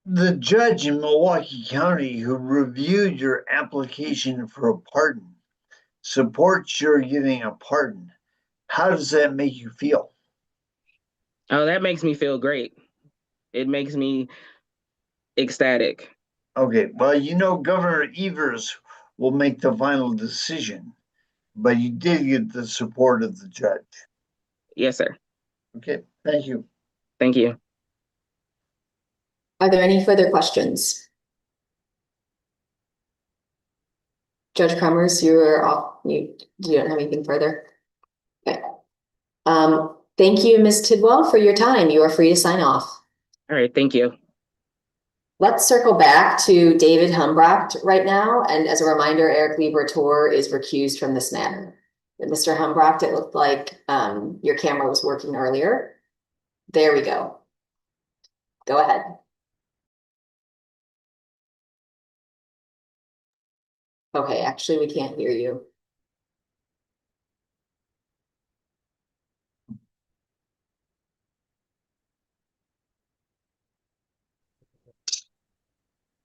The judge in Milwaukee County who reviewed your application for a pardon supports your getting a pardon. How does that make you feel? Oh, that makes me feel great. It makes me ecstatic. Okay, well, you know, Governor Evers will make the final decision, but you did get the support of the judge. Yes, sir. Okay, thank you. Thank you. Are there any further questions? Judge Cremers, you're off mute. You don't have anything further? Okay. Thank you, Ms. Tidwell, for your time. You are free to sign off. All right, thank you. Let's circle back to David Humbrecht right now. And as a reminder, Eric Liberator is recused from this matter. Mr. Humbrecht, it looked like your camera was working earlier. There we go. Go ahead. Okay, actually, we can't hear you.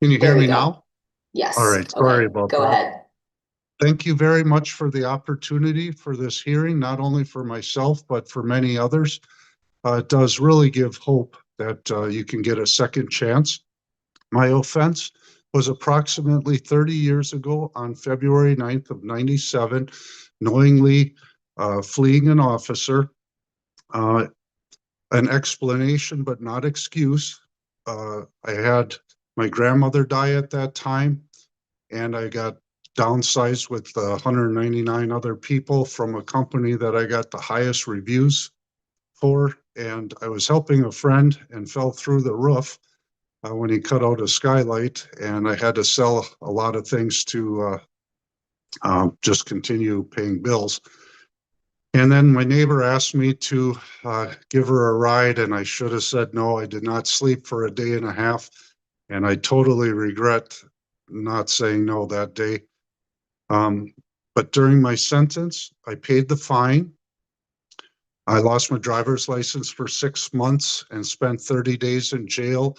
Can you There hear we me go. now? Yes. All right, sorry Okay, about go that. ahead. Thank you very much for the opportunity for this hearing, not only for myself, but for many others. It does really give hope that you can get a second chance. My offense was approximately 30 years ago on February 9th of 97, knowingly fleeing an officer. An explanation, but not excuse. I had my grandmother die at that time, and I got downsized with 199 other people from a company that I got the highest reviews for. And I was helping a friend and fell through the roof when he cut out a skylight, and I had to sell a lot of things to just continue paying bills. And then my neighbor asked me to give her a ride, and I should have said no. I did not sleep for a day and a half, and I totally regret not saying no that day. But during my sentence, I paid the fine. I lost my driver's license for 6 months and spent 30 days in jail.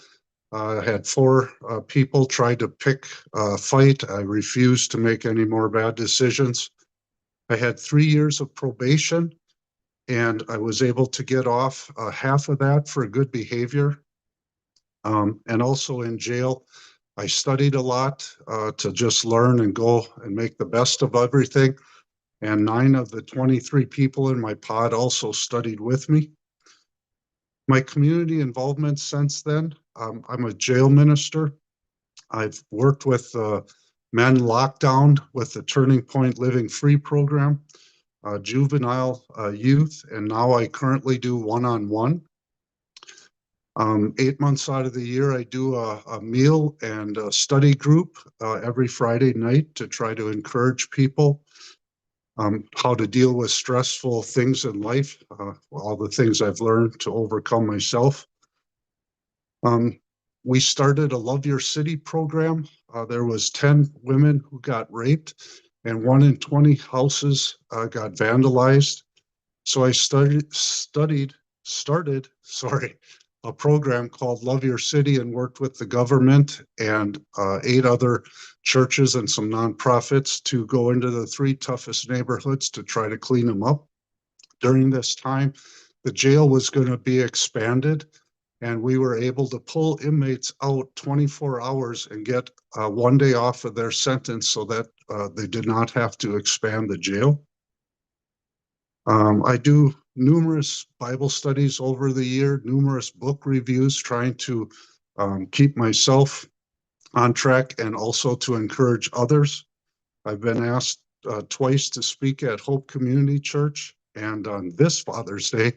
I had 4 people try to pick a fight. I refused to make any more bad decisions. I had 3 years of probation, and I was able to get off half of that for good behavior. And also in jail, I studied a lot to just learn and go and make the best of everything. And 9 of the 23 people in my pod also studied with me. My community involvement since then, I'm a jail minister. I've worked with men locked down with the Turning Point Living Free program, juvenile youth, and now I currently do one-on-one. 8 months out of the year, I do a meal and a study group every Friday night to try to encourage people how to deal with stressful things in life, all the things I've learned to overcome myself. We started a Love Your City program. There was 10 women who got raped, and 1 in 20 houses got vandalized. So I started a program called Love Your City and worked with the government and 8 other churches and some nonprofits to go into the 3 toughest neighborhoods to try to clean them up. During this time, the jail was going to be expanded, and we were able to pull inmates out 24 hours and get 1 day off of their sentence so that they did not have to expand the jail. I do numerous Bible studies over the year, numerous book reviews, trying to keep myself on track and also to encourage others. I've been asked twice to speak at Hope Community Church, and on this Father's Day,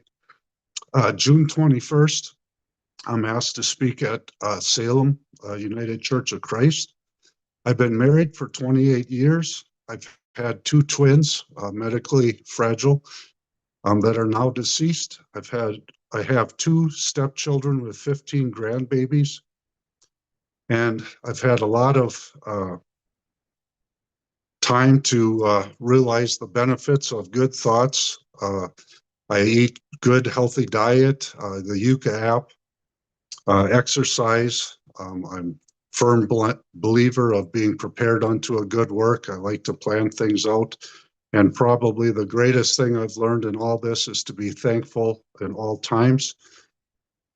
June 21st, I'm asked to speak at Salem United Church of Christ. I've been married for 28 years. I've had 2 twins, medically fragile, that are now deceased. I have 2 stepchildren with 15 grandbabies, and I've had a lot of time to realize the benefits of good thoughts. I eat good, healthy diet, the Yucca app, exercise. I'm firm believer of being prepared unto a good work. I like to plan things out. And probably the greatest thing I've learned in all this is to be thankful in all times.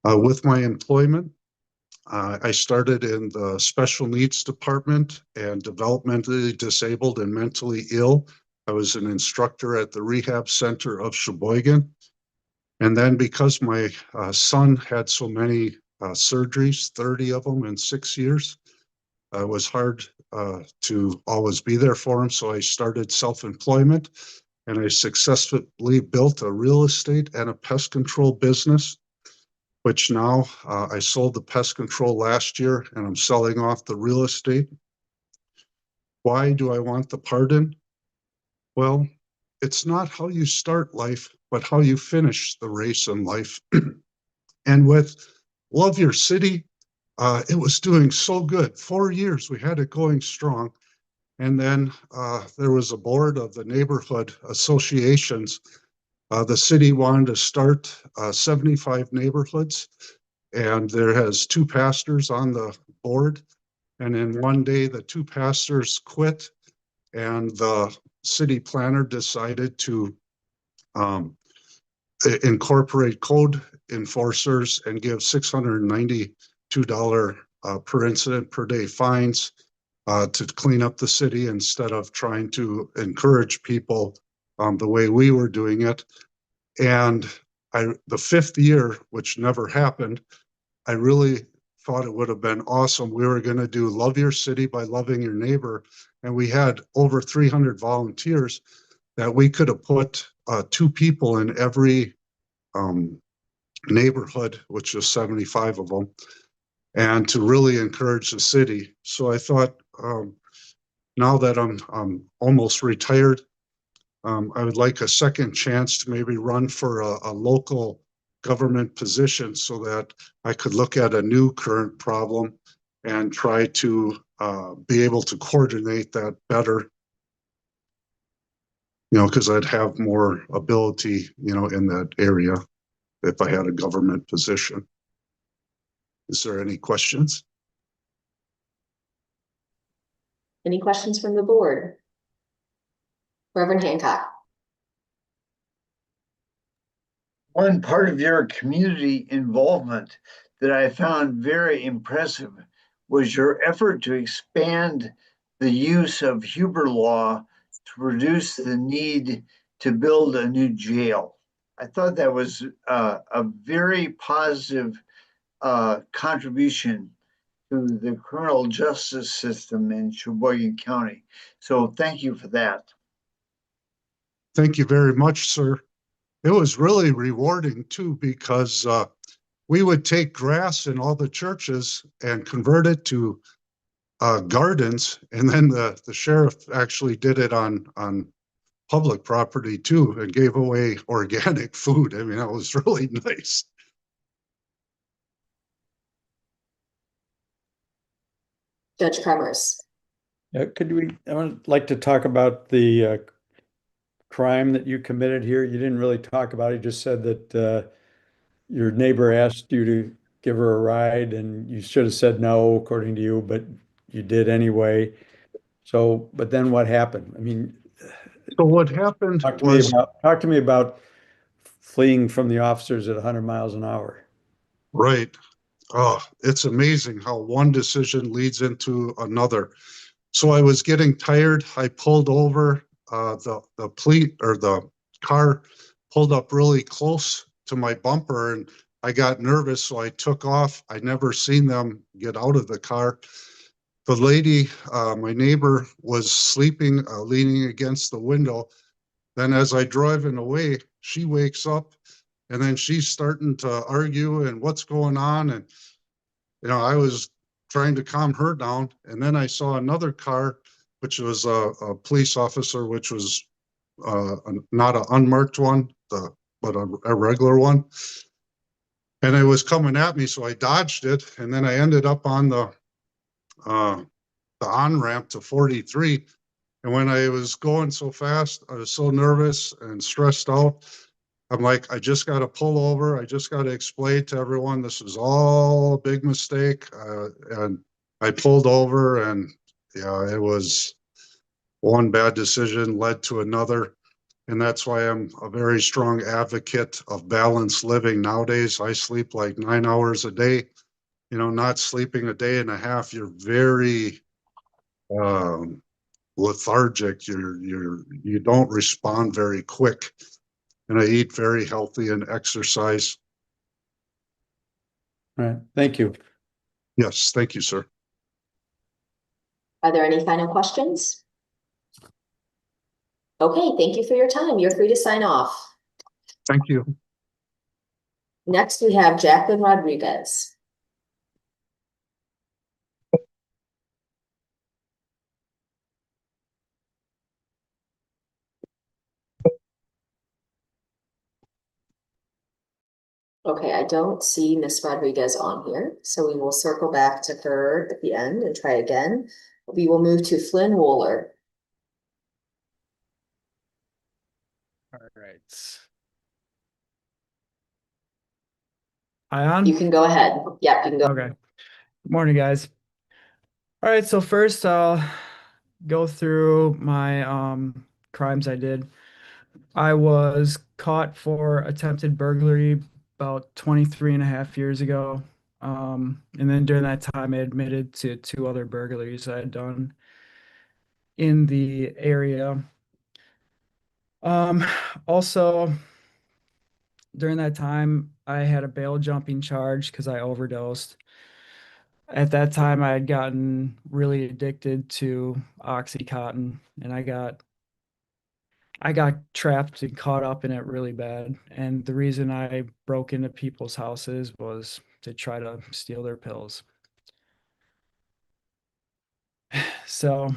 With my employment, I started in the special needs department and developmentally disabled and mentally ill. I was an instructor at the rehab center of Sheboygan. And then because my son had so many surgeries, 30 of them in 6 years, it was hard to always be there for him. So I started self-employment, and I successfully built a real estate and a pest control business, which now I sold the pest control last year, and I'm selling off the real estate. Why do I want the pardon? Well, it's not how you start life, but how you finish the race in life. And with Love Your City, it was doing so good. 4 years, we had it going strong. And then there was a board of the neighborhood associations. The city wanted to start 75 neighborhoods, and there has 2 pastors on the board. And in one day, the 2 pastors quit, and the city planner decided to incorporate code enforcers and give $692 per incident per day fines to clean up the city instead of trying to encourage people the way we were doing it. And the 5th year, which never happened, I really thought it would have been awesome. We were going to do Love Your City by loving your neighbor. And we had over 300 volunteers that we could have put 2 people in every neighborhood, which is 75 of them, and to really encourage the city. So I thought, now that I'm almost retired, I would like a second chance to maybe run for a local government position so that I could look at a new current problem and try to be able to coordinate that better. because I'd have more ability, in that area if I had a government position. Is there any questions? Any questions from the board? Reverend Hancock. One part of your community involvement that I found very impressive was your effort to expand the use of Huber law to reduce the need to build a new jail. I thought that was a very positive contribution to the criminal justice system in Sheboygan County. So thank you for that. Thank you very much, sir. It was really rewarding too, because we would take grass in all the churches and convert it to gardens, and then the sheriff actually did it on public property too, and gave away organic food. I mean, that was really nice. Judge Kremers. I would like to talk about the crime that you committed here. You didn't really talk about it. You just said that your neighbor asked you to give her a ride and you should have said no, according to you, but you did anyway. So, but then what happened? I mean, so what happened talk to me about fleeing from the officers at 100 miles an hour. Right. Oh, it's amazing how one decision leads into another. So I was getting tired. I pulled over. The car pulled up really close to my bumper, and I got nervous, so I took off. I never seen them get out of the car. The lady, my neighbor, was sleeping, leaning against the window. Then as I driving away, she wakes up, and then she's starting to argue and what's going on. And, I was trying to calm her down. And then I saw another car, which was a police officer, which was not an unmarked one, but a regular one. And it was coming at me, so I dodged it. And then I ended up on the on-ramp to 43. And when I was going so fast, I was so nervous and stressed out. I'm like, I just got to pull over. I just got to explain to everyone this is all a big mistake. And I pulled over, and yeah, it was one bad decision led to another. And that's why I'm a very strong advocate of balanced living nowadays. I sleep like 9 hours a day. Not sleeping a day and a half, you're very lethargic. You don't respond very quick. And I eat very healthy and exercise. All right. Thank you. Yes, thank you, sir. Are there any final questions? Okay, thank you for your time. You're free to sign off. Thank you. Next, we have Jacqueline Rodriguez. Okay, I don't see Miss Rodriguez on here, so we will circle back to her at the end and try again. We will move to Flynn Wooler. All right. I on? You can go ahead. Yep, you can go. Okay. Good morning, guys. All right, so first I'll go through my crimes I did. I was caught for attempted burglary about 23 and a half years ago. And then during that time, I admitted to 2 other burglaries I had done in the area. Also, during that time, I had a bail jumping charge because I overdosed. At that time, I had gotten really addicted to Oxycontin, and I got trapped and caught up in it really bad. And the reason I broke into people's houses was to try to steal their pills. So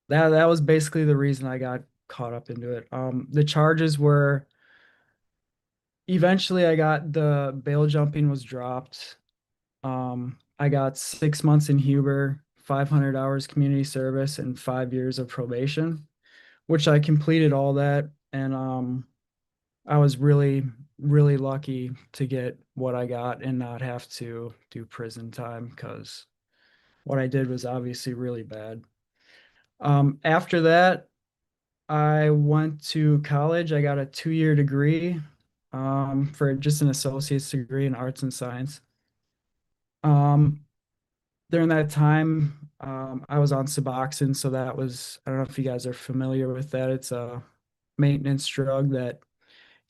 that was basically the reason I got caught up into it. The charges were, eventually I got the bail jumping was dropped. I got 6 months in Huber, 500 hours community service, and 5 years of probation, which I completed all that. And I was really, really lucky to get what I got and not have to do prison time, because what I did was obviously really bad. After that, I went to college. I got a 2-year degree for just an associate's degree in arts and science. During that time, I was on Suboxone, so that was, I don't know if you guys are familiar with that. It's a maintenance drug that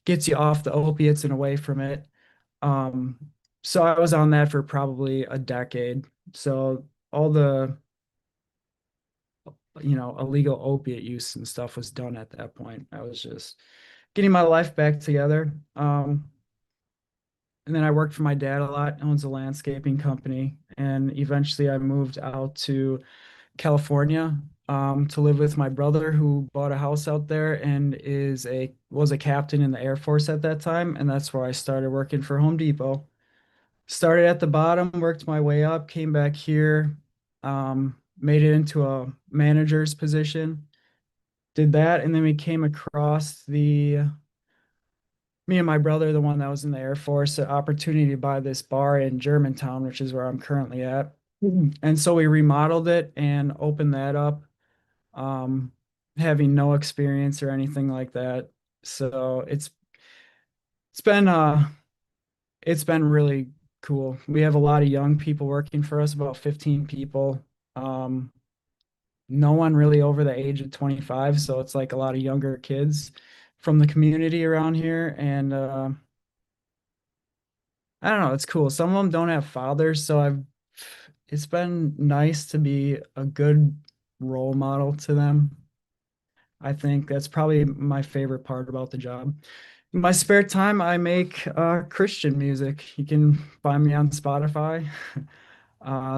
gets you off the opiates and away from it. So I was on that for probably a decade. So all the, illegal opiate use and stuff was done at that point. I was just getting my life back together. And then I worked for my dad a lot, owns a landscaping company. And eventually I moved out to California to live with my brother, who bought a house out there and was a captain in the Air Force at that time. And that's where I started working for Home Depot. Started at the bottom, worked my way up, came back here, made it into a manager's position, did that, and then we came across me and my brother, the one that was in the Air Force, an opportunity to buy this bar in Germantown, which is where I'm currently at. And so we remodeled it and opened that up, having no experience or anything like that. So it's been really cool. We have a lot of young people working for us, about 15 people. No one really over the age of 25, so it's like a lot of younger kids from the community around here. And I don't know, it's cool. Some of them don't have fathers, so it's been nice to be a good role model to them. I think that's probably my favorite part about the job. In my spare time, I make Christian music. You can find me on Spotify.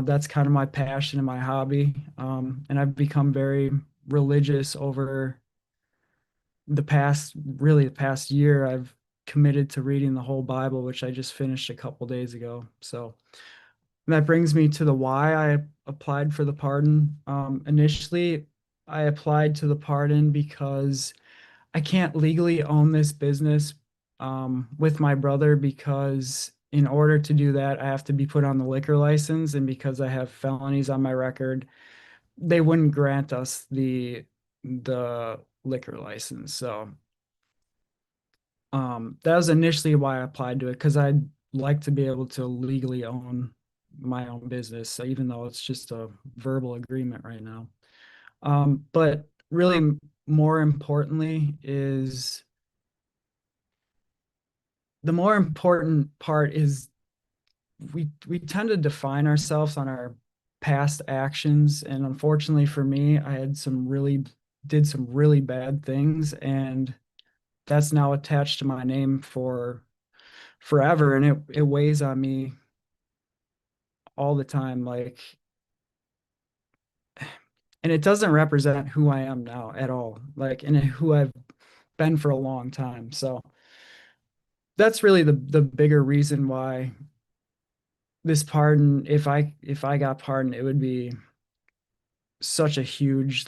That's kind of my passion and my hobby. And I've become very religious over the past year. I've committed to reading the whole Bible, which I just finished a couple days ago. So that brings me to the why I applied for the pardon. Initially, I applied to the pardon because I can't legally own this business with my brother, because in order to do that, I have to be put on the liquor license. And because I have felonies on my record, they wouldn't grant us the liquor license. So that was initially why I applied to it, because I'd like to be able to legally own my own business, even though it's just a verbal agreement right now. But really, more importantly, is the more important part is we tend to define ourselves on our past actions. And unfortunately for me, I did some really bad things, and that's now attached to my name for forever. And it weighs on me all the time. And it doesn't represent who I am now at all, and who I've been for a long time. So that's really the bigger reason why this pardon, if I got pardoned, it would be such a huge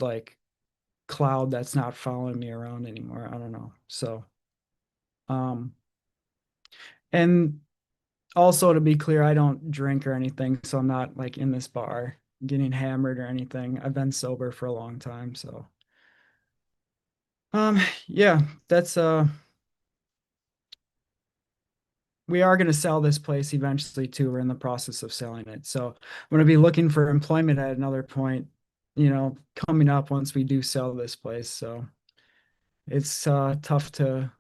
cloud that's not following me around anymore. I don't know. So and also, to be clear, I don't drink or anything, so I'm not in this bar getting hammered or anything. I've been sober for a long time. So yeah, that's we are going to sell this place eventually too. We're in the process of selling it. So I'm going to be looking for employment at another point, coming up once we do sell this place. So it's harder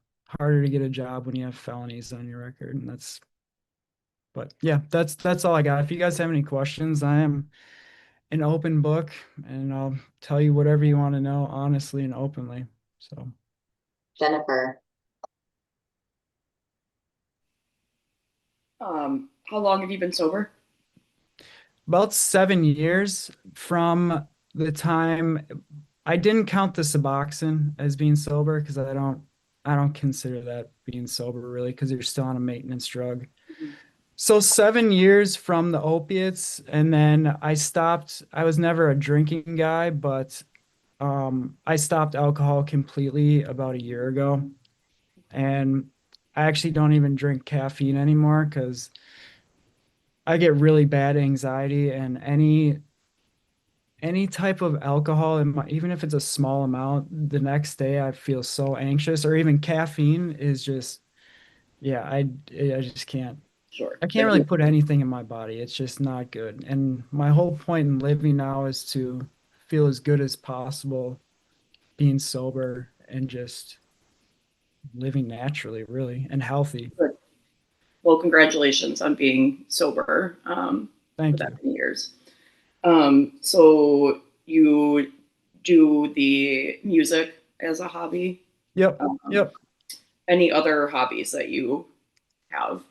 to get a job when you have felonies on your record. But yeah, that's all I got. If you guys have any questions, I am an open book, and I'll tell you whatever you want to know, honestly and openly. So Jennifer. How long have you been sober? About 7 years from the time. I didn't count the Suboxone as being sober, because I don't consider that being sober really, because you're still on a maintenance drug. So 7 years from the opiates, and then I stopped. I was never a drinking guy, but I stopped alcohol completely about a year ago, and I actually don't even drink caffeine anymore because I get really bad anxiety, and any type of alcohol, even if it's a small amount, the next day I feel so anxious. Or even caffeine is just, yeah, I just can't. Sure. I can't really put anything in my body. It's just not good. And my whole point in living now is to feel as good as possible, being sober and just living naturally, really, and healthy. Good. Well, congratulations on being sober Thank for you. that many years. So you do the music as a hobby? Yep. Yep. Any other hobbies that you have?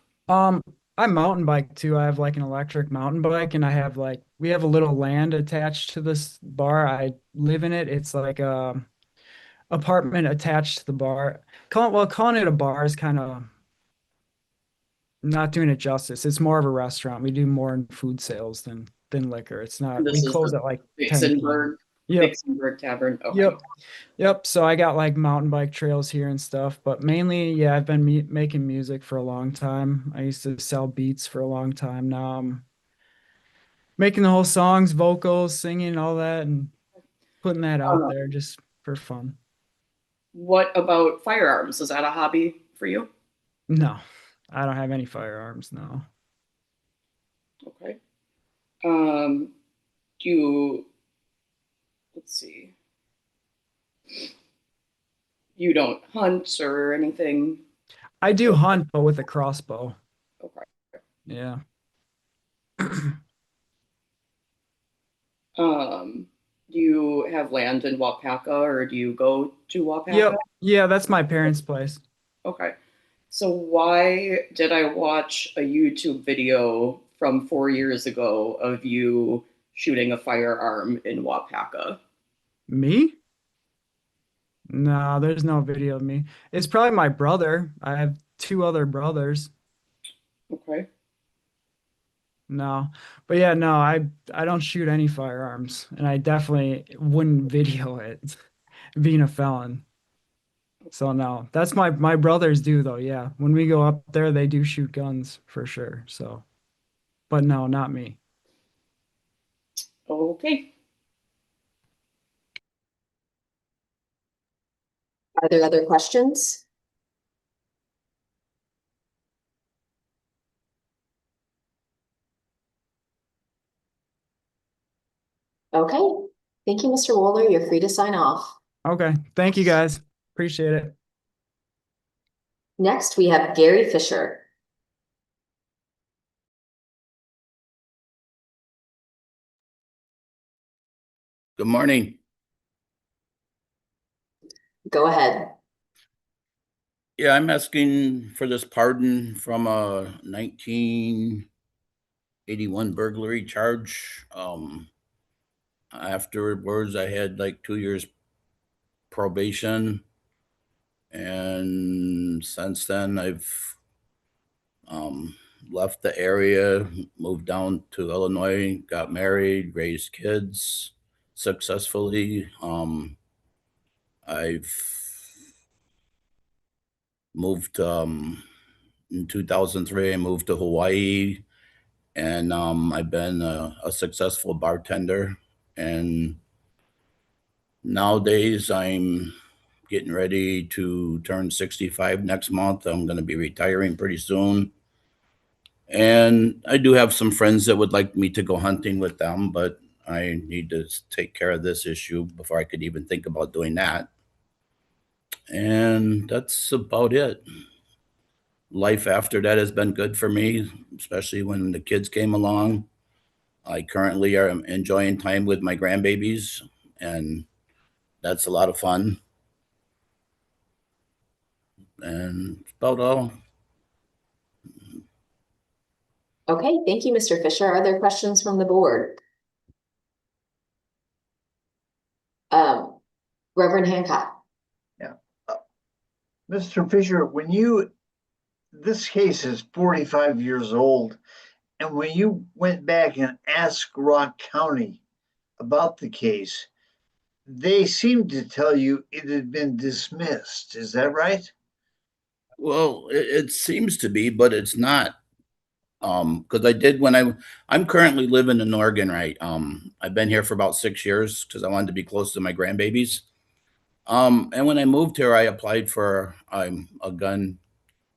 I mountain bike too. I have like an electric mountain bike, and I have like we have a little land attached to this bar. I live in it. It's like a apartment attached to the bar. Calling it a bar is kind of not doing it justice. It's more of a restaurant. We do more in food sales than liquor. It's not. This We is close the at like 10 p.m. Yep. Vixenberg Tavern. Okay. Yep. Yep. So I got like mountain bike trails here and stuff, but mainly, yeah, I've been making music for a long time. I used to sell beats for a long time. Now I'm making the whole songs, vocals, singing, all that, and putting that out there just for fun. What about firearms? Is that a hobby for you? No, I don't have any firearms. No. Okay. Do you, let's see. You don't hunt or anything? I do hunt, but with a crossbow. Okay. Yeah. Do you have land in Wapaka, or do you go to Wapaka? Yep. Yeah, that's my parents' place. Okay. So why did I watch a YouTube video from 4 years ago of you shooting a firearm in Wapaka? Me? No, there's no video of me. It's probably my brother. I have two other brothers. Okay. No, but yeah, no, I don't shoot any firearms, and I definitely wouldn't video it, being a felon. So no, that's my brothers do though. Yeah, when we go up there, they do shoot guns for sure. So, but no, not me. Okay. Are there other questions? Okay, thank you, Mr. Wooler. You're free to sign off. Okay, thank you guys. Appreciate it. Next, we have Gary Fisher. Good morning. Go ahead. Yeah, I'm asking for this pardon from a 1981 burglary charge. Afterwards, I had like 2 years probation. And since then, I've left the area, moved down to Illinois, got married, raised kids successfully. I've moved in 2003. I moved to Hawaii, and I've been a successful bartender. And nowadays, I'm getting ready to turn 65 next month. I'm going to be retiring pretty soon. And I do have some friends that would like me to go hunting with them, but I need to take care of this issue before I could even think about doing that. And that's about it. Life after that has been good for me, especially when the kids came along. I currently am enjoying time with my grandbabies, and that's a lot of fun. And that's about all. Okay, thank you, Mr. Fisher. Are there questions from the board? Reverend Hancock. Yeah. Mr. Fisher, this case is 45 years old, and when you went back and asked Rock County about the case, they seemed to tell you it had been dismissed. Is that right? Well, it seems to be, but it's not. Because I'm currently living in Oregon, right? I've been here for about 6 years because I wanted to be close to my grandbabies. And when I moved here, I applied for a gun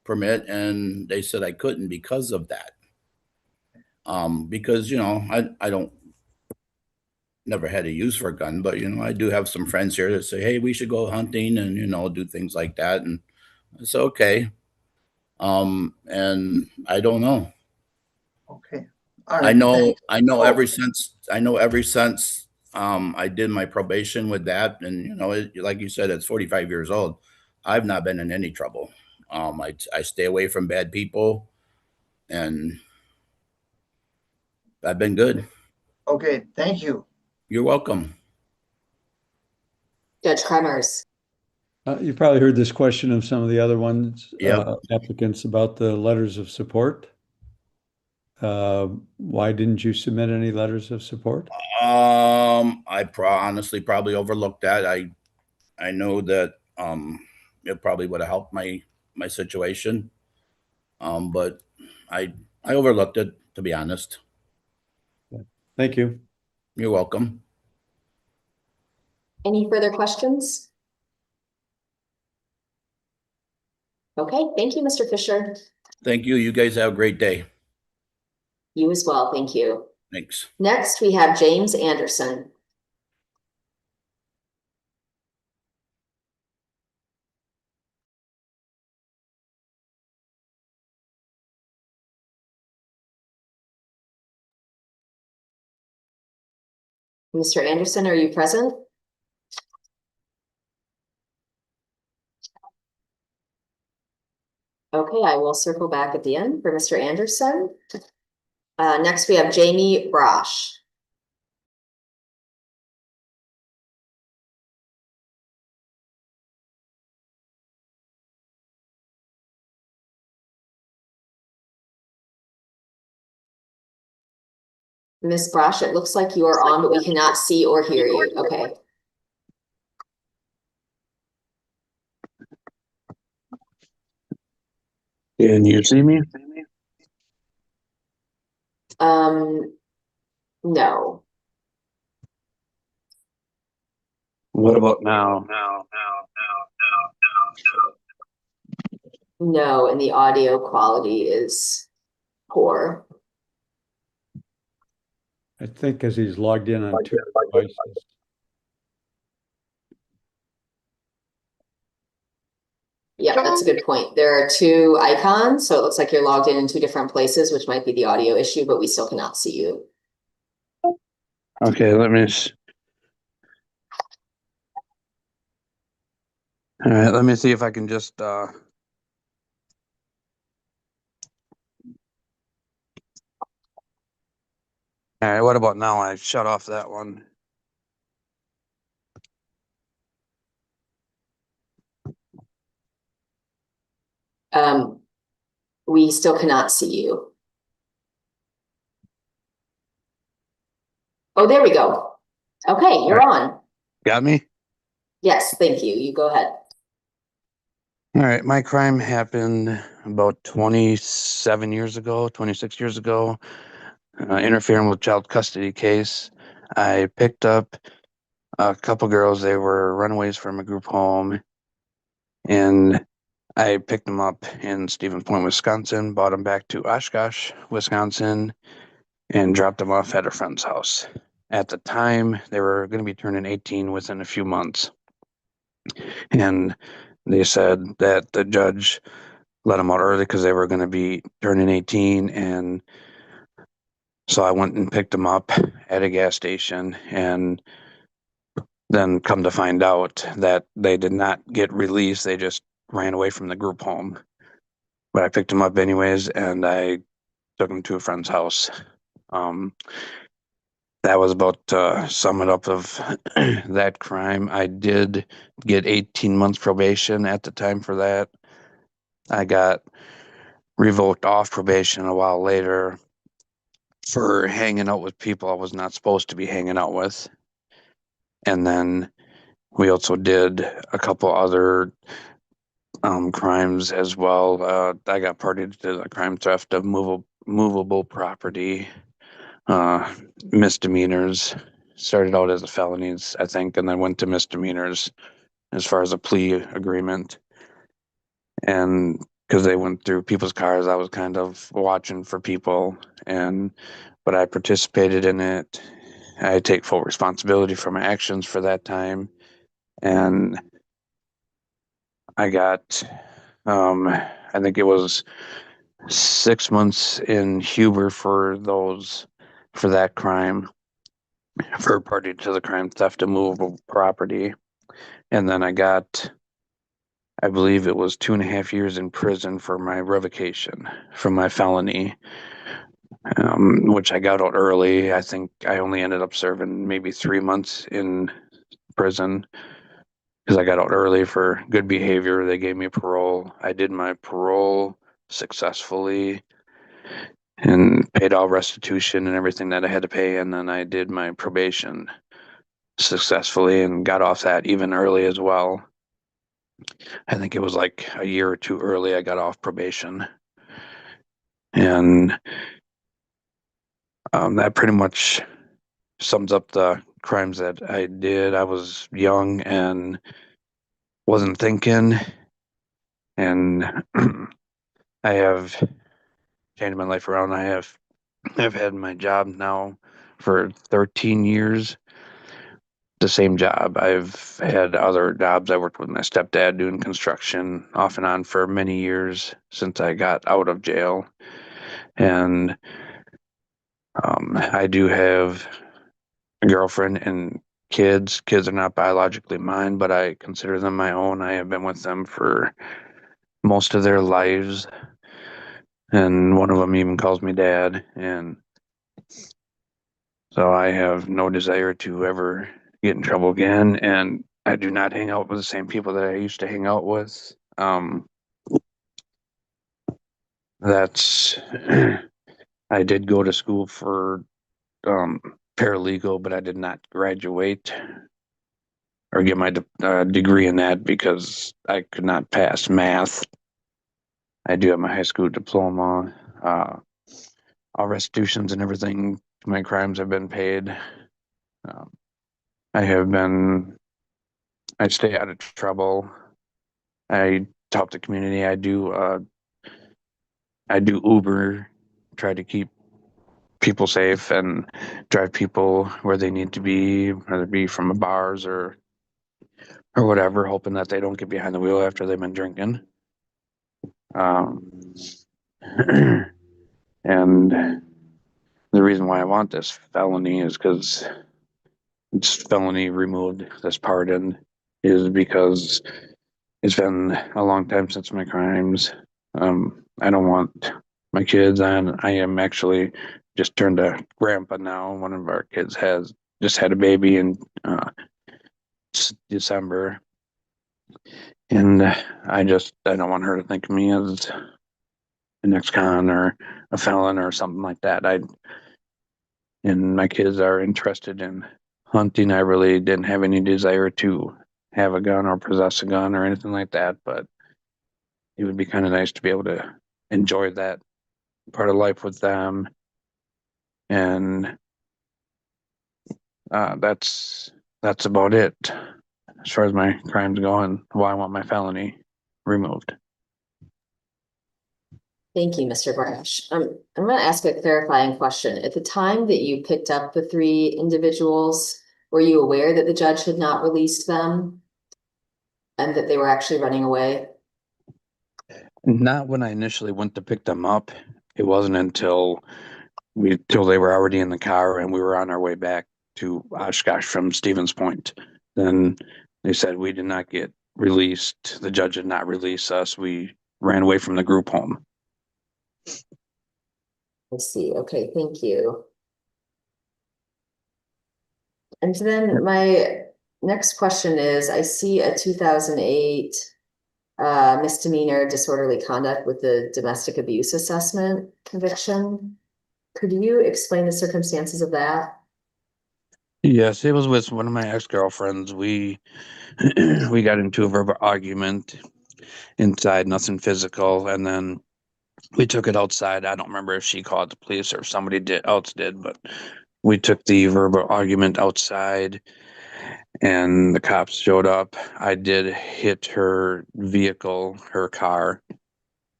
permit, and they said I couldn't because of that. Because I don't never had a use for a gun, but I do have some friends here that say, hey, we should go hunting and do things like that, and it's okay. And I don't know. Okay. All I right. know Thanks. I know Oh, ever since I did my probation with that, and like you said, it's 45 years old. I've not been in any trouble. I stay away from bad people, and I've been good. okay. Thank you. You're welcome. Judge Kremers. You probably heard this question of some of the other ones, Yep. applicants about the letters of support. Why didn't you submit any letters of support? I honestly probably overlooked that. I know that it probably would have helped my situation. But I overlooked it, to be honest. Thank you. You're welcome. Any further questions? Okay, thank you, Mr. Fisher. Thank you. You guys have a great day. You as well, thank you. Thanks. Next, we have James Anderson. Mr. Anderson, are you present? Okay, I will circle back at the end for Mr. Anderson. Next, we have Jamie Brosh. Ms. Brosh, it looks like you are on, but we cannot see or hear you. Okay. Can you see me? No. What about now? No, and the audio quality is poor. I think because he's logged in on two devices. Yeah, that's a good point. There are two icons, so it looks like you're logged in two different places, which might be the audio issue, but we still cannot see you. Okay, let me. All right, let me see if I can just. All right, what about now? I shut off that one. We still cannot see you. Oh, there we go. Okay, you're on. Got me? Yes, thank you. You go ahead. All right, my crime happened about 27 years ago, 26 years ago, interfering with child custody case. I picked up a couple girls. They were runaways from a group home, and I picked them up in Stevens Point, Wisconsin, brought them back to Oshkosh, Wisconsin, and dropped them off at a friend's house. At the time, they were going to be turning 18 within a few months. And they said that the judge let them out early because they were going to be turning 18. And so I went and picked them up at a gas station, and then come to find out that they did not get released. They just ran away from the group home. But I picked them up anyways, and I took them to a friend's house. That was about sum it up of that crime. I did get 18 months probation at the time for that. I got revoked off probation a while later for hanging out with people I was not supposed to be hanging out with. And then we also did a couple other crimes as well. I got party to the crime theft of movable property, misdemeanors. Started out as a felonies, I think, and then went to misdemeanors as far as a plea agreement. And because they went through people's cars, I was kind of watching for people, but I participated in it. I take full responsibility for my actions for that time. And I got, I think it was 6 months in Huber for that crime, for party to the crime theft of movable property. And then I got, I believe it was 2.5 years in prison for my revocation from my felony, which I got out early. I think I only ended up serving maybe 3 months in prison because I got out early for good behavior. They gave me parole. I did my parole successfully and paid all restitution and everything that I had to pay. And then I did my probation successfully and got off that even early as well. I think it was like a year or two early I got off probation. And that pretty much sums up the crimes that I did. I was young and wasn't thinking, and I have changed my life around. I've had my job now for 13 years, the same job. I've had other jobs. I worked with my stepdad doing construction off and on for many years since I got out of jail. And I do have a girlfriend and kids. Kids are not biologically mine, but I consider them my own. I have been with them for most of their lives. And one of them even calls me dad. And so I have no desire to ever get in trouble again. And I do not hang out with the same people that I used to hang out with. I did go to school for paralegal, but I did not graduate or get my degree in that because I could not pass math. I do have my high school diploma. All restitutions and everything, my crimes have been paid. I stay out of trouble. I help the community. I do Uber, try to keep people safe and drive people where they need to be, whether it be from bars or whatever, hoping that they don't get behind the wheel after they've been drinking. And the reason why I want this felony is because it's felony removed, this pardon, is because it's been a long time since my crimes. I don't want my kids on. I am actually just turned a grandpa now. One of our kids has just had a baby in December. And I don't want her to think of me as an ex-con or a felon or something like that. And my kids are interested in hunting. I really didn't have any desire to have a gun or possess a gun or anything like that, but it would be kind of nice to be able to enjoy that part of life with them. And that's about it as far as my crimes go and why I want my felony removed. Thank you, Mr. Brash. I'm going to ask a clarifying question. At the time that you picked up the 3 individuals, were you aware that the judge had not released them and that they were actually running away? Not when I initially went to pick them up. It wasn't until they were already in the car and we were on our way back to Oshkosh from Stevens Point. Then they said we did not get released. The judge did not release us. We ran away from the group home. I see. Okay, thank you. And then my next question is, I see a 2008 misdemeanor disorderly conduct with the domestic abuse assessment conviction. Could you explain the circumstances of that? Yes, it was with one of my ex-girlfriends. We we got into a verbal argument inside, nothing physical, and then we took it outside. I don't remember if she called the police or if somebody else did, but we took the verbal argument outside and the cops showed up. I did hit her vehicle, her car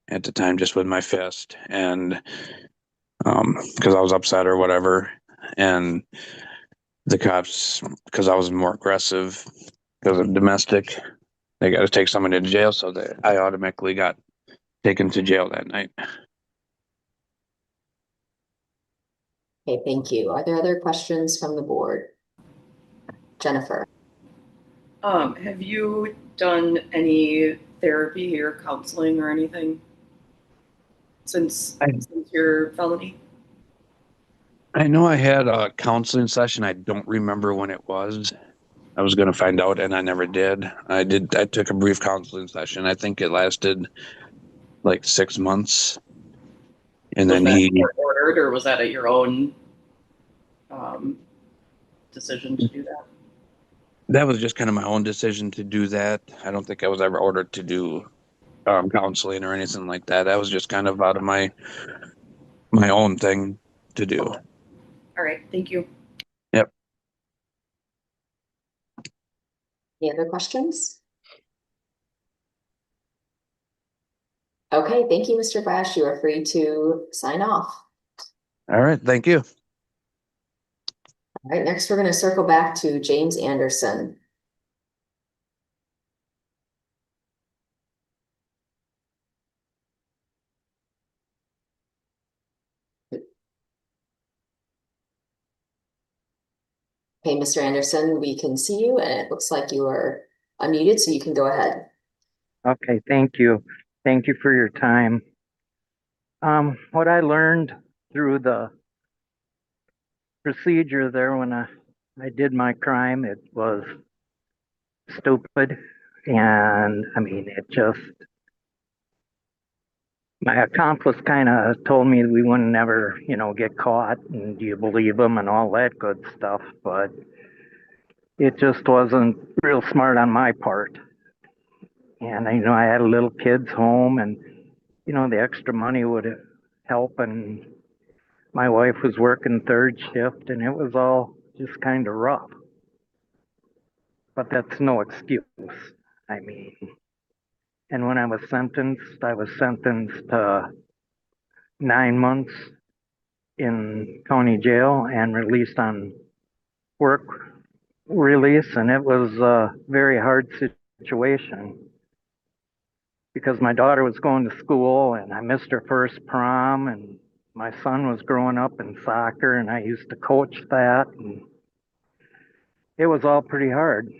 at the time, just with my fist, and because I was upset or whatever. And the cops, because I was more aggressive because of domestic, they got to take somebody to jail, so that I automatically got taken to jail that night. Okay, thank you. Are there other questions from the board? Jennifer? Have you done any therapy or counseling or anything since your felony? I know I had a counseling session. I don't remember when it was. I was going to find out and I never did. I took a brief counseling session. I think it lasted like 6 months. And Was then that court ordered, or was that at your own decision to do that? that was just kind of my own decision to do that. I don't think I was ever ordered to do counseling or anything like that. That was just kind of out of my own thing to do. All right, thank you. Yep. Any other questions? Okay, thank you, Mr. Brash. You are free to sign off. All right, thank you. All right, next we're going to circle back to James Anderson. Okay, Mr. Anderson, we can see you and it looks like you are unmuted, so you can go ahead. Okay, thank you. Thank you for your time. What I learned through the procedure there when I did my crime, it was stupid. And I mean, my accomplice kind of told me we wouldn't never, get caught, and do you believe him and all that good stuff. But it just wasn't real smart on my part. And I had a little kids home, and the extra money would help. And my wife was working third shift, and it was all just kind of rough. But that's no excuse. I mean, and when I was sentenced to 9 months in county jail and released on work release, and it was a very hard situation because my daughter was going to school and I missed her first prom, and my son was growing up in soccer and I used to coach that, and it was all pretty hard.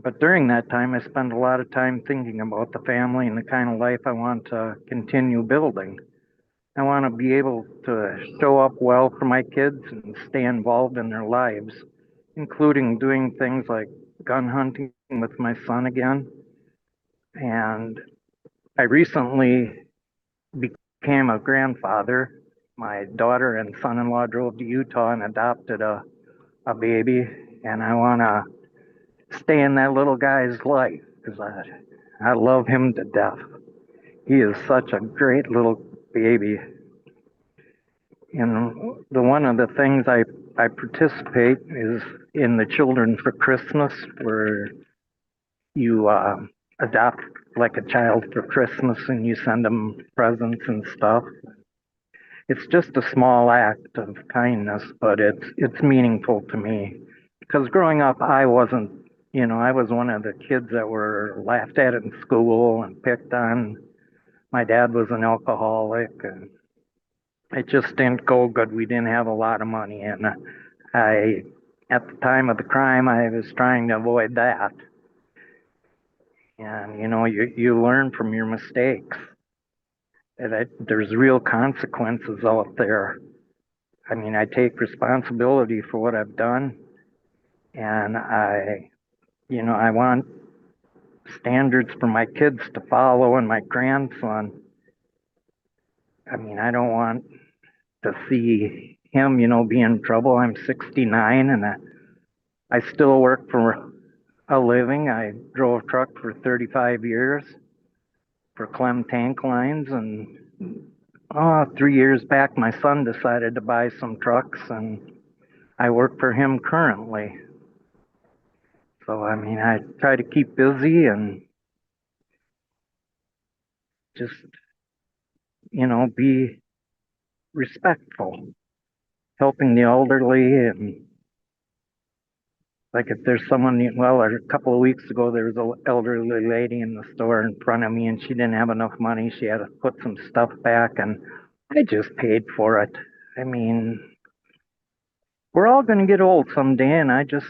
But during that time, I spent a lot of time thinking about the family and the kind of life I want to continue building. I want to be able to show up well for my kids and stay involved in their lives, including doing things like gun hunting with my son again. And I recently became a grandfather. My daughter and son-in-law drove to Utah and adopted a baby, and I want to stay in that little guy's life because I love him to death. He is such a great little baby. And one of the things I participate is in the Children for Christmas, where you adopt like a child for Christmas and you send them presents and stuff. It's just a small act of kindness, but it's meaningful to me because growing up, I wasn't, I was one of the kids that were laughed at in school and picked on. My dad was an alcoholic, and it just didn't go good. We didn't have a lot of money, and at the time of the crime, I was trying to avoid that. And you learn from your mistakes. That there's real consequences out there. I mean, I take responsibility for what I've done, and I want standards for my kids to follow and my grandson. I mean, I don't want to see him, be in trouble. I'm 69 and I still work for a living. I drove a truck for 35 years for Clem Tank Lines, and 3 years back, my son decided to buy some trucks, and I work for him currently. So, I try to keep busy and just, be respectful, helping the elderly. And like if there's someone, a couple of weeks ago, there was an elderly lady in the store in front of me and she didn't have enough money. She had to put some stuff back and I just paid for it. We're all going to get old someday, and I just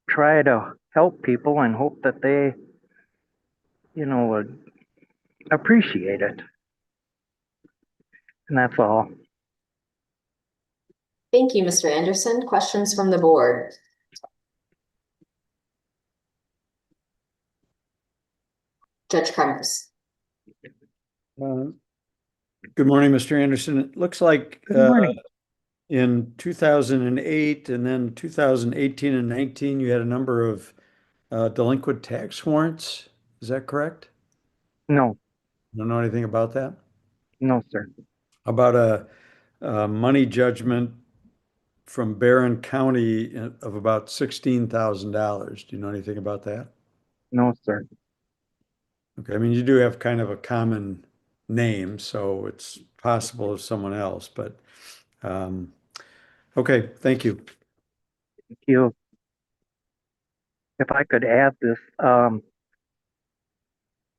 try to help people and hope that they, would appreciate it. And that's all. Thank you, Mr. Anderson. Questions from the board? Judge Cremers. Good morning, Mr. Anderson. It looks like in 2008 and then 2018 and 19, you had a number of delinquent tax warrants. Is that correct? No. Don't know anything about that? No, sir. About a money judgment from Barron County of about $16,000. Do you know anything about that? No, sir. Okay, you do have kind of a common name, so it's possible of someone else, but okay, thank you. Thank you. If I could add this,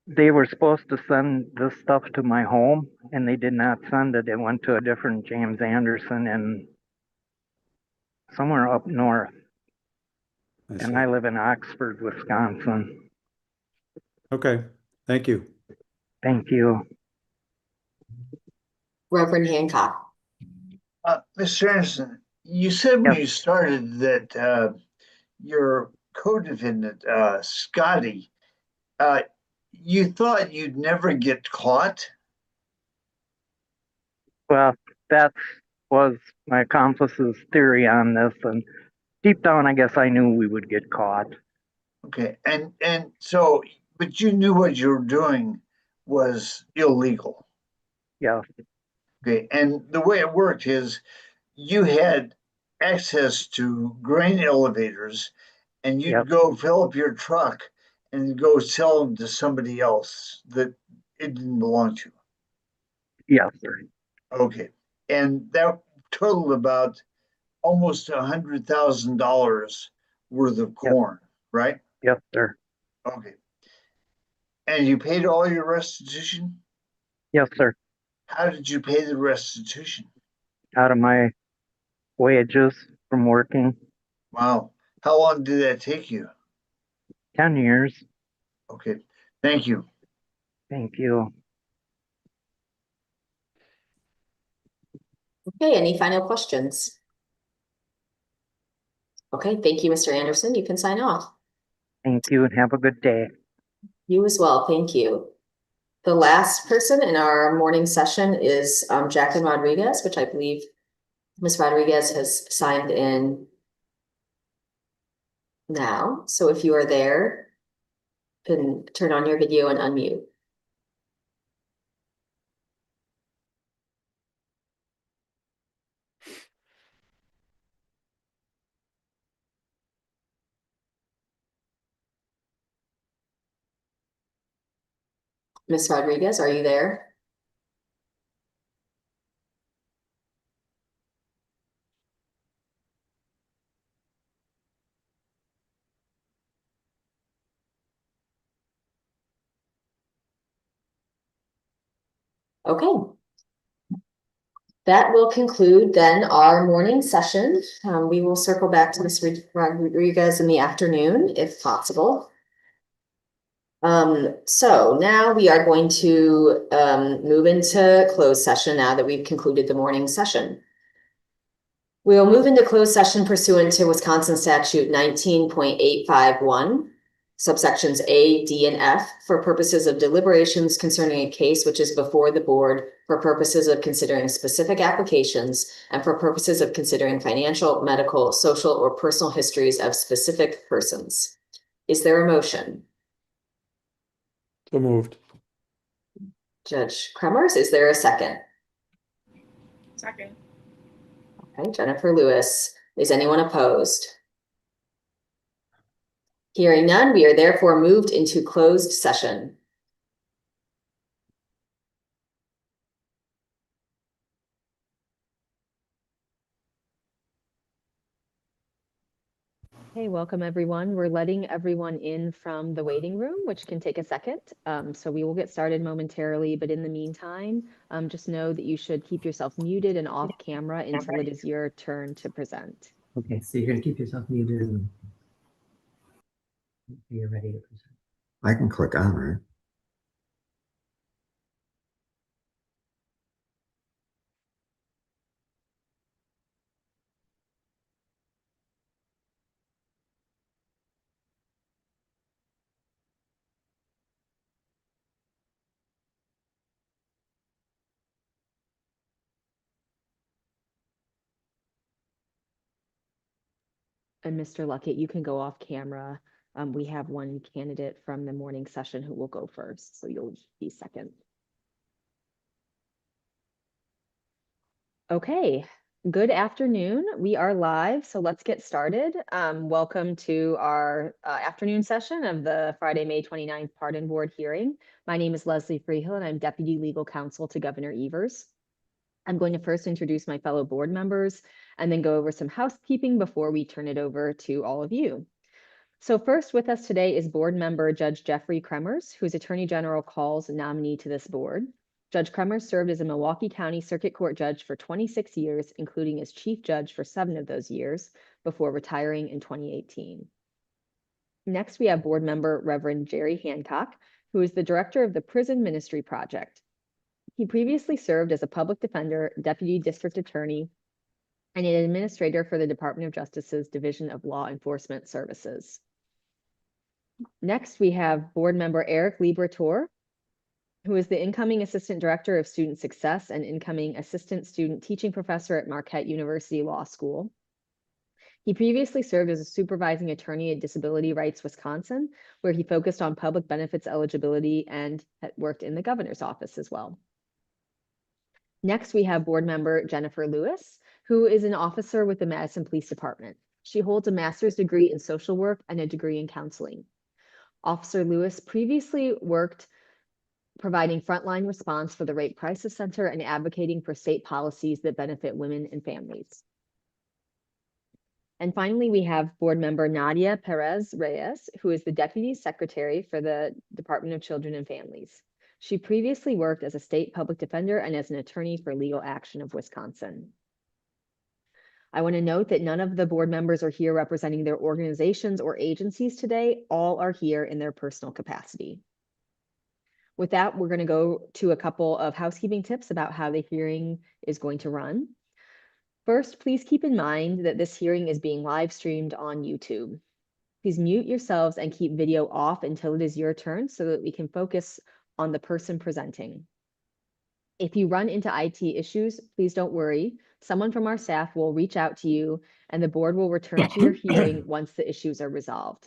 they were supposed to send this stuff to my home, and they did not send it. It went to a different James Anderson in somewhere up north. And I live in Oxford, Wisconsin. Okay, thank you. Thank you. Reverend Hancock. Mr. Anderson, you said when you started that your co-defendant, Scotty, you thought you'd never get caught? Well, that was my accomplice's theory on this, and deep down, I guess I knew we would get caught. Okay, and so, but you knew what you were doing was illegal. Yeah. Okay, and the way it worked is you had access to grain elevators, and you'd go fill up your truck and go sell them to somebody else that it didn't belong to. Yes, sir. Okay, and that totaled about almost $100,000 worth of corn, right? Yes, sir. Okay. And you paid all your restitution? Yes, sir. How did you pay the restitution? Out of my wages from working. Wow. How long did that take you? 10 years. Okay. Thank you. Thank you. Okay, any final questions? Okay, thank you, Mr. Anderson. You can sign off. Thank you and have a good day. You as well. Thank you. The last person in our morning session is Jacqueline Rodriguez, which I believe Ms. Rodriguez has signed in now. So if you are there, you can turn on your video and unmute. Ms. Rodriguez, are you there? Okay. That will conclude then our morning session. We will circle back to Ms. Rodriguez in the afternoon if possible. So now we are going to move into closed session now that we've concluded the morning session. We'll move into closed session pursuant to Wisconsin statute 19.851. subsections A, D, and F for purposes of deliberations concerning a case which is before the board, for purposes of considering specific applications, and for purposes of considering financial, medical, social, or personal histories of specific persons. Is there a motion? So moved. Judge Kremers, is there a second? Second. Okay, Jennifer Lewis. Is anyone opposed? Hearing none, we are therefore moved into closed session. Hey, welcome everyone. We're letting everyone in from the waiting room, which can take a second. So we will get started momentarily, but in the meantime, just know that you should keep yourself muted and off camera until it is your turn to present. Okay, so you're going to keep yourself muted and you're ready to present. I can click on, right? And Mr. Luckett, you can go off camera. We have one candidate from the morning session who will go first, so you'll be second. Okay, good afternoon. We are live, so let's get started. Welcome to our afternoon session of the Friday, May 29th Pardon Board hearing. My name is Leslie Freehill, and I'm Deputy Legal Counsel to Governor Evers. I'm going to first introduce my fellow board members and then go over some housekeeping before we turn it over to all of you. So first with us today is board member Judge Jeffrey Kremers, who is Attorney General Call's nominee to this board. Judge Kremers served as a Milwaukee County Circuit Court judge for 26 years, including as chief judge for 7 of those years, before retiring in 2018. Next, we have board member Reverend Jerry Hancock, who is the director of the Prison Ministry Project. He previously served as a public defender, deputy district attorney, and an administrator for the Department of Justice's Division of Law Enforcement Services. Next, we have board member Eric Liberator, who is the incoming Assistant Director of Student Success and incoming Assistant Student Teaching Professor at Marquette University Law School. He previously served as a supervising attorney at Disability Rights Wisconsin, where he focused on public benefits eligibility and had worked in the governor's office as well. Next, we have board member Jennifer Lewis, who is an officer with the Madison Police Department. She holds a master's degree in social work and a degree in counseling. Officer Lewis previously worked providing frontline response for the Rape Crisis Center and advocating for state policies that benefit women and families. And finally, we have board member Nadia Perez Reyes, who is the Deputy Secretary for the Department of Children and Families. She previously worked as a state public defender and as an attorney for Legal Action of Wisconsin. I want to note that none of the board members are here representing their organizations or agencies today. All are here in their personal capacity. With that, we're going to go to a couple of housekeeping tips about how the hearing is going to run. First, please keep in mind that this hearing is being live streamed on YouTube. Please mute yourselves and keep video off until it is your turn so that we can focus on the person presenting. If you run into IT issues, please don't worry. Someone from our staff will reach out to you and the board will return to your hearing once the issues are resolved.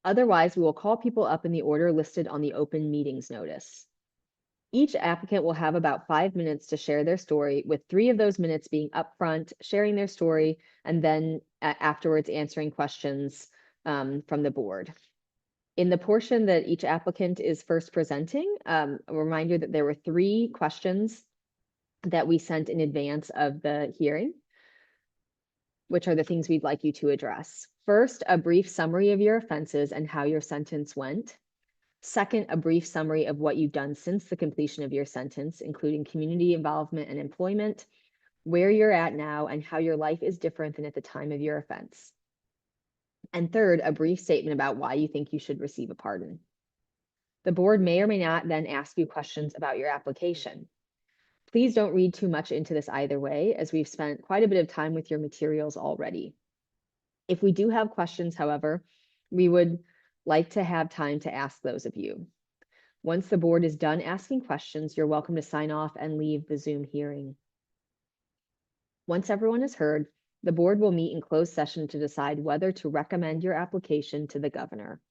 Otherwise, we will call people up in the order listed on the open meetings notice. Each applicant will have about 5 minutes to share their story, with 3 of those minutes being upfront, sharing their story, and then afterwards answering questions from the board. In the portion that each applicant is first presenting, a reminder that there were 3 questions that we sent in advance of the hearing, which are the things we'd like you to address. First, a brief summary of your offenses and how your sentence went. Second, a brief summary of what you've done since the completion of your sentence, including community involvement and employment, where you're at now, and how your life is different than at the time of your offense. And third, a brief statement about why you think you should receive a pardon. The board may or may not then ask you questions about your application. Please don't read too much into this either way, as we've spent quite a bit of time with your materials already. If we do have questions, however, We would like to have time to ask those of you. Once the board is done asking questions, you're welcome to sign off and leave the Zoom hearing. Once everyone is heard, the board will meet in closed session to decide whether to recommend your application to the governor.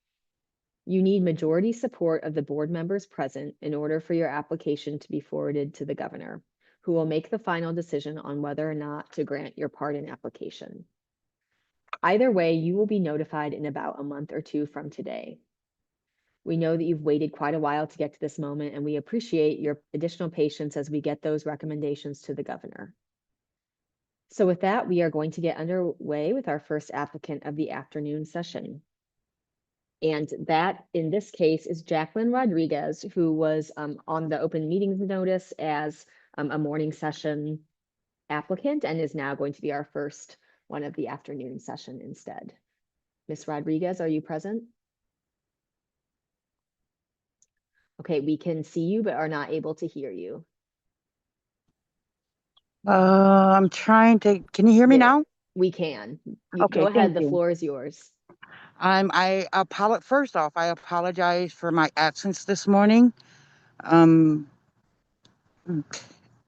You need majority support of the board members present in order for your application to be forwarded to the governor, who will make the final decision on whether or not to grant your pardon application. Either way, you will be notified in about a month or two from today. We know that you've waited quite a while to get to this moment, and we appreciate your additional patience as we get those recommendations to the governor. So with that, we are going to get underway with our first applicant of the afternoon session. And that, in this case, is Jacqueline Rodriguez, who was on the open meetings notice as a morning session applicant and is now going to be our first one of the afternoon session instead. Ms. Rodriguez, are you present? Okay, we can see you, but are not able to hear you. I'm trying to, can you hear me now? We can. Okay, Go ahead, thank the you. floor is yours. First off, I apologize for my absence this morning.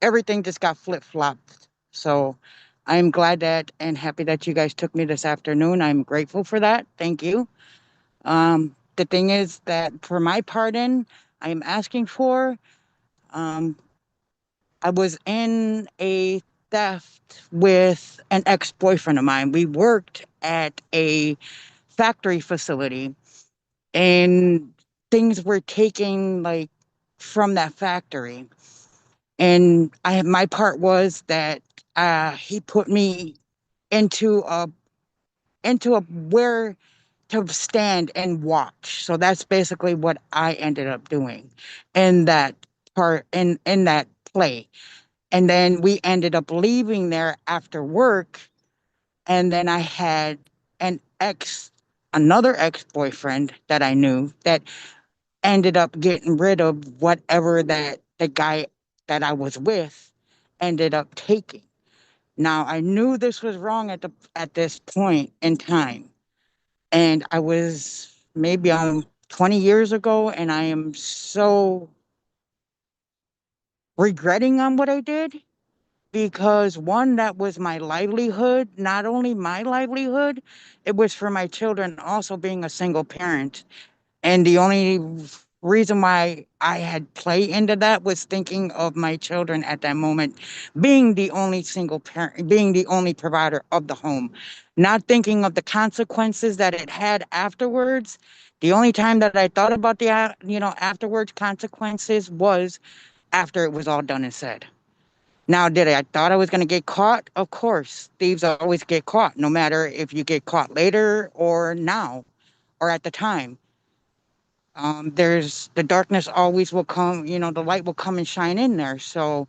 Everything just got flip-flopped. So I'm glad that and happy that you guys took me this afternoon. I'm grateful for that. Thank you. The thing is that for my pardon, I'm asking for, I was in a theft with an ex-boyfriend of mine. We worked at a factory facility and things were taken like from that factory. And my part was that he put me into a where to stand and watch. So that's basically what I ended up doing in that part in that play. And then we ended up leaving there after work. And then I had another ex-boyfriend that I knew that ended up getting rid of whatever that the guy that I was with ended up taking. Now I knew this was wrong at this point in time. And I was maybe 20 years ago, and I am so regretting on what I did. Because one, that was my livelihood, not only my livelihood, it was for my children also being a single parent. And the only reason why I had play into that was thinking of my children at that moment, being the only single parent, being the only provider of the home, not thinking of the consequences that it had afterwards. The only time that I thought about the, afterwards consequences was after it was all done and said. Now, I thought I was going to get caught? Of course, thieves always get caught, no matter if you get caught later or now or at the time. There's the darkness always will come, the light will come and shine in there. So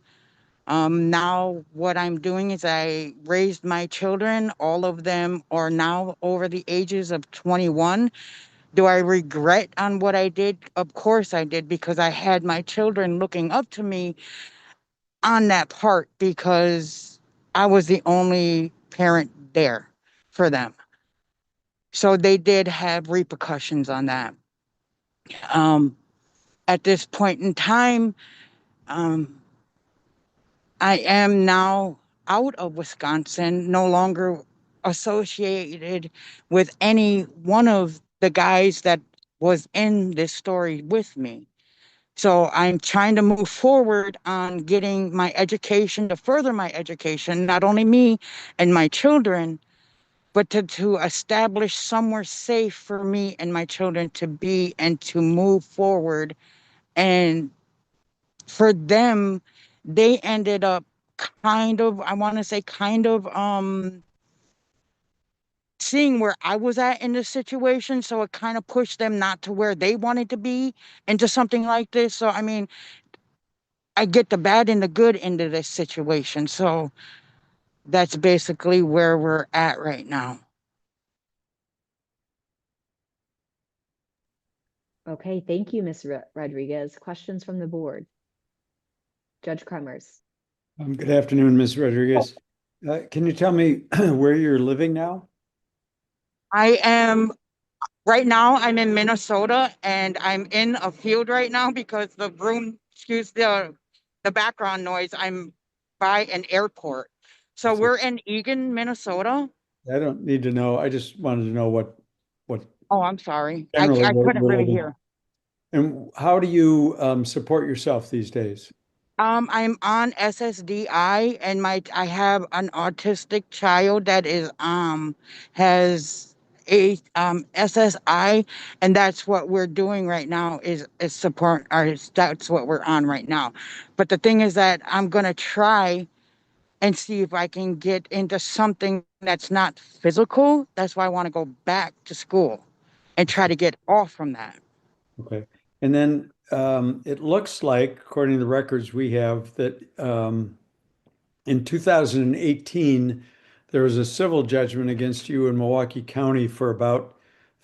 now what I'm doing is I raised my children. All of them are now over the ages of 21. Do I regret on what I did? Of course I did, because I had my children looking up to me on that part because I was the only parent there for them. So they did have repercussions on that. At this point in time, I am now out of Wisconsin, no longer associated with any one of the guys that was in this story with me. So I'm trying to move forward on getting my education, to further my education, not only me and my children, but to establish somewhere safe for me and my children to be and to move forward. And for them, they ended up seeing where I was at in this situation. So it kind of pushed them not to where they wanted to be into something like this. So, I mean, I get the bad and the good into this situation. So that's basically where we're at right now. Okay, thank you, Ms. Rodriguez. Questions from the board? Judge Kremers. Good afternoon, Ms. Rodriguez. Can you tell me where you're living now? I am Right now, I'm in Minnesota and I'm in a field right now because the room, excuse the background noise. I'm by an airport. So we're in Eagan, Minnesota. I don't need to know. I just wanted to know what Oh, I'm sorry. generally I what couldn't you're really living. hear. And how do you support yourself these days? I'm on SSDI and I have an autistic child that is has a SSI, and that's what we're doing right now is support our that's what we're on right now. But the thing is that I'm gonna try and see if I can get into something that's not physical. That's why I want to go back to school and try to get off from that. Okay. And then it looks like, according to the records we have, that in 2018, there was a civil judgment against you in Milwaukee County for about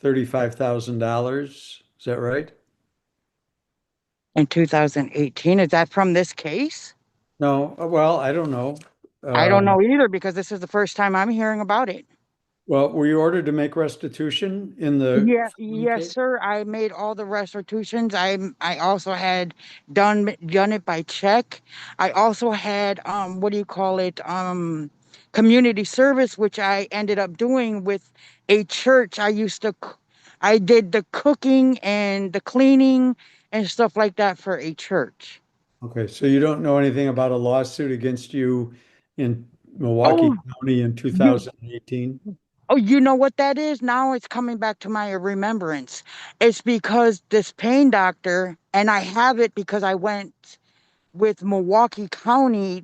$35,000. Is that right? In 2018, is that from this case? No, well, I don't know. I don't know either because this is the first time I'm hearing about it. Well, were you ordered to make restitution in the Yes, case? sir. I made all the restitutions. I also had done it by check. I also had what do you call it? Community service, which I ended up doing with a church. I did the cooking and the cleaning and stuff like that for a church. Okay, so you don't know anything about a lawsuit against you in Milwaukee Oh, County in you 2018? Oh, you know what that is? Now it's coming back to my remembrance. It's because this pain doctor, and I have it because I went with Milwaukee County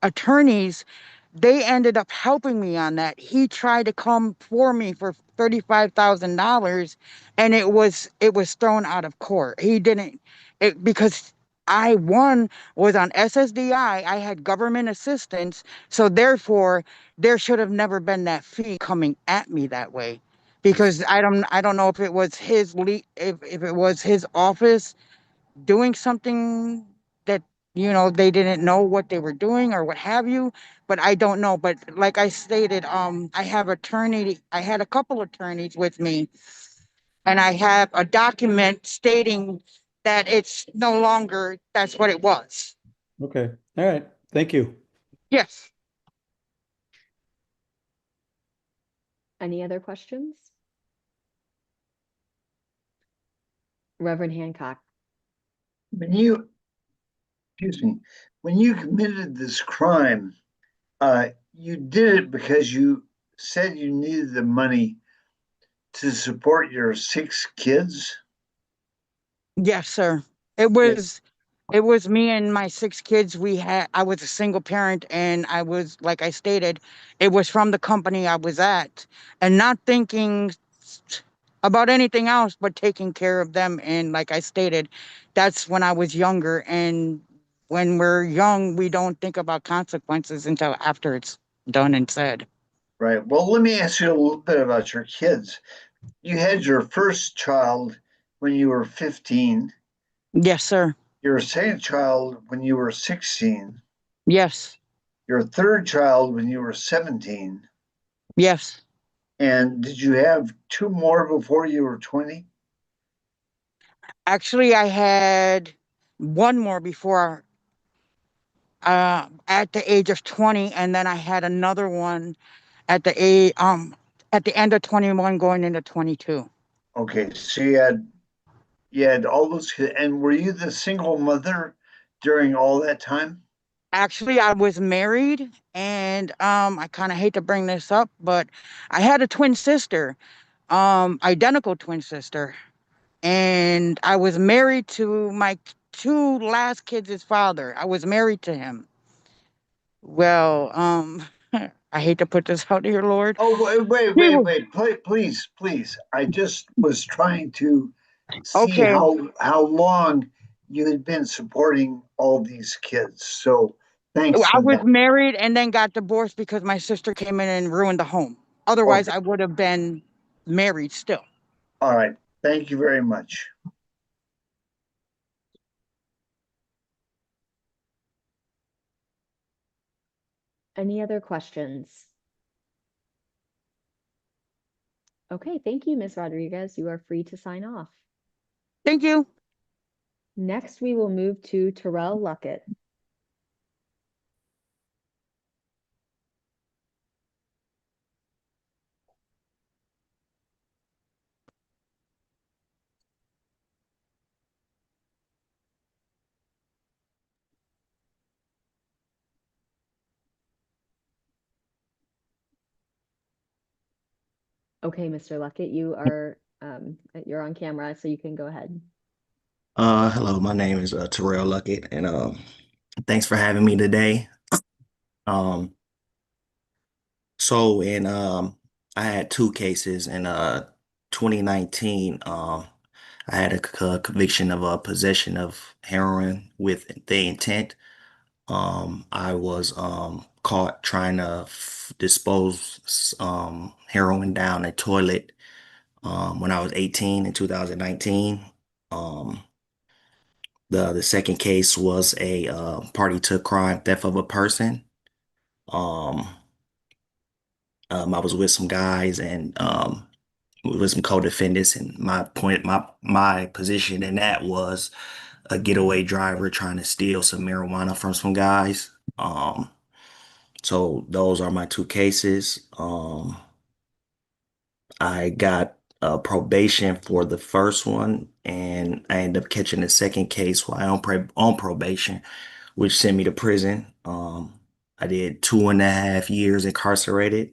attorneys. They ended up helping me on that. He tried to come for me for $35,000, and it was thrown out of court. He didn't because I was on SSDI. I had government assistance, so therefore there should have never been that fee coming at me that way. Because I don't know if it was if it was his office doing something that they didn't know what they were doing or what have you, but I don't know. But like I stated, I had a couple attorneys with me, and I have a document stating that it's no longer that's what it was. Okay, all right, thank you. Yes. Any other questions? Reverend Hancock. When you, excuse me, when you committed this crime, you did it because you said you needed the money to support your 6 kids? Yes, sir. It was me and my 6 kids. I was a single parent, and I was, like I stated, it was from the company I was at, and not thinking about anything else but taking care of them. And like I stated, that's when I was younger. And when we're young, we don't think about consequences until after it's done and said. Right. Well, let me ask you a little bit about your kids. You had your first child when you were 15. Yes, sir. Your second child when you were 16. Yes. Your third child when you were 17. Yes. And did you have 2 more before you were 20? Actually, I had one more before at the age of 20, and then I had another one at the end of 21 going into 22. Okay, so you had all those kids, and were you the single mother during all that time? Actually, I was married, and I kind of hate to bring this up, but I had a twin sister, identical twin sister, and I was married to my 2 last kids' father. I was married to him. Well, I hate to put this out here, Lord. Oh, He was please. I just was trying to see okay. how long you had been supporting all these kids. So thanks I for was that. married and then got divorced because my sister came in and ruined the home. Otherwise, Okay, I would have been married still. all right. Thank you very much. Any other questions? Okay, thank you, Ms. Rodriguez. You are free to sign off. Thank you. Next, we will move to Terrell Luckett. Okay, Mr. Luckett, you're on camera, so you can go ahead. Hello, my name is Terrell Luckett, and thanks for having me today. Um, so in I had two cases in 2019. I had a conviction of possession of heroin with the intent. I was caught trying to dispose heroin down a toilet when I was 18 in 2019. Um, the second case was a party to crime, theft of a person. Um, I was with some guys and with some co-defendants, and my position in that was a getaway driver trying to steal some marijuana from some guys. So those are my two cases. I got probation for the first one, and I ended up catching the second case while on probation, which sent me to prison. I did 2.5 years incarcerated.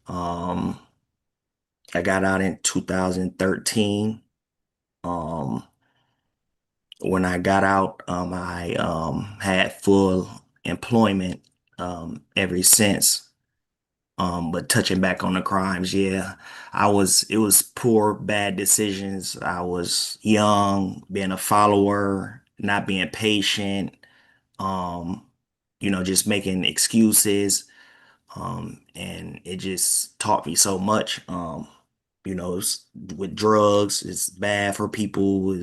Um, I got out in 2013. Um, when I got out, I had full employment ever since. But touching back on the crimes, yeah, it was poor, bad decisions. I was young, being a follower, not being patient, um, just making excuses. And it just taught me so much. With drugs, it's bad for people,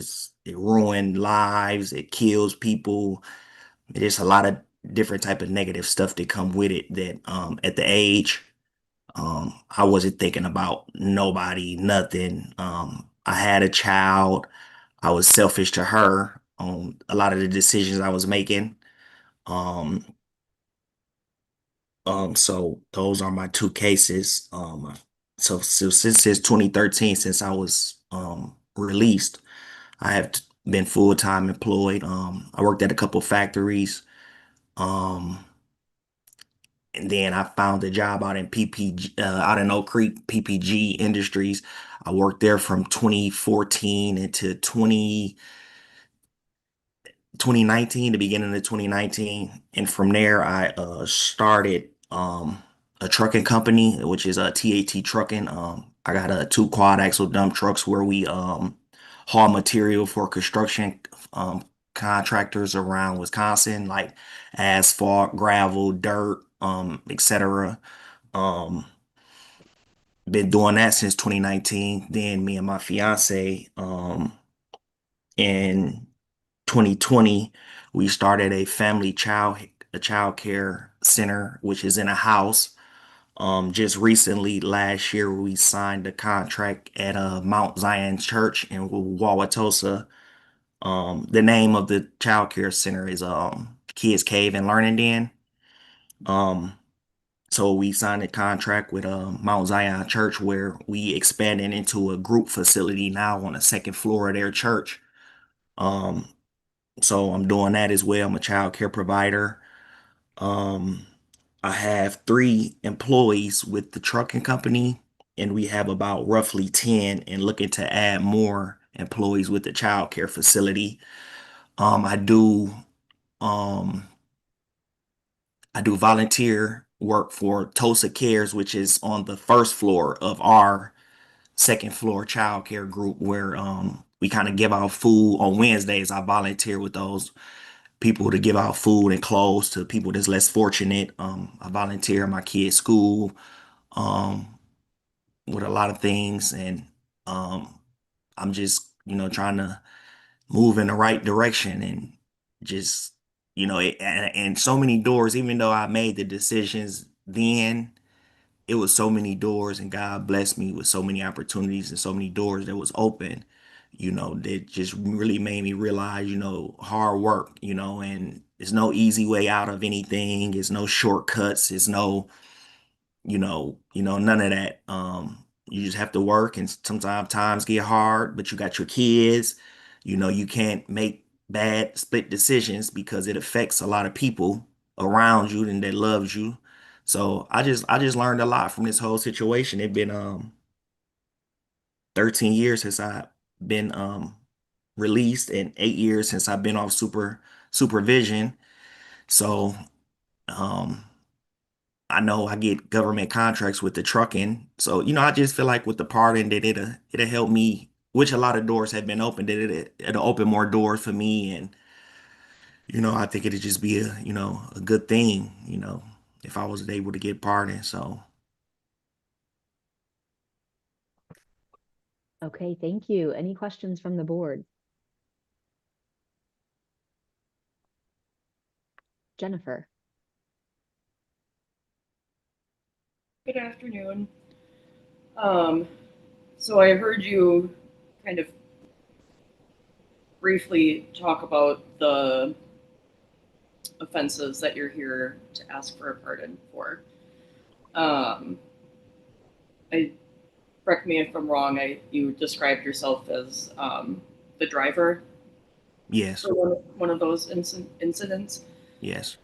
it ruins lives, it kills people. There's a lot of different type of negative stuff that come with it that at the age I wasn't thinking about nobody, nothing. I had a child. I was selfish to her on a lot of the decisions I was making. Um, so those are my two cases. So since 2013, since I was released, I have been full-time employed. I worked at a couple factories. Um, And then I found a job out in PPG, out in Oak Creek, PPG Industries. I worked there from 2014 into 2019, the beginning of 2019. And from there, I started a trucking company, which is TAT Trucking. I got two quad axle dump trucks where we haul material for construction contractors around Wisconsin, like asphalt, gravel, dirt, etc. Um, been doing that since 2019. Then me and my fiance, in 2020, we started a child care center, which is in a house. Just recently, last year, we signed a contract at Mount Zion Church in Wauwatosa. The name of the child care center is Kids Cave and Learning Den. Um, so we signed a contract with Mount Zion Church where we expanded into a group facility now on the second floor of their church. Um, so I'm doing that as well. I'm a child care provider. Um, I have 3 employees with the trucking company, and we have about roughly 10 and looking to add more employees with the child care facility. I do um I do volunteer work for Tosa Cares, which is on the first floor of our second floor child care group where we kind of give out food on Wednesdays. I volunteer with those people to give out food and clothes to people that's less fortunate. I volunteer at my kids' school um, with a lot of things, and um, I'm just, trying to move in the right direction and just, and so many doors, even though I made the decisions then, it was so many doors, and God blessed me with so many opportunities and so many doors that was open, that just really made me realize, hard work, and there's no easy way out of anything. There's no shortcuts. There's no, none of that. You just have to work, and sometimes times get hard, but you got your kids. You can't make bad split decisions because it affects a lot of people around you and that loves you. So I just learned a lot from this whole situation. It been 13 years since I've been released and 8 years since I've been off supervision. So um I know I get government contracts with the trucking. So, I just feel like with the pardon that it'll help me, which a lot of doors have been opened, that it'll open more doors for me. And, I think it'd just be a good thing, if I was able to get pardoned. So Okay, thank you. Any questions from the board? Jennifer. Good afternoon. So I heard you kind of briefly talk about the offenses that you're here to ask for a pardon for. Correct me if I'm wrong, you described yourself as the driver yes, for one of those incidents. yes.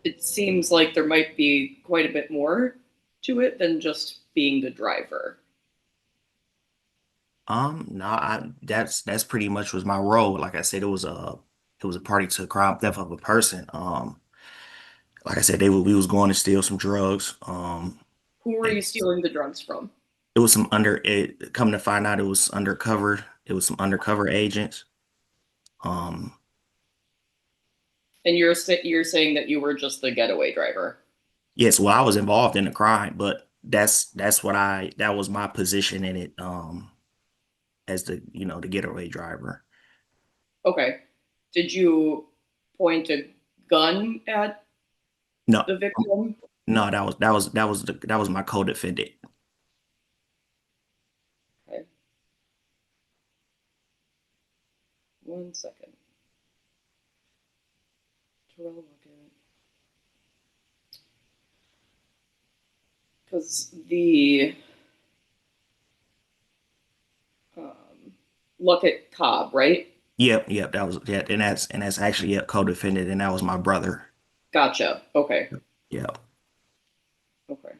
It seems like there might be quite a bit more to it than just being the driver. No, that's pretty much was my role. Like I said, it was a party to crime theft of a person. Like I said, we was going to steal some drugs. Who were you stealing the drugs from? It was come to find out it was undercover. It was some undercover agents. Um, And you're saying that you were just the getaway driver. yes, well, I was involved in the crime, but that was my position in it, as the getaway driver. Okay. Did you point a gun at No, the victim? no, that was my co-defendant. Okay. 1 second. Terrell Luckett. Because the Luckett Cobb, right? Yep, and that's actually a co-defendant, and that was my brother. Gotcha. Okay. Yep, Okay.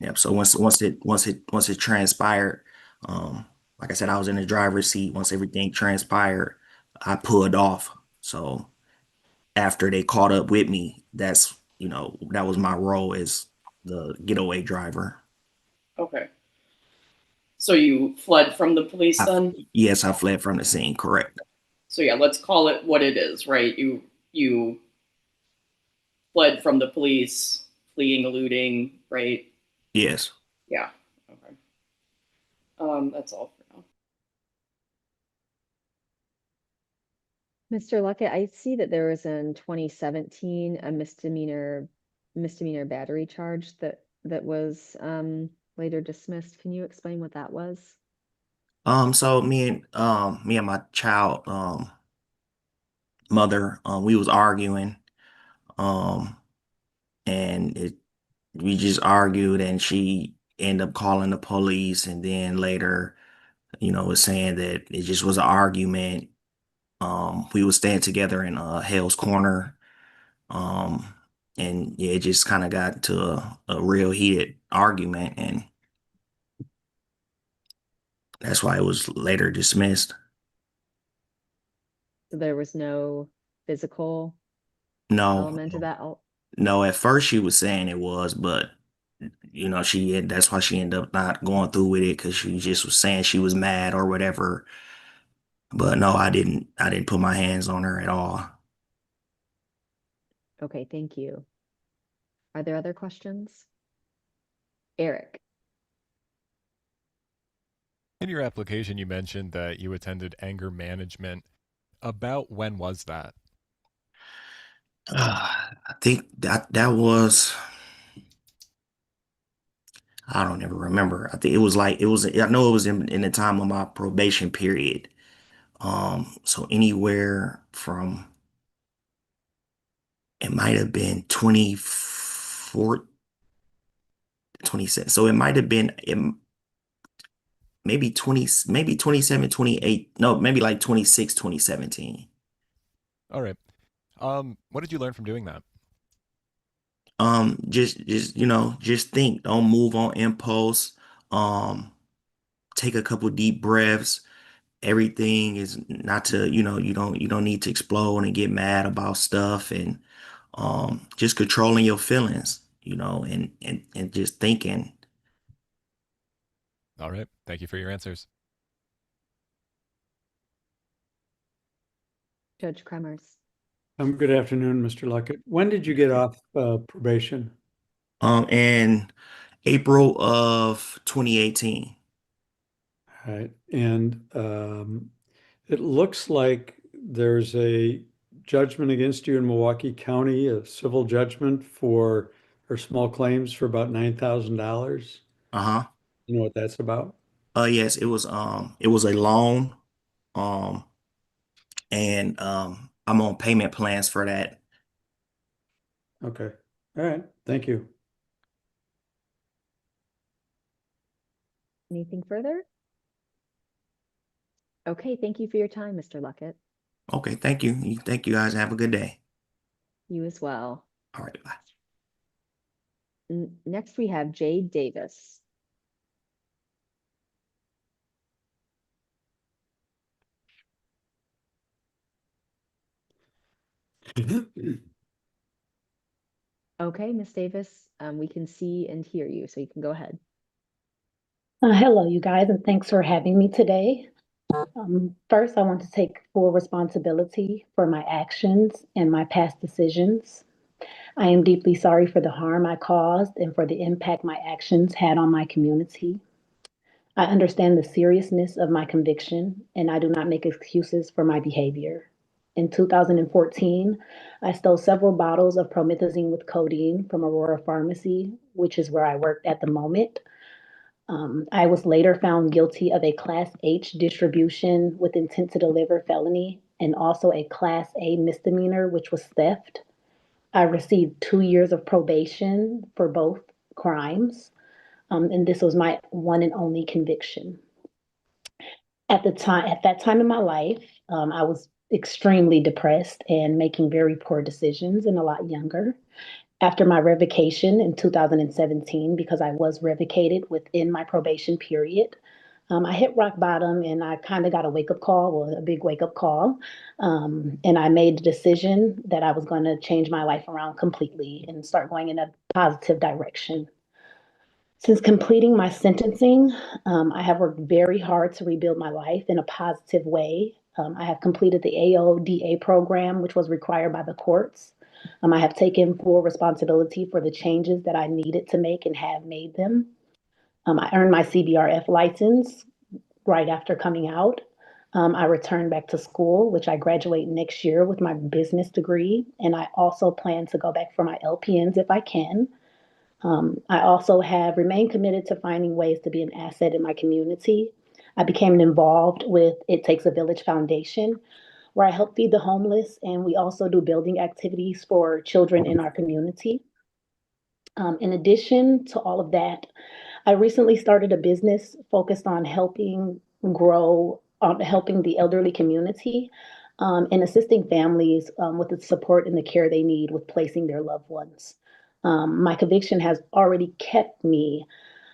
yep. So once it transpired, like I said, I was in the driver's seat. Once everything transpired, I pulled off. So after they caught up with me, that was my role as the getaway driver. Okay. So you fled from the police then? Yes, I fled from the scene, correct. So yeah, let's call it what it is, right? You fled from the police, fleeing, eluding, right? Yes. Yeah. Okay. That's all for now. Mr. Luckett, I see that there was in 2017 a misdemeanor battery charge that was later dismissed. Can you explain what that was? So me and my child mother, we was arguing, and we just argued, and she ended up calling the police, and then later, was saying that it just was an argument. We was staying together in Hale's Corner, and yeah, it just kind of got to a real heated argument, and that's why it was later dismissed. So there was no physical No, element to that. no, at first she was saying it was, but that's why she ended up not going through with it, because she just was saying she was mad or whatever. But no, I didn't put my hands on her at all. Okay, thank you. Are there other questions? Eric. In your application, you mentioned that you attended anger management. About when was that? I think that was, I don't ever remember. I think it was like, I know it was in the time of my probation period. So anywhere from, it might have been 24, 27. So it might have been maybe 20, maybe 27, 28. No, maybe like 26, 2017. All right. What did you learn from doing that? Just think, don't move on impulse. Um, take a couple deep breaths. Everything is not to, you don't need to explode and get mad about stuff, and just controlling your feelings, and just thinking. All right. Thank you for your answers. Judge Kremers. Good afternoon, Mr. Luckett. When did you get off probation? In April of 2018. All right. And it looks like there's a judgment against you in Milwaukee County, a civil judgment for small claims for about $9,000. Uh-huh. You know what that's about? Yes, it was a loan. Um, and I'm on payment plans for that. Okay. All right. Thank you. Anything further? Okay, thank you for your time, Mr. Luckett. Okay, thank you. Thank you guys. Have a good day. You as well. All right, bye. Next, we have Jade Davis. Okay, Ms. Davis, we can see and hear you, so you can go ahead. Hello, you guys, and thanks for having me today. First, I want to take full responsibility for my actions and my past decisions. I am deeply sorry for the harm I caused and for the impact my actions had on my community. I understand the seriousness of my conviction, and I do not make excuses for my behavior. In 2014, I stole several bottles of promethazine with codeine from Aurora Pharmacy, which is where I worked at the moment. I was later found guilty of a Class H distribution with intent to deliver felony and also a Class A misdemeanor, which was theft. I received 2 years of probation for both crimes, and this was my one and only conviction. At that time in my life, I was extremely depressed and making very poor decisions and a lot younger. After my revocation in 2017, because I was revocated within my probation period, I hit rock bottom and I kind of got a wake up call, well, a big wake up call. And I made the decision that I was going to change my life around completely and start going in a positive direction. Since completing my sentencing, I have worked very hard to rebuild my life in a positive way. I have completed the AODA program, which was required by the courts. I have taken full responsibility for the changes that I needed to make and have made them. I earned my CBRF license right after coming out. I returned back to school, which I graduate next year with my business degree, and I also plan to go back for my LPNs if I can. I also have remained committed to finding ways to be an asset in my community. I became involved with It Takes a Village Foundation, where I help feed the homeless, and we also do building activities for children in our community. In addition to all of that, I recently started a business focused on helping the elderly community, and assisting families with the support and the care they need with placing their loved ones. My conviction has already kept me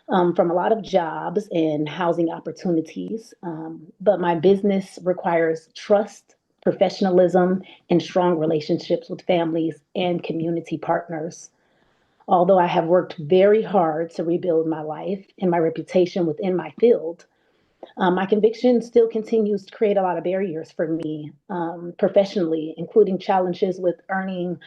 from a lot of jobs and housing opportunities, but my business requires trust, professionalism, and strong relationships with families and community partners. Although I have worked very hard to rebuild my life and my reputation within my field, my conviction still continues to create a lot of barriers for me professionally, including challenges with earning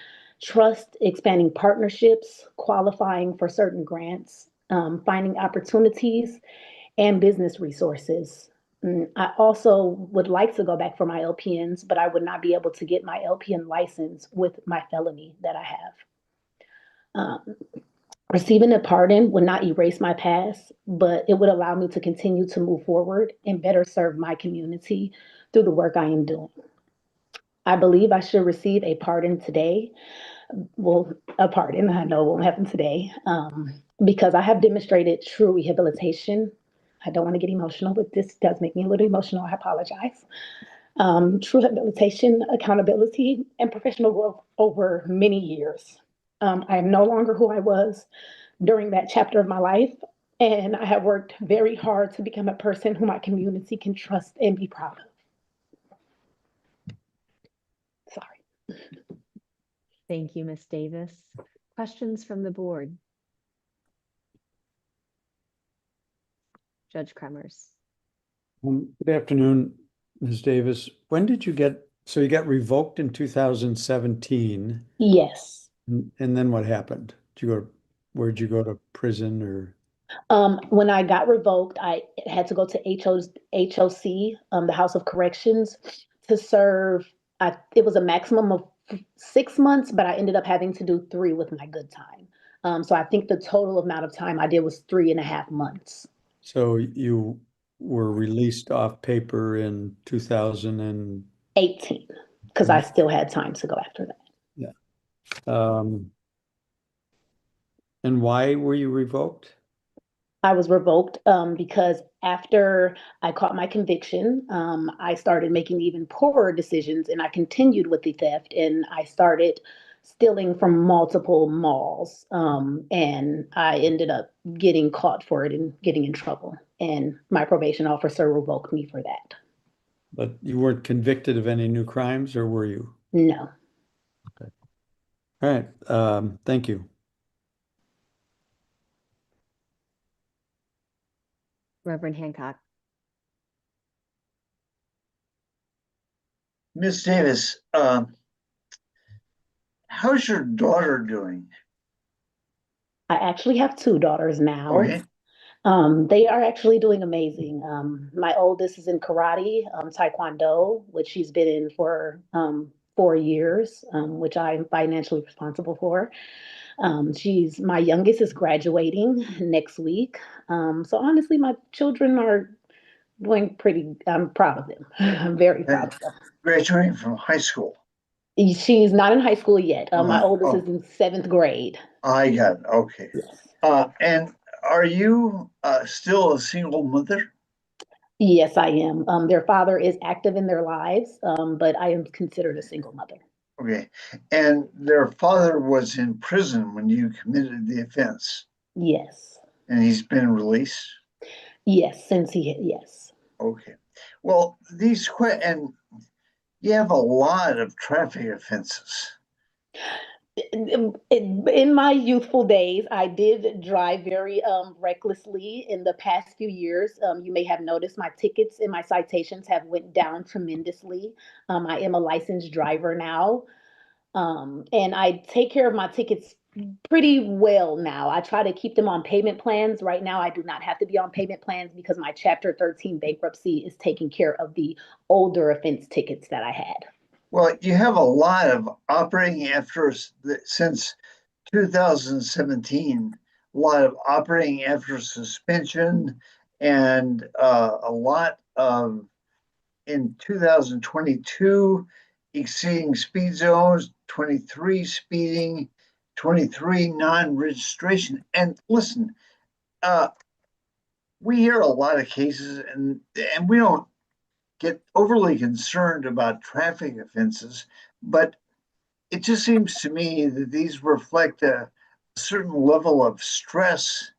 trust, expanding partnerships, qualifying for certain grants, finding opportunities, and business resources. I also would like to go back for my LPNs, but I would not be able to get my LPN license with my felony that I have. Receiving a pardon would not erase my past, but it would allow me to continue to move forward and better serve my community through the work I am doing. I believe I should receive a pardon today. Well, a pardon, I know it won't happen today, because I have demonstrated true rehabilitation. I don't want to get emotional, but this does make me a little emotional. I apologize. True rehabilitation, accountability, and professional growth over many years. I am no longer who I was during that chapter of my life, and I have worked very hard to become a person who my community can trust and be proud of. Sorry. Thank you, Ms. Davis. Questions from the board? Judge Kremers. Good afternoon, Ms. Davis. When did you so you got revoked in 2017? Yes. And then what happened? Where'd you go to prison or? When I got revoked, I had to go to HOC, the House of Corrections, to serve. It was a maximum of 6 months, but I ended up having to do 3 with my good time. So I think the total amount of time I did was 3.5 months. So you were released off paper in 2018, because I still had time to go after that. Yeah. And why were you revoked? I was revoked because after I caught my conviction, I started making even poorer decisions, and I continued with the theft, and I started stealing from multiple malls. And I ended up getting caught for it and getting in trouble. And my probation officer revoked me for that. But you weren't convicted of any new crimes, or were you? No. Okay. All right. Thank you. Reverend Hancock. Miss Davis, how's your daughter doing? I actually have 2 daughters now. Okay. They are actually doing amazing. My oldest is in karate, taekwondo, which she's been in for 4 years, which I'm financially responsible for. My youngest is graduating next week. So honestly, my children are doing I'm proud of them. I'm very proud of them. Graduating from high school. She's not in high school yet. My oldest Oh. is in 7th grade. I got it. Okay. Yes. And are you still a single mother? Yes, I am. Their father is active in their lives, but I am considered a single mother. Okay. And their father was in prison when you committed the offense? Yes. And he's been released? Yes, yes. Okay. Well, and you have a lot of traffic offenses. In my youthful days, I did drive very recklessly in the past few years. You may have noticed my tickets and my citations have went down tremendously. I am a licensed driver now, and I take care of my tickets pretty well now. I try to keep them on payment plans. Right now, I do not have to be on payment plans because my Chapter 13 bankruptcy is taking care of the older offense tickets that I had. Well, you have a lot of operating after since 2017, a lot of operating after suspension, and a lot of in 2022 exceeding speed zones, 23 speeding, 23 non-registration. And listen, we hear a lot of cases, and we don't get overly concerned about traffic offenses, but it just seems to me that these reflect a certain level of stress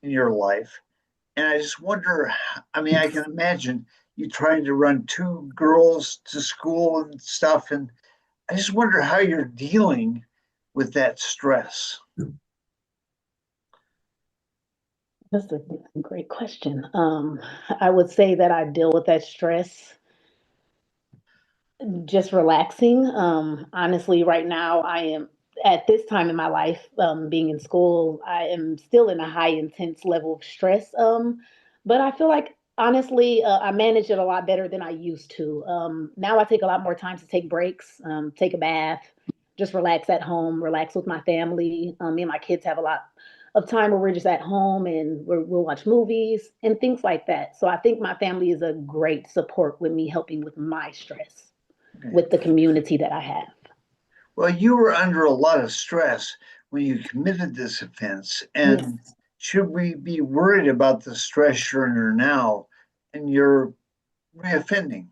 in your life. And I just wonder, I can imagine you trying to run 2 girls to school and stuff, and I just wonder how you're dealing with that stress. That's a great question. I would say that I deal with that stress just relaxing. Honestly, right now, I am at this time in my life, being in school, I am still in a high intense level of stress. But I feel like Honestly, I manage it a lot better than I used to. Now I take a lot more time to take breaks, take a bath, just relax at home, relax with my family. Me and my kids have a lot of time where we're just at home and we'll watch movies and things like that. So I think my family is a great support with me helping with my stress, with the community that I have. Well, you were under a lot of stress when you committed this offense. And Yes. should we be worried about the stress you're under now and you're reoffending?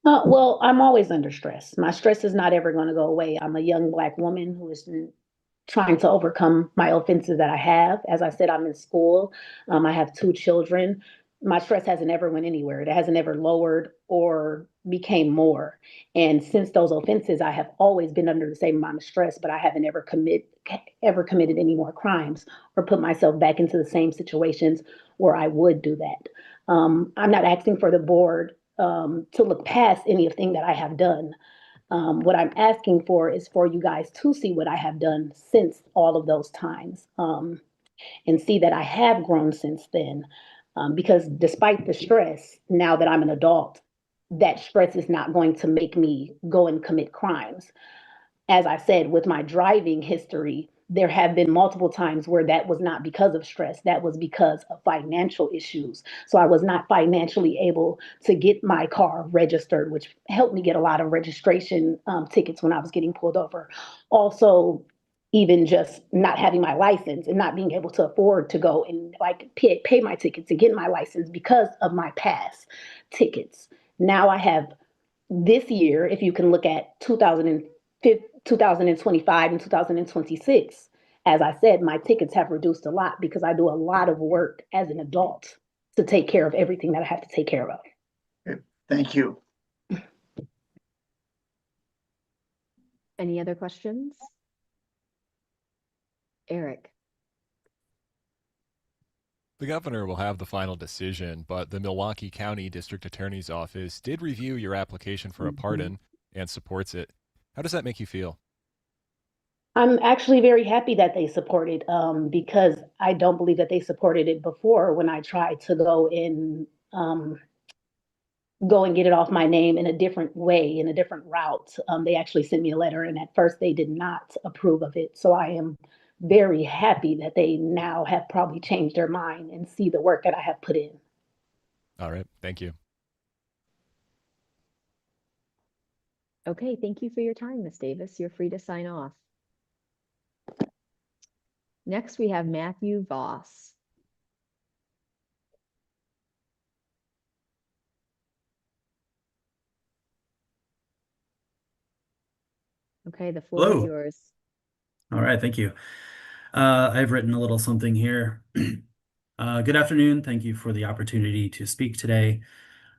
Well, I'm always under stress. My stress is not ever going to go away. I'm a young Black woman who is trying to overcome my offenses that I have. As I said, I'm in school. I have 2 children. My stress hasn't ever went anywhere. It hasn't ever lowered or became more. And since those offenses, I have always been under the same amount of stress, but I haven't ever committed any more crimes or put myself back into the same situations where I would do that. I'm not asking for the board to look past anything that I have done. What I'm asking for is for you guys to see what I have done since all of those times, and see that I have grown since then. Because despite the stress, now that I'm an adult, that stress is not going to make me go and commit crimes. As I said, with my driving history, there have been multiple times where that was not because of stress, that was because of financial issues. So I was not financially able to get my car registered, which helped me get a lot of registration tickets when I was getting pulled over. Also, even just not having my license and not being able to afford to go and like pay my tickets to get my license because of my past tickets. Now I have this year, if you can look at 2025 and 2026, as I said, my tickets have reduced a lot because I do a lot of work as an adult to take care of everything that I have to take care of. Thank you. Any other questions? Eric. The governor will have the final decision, but the Milwaukee County District Attorney's Office did review your application for a pardon and supports it. How does that make you feel? I'm actually very happy that they support it because I don't believe that they supported it before when I tried to go and get it off my name in a different way, in a different route. They actually sent me a letter, and at first they did not approve of it. So I am very happy that they now have probably changed their mind and see the work that I have put in. All right. Thank you. Okay, thank you for your time, Ms. Davis. You're free to sign off. Next, we have Matthew Voss. Okay, the floor is Hello. yours. All right, thank you. I've written a little something here. Good afternoon. Thank you for the opportunity to speak today.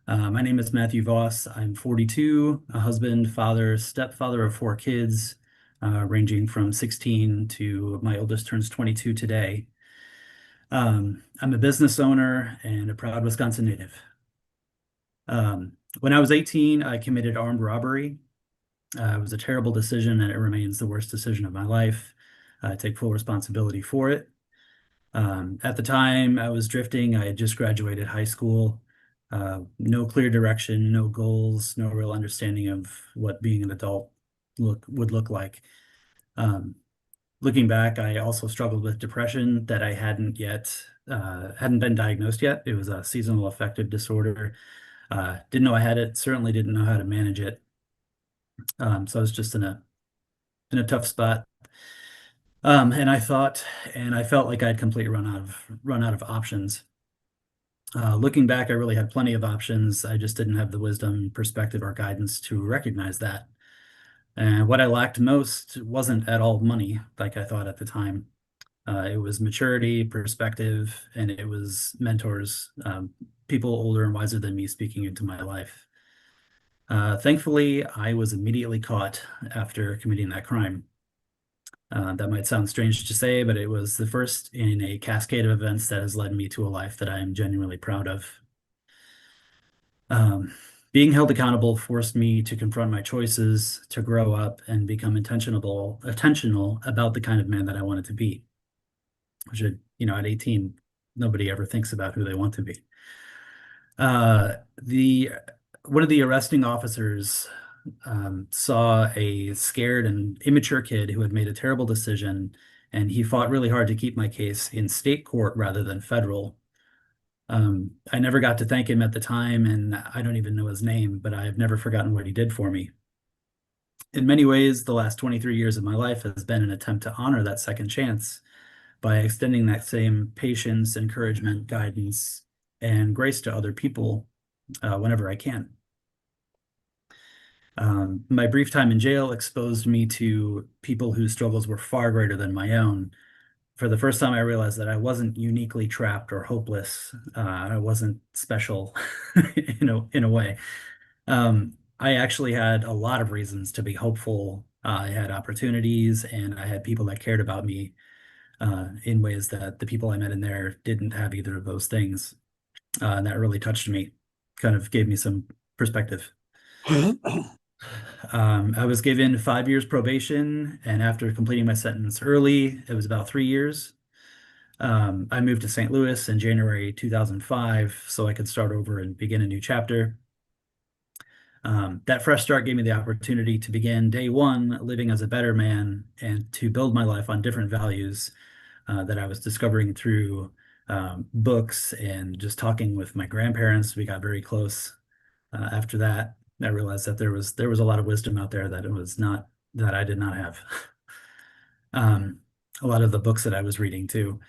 My name is Matthew Voss. I'm 42, a husband, father, stepfather of 4 kids, ranging from 16 to my oldest turns 22 today. I'm a business owner and a proud Wisconsin native. When I was 18, I committed armed robbery. It was a terrible decision, and it remains the worst decision of my life. I take full responsibility for it. At the time, I was drifting. I had just graduated high school. No clear direction, no goals, no real understanding of what being an adult would look like. Looking back, I also struggled with depression that I hadn't been diagnosed yet. It was a seasonal affective disorder. Didn't know I had it, certainly didn't know how to manage it. So I was just in a tough spot. And I felt like I'd completely run out of options. Looking back, I really had plenty of options. I just didn't have the wisdom, perspective, or guidance to recognize that. And what I lacked most wasn't at all money, like I thought at the time. It was maturity, perspective, and it was mentors, people older and wiser than me speaking into my life. Thankfully, I was immediately caught after committing that crime. That might sound strange to say, but it was the first in a cascade of events that has led me to a life that I am genuinely proud of. Being held accountable forced me to confront my choices, to grow up and become intentional about the kind of man that I wanted to be. Which, at 18, nobody ever thinks about who they want to be. The one of the arresting officers saw a scared and immature kid who had made a terrible decision, and he fought really hard to keep my case in state court rather than federal. I never got to thank him at the time, and I don't even know his name, but I've never forgotten what he did for me. In many ways, the last 23 years of my life has been an attempt to honor that second chance by extending that same patience, encouragement, guidance, and grace to other people whenever I can. My brief time in jail exposed me to people whose struggles were far greater than my own. For the first time, I realized that I wasn't uniquely trapped or hopeless. I wasn't special in a way. I actually had a lot of reasons to be hopeful. I had opportunities, and I had people that cared about me in ways that the people I met in there didn't have either of those things. And that really touched me, kind of gave me some perspective. I was given 5 years probation, and after completing my sentence early, it was about 3 years. I moved to St. Louis in January 2005 so I could start over and begin a new chapter. That fresh start gave me the opportunity to begin day one living as a better man and to build my life on different values that I was discovering through books and just talking with my grandparents. We got very close. After that, I realized that there was a lot of wisdom out there that I did not have. A lot of the books that I was reading too.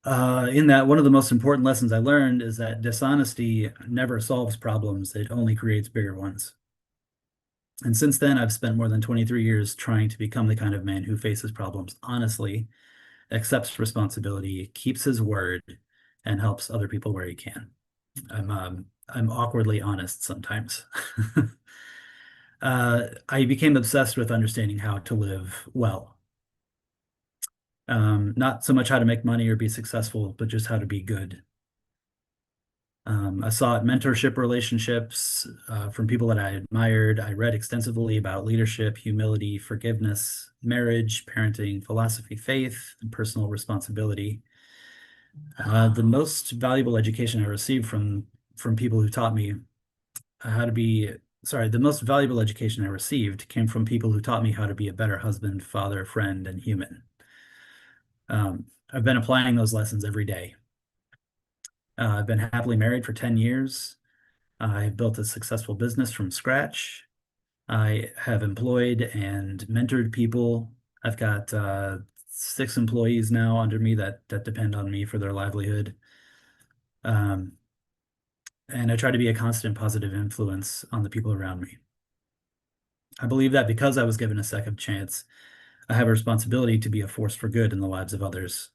In that, one of the most important lessons I learned is that dishonesty never solves problems, it only creates bigger ones. And since then, I've spent more than 23 years trying to become the kind of man who faces problems honestly, accepts responsibility, keeps his word, and helps other people where he can. I'm awkwardly honest sometimes. I became obsessed with understanding how to live well. Not so much how to make money or be successful, but just how to be good. I sought mentorship relationships from people that I admired. I read extensively about leadership, humility, forgiveness, marriage, parenting, philosophy, faith, and personal responsibility. The most valuable education I received from people who taught me how to be, the most valuable education I received came from people who taught me how to be a better husband, father, friend, and human. I've been applying those lessons every day. I've been happily married for 10 years. I've built a successful business from scratch. I have employed and mentored people. I've got 6 employees now under me that depend on me for their livelihood. And I try to be a constant positive influence on the people around me. I believe that because I was given a second chance, I have a responsibility to be a force for good in the lives of others.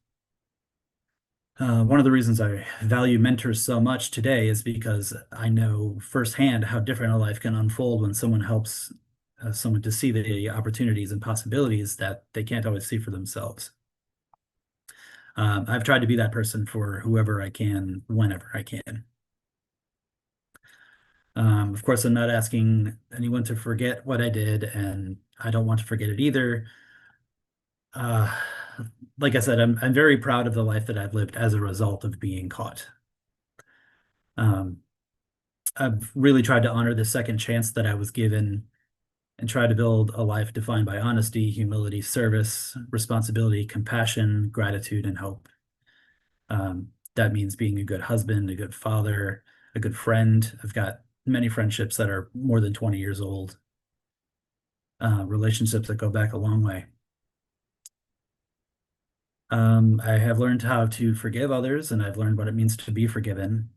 One of the reasons I value mentors so much today is because I know firsthand how different a life can unfold when someone helps someone to see the opportunities and possibilities that they can't always see for themselves. I've tried to be that person for whoever I can, whenever I can. Of course, I'm not asking anyone to forget what I did, and I don't want to forget it either. Like I said, I'm very proud of the life that I've lived as a result of being caught. I've really tried to honor the second chance that I was given and try to build a life defined by honesty, humility, service, responsibility, compassion, gratitude, and hope. That means being a good husband, a good father, a good friend. I've got many friendships that are more than 20 years old, relationships that go back a long way. I have learned how to forgive others, and I've learned what it means to be forgiven.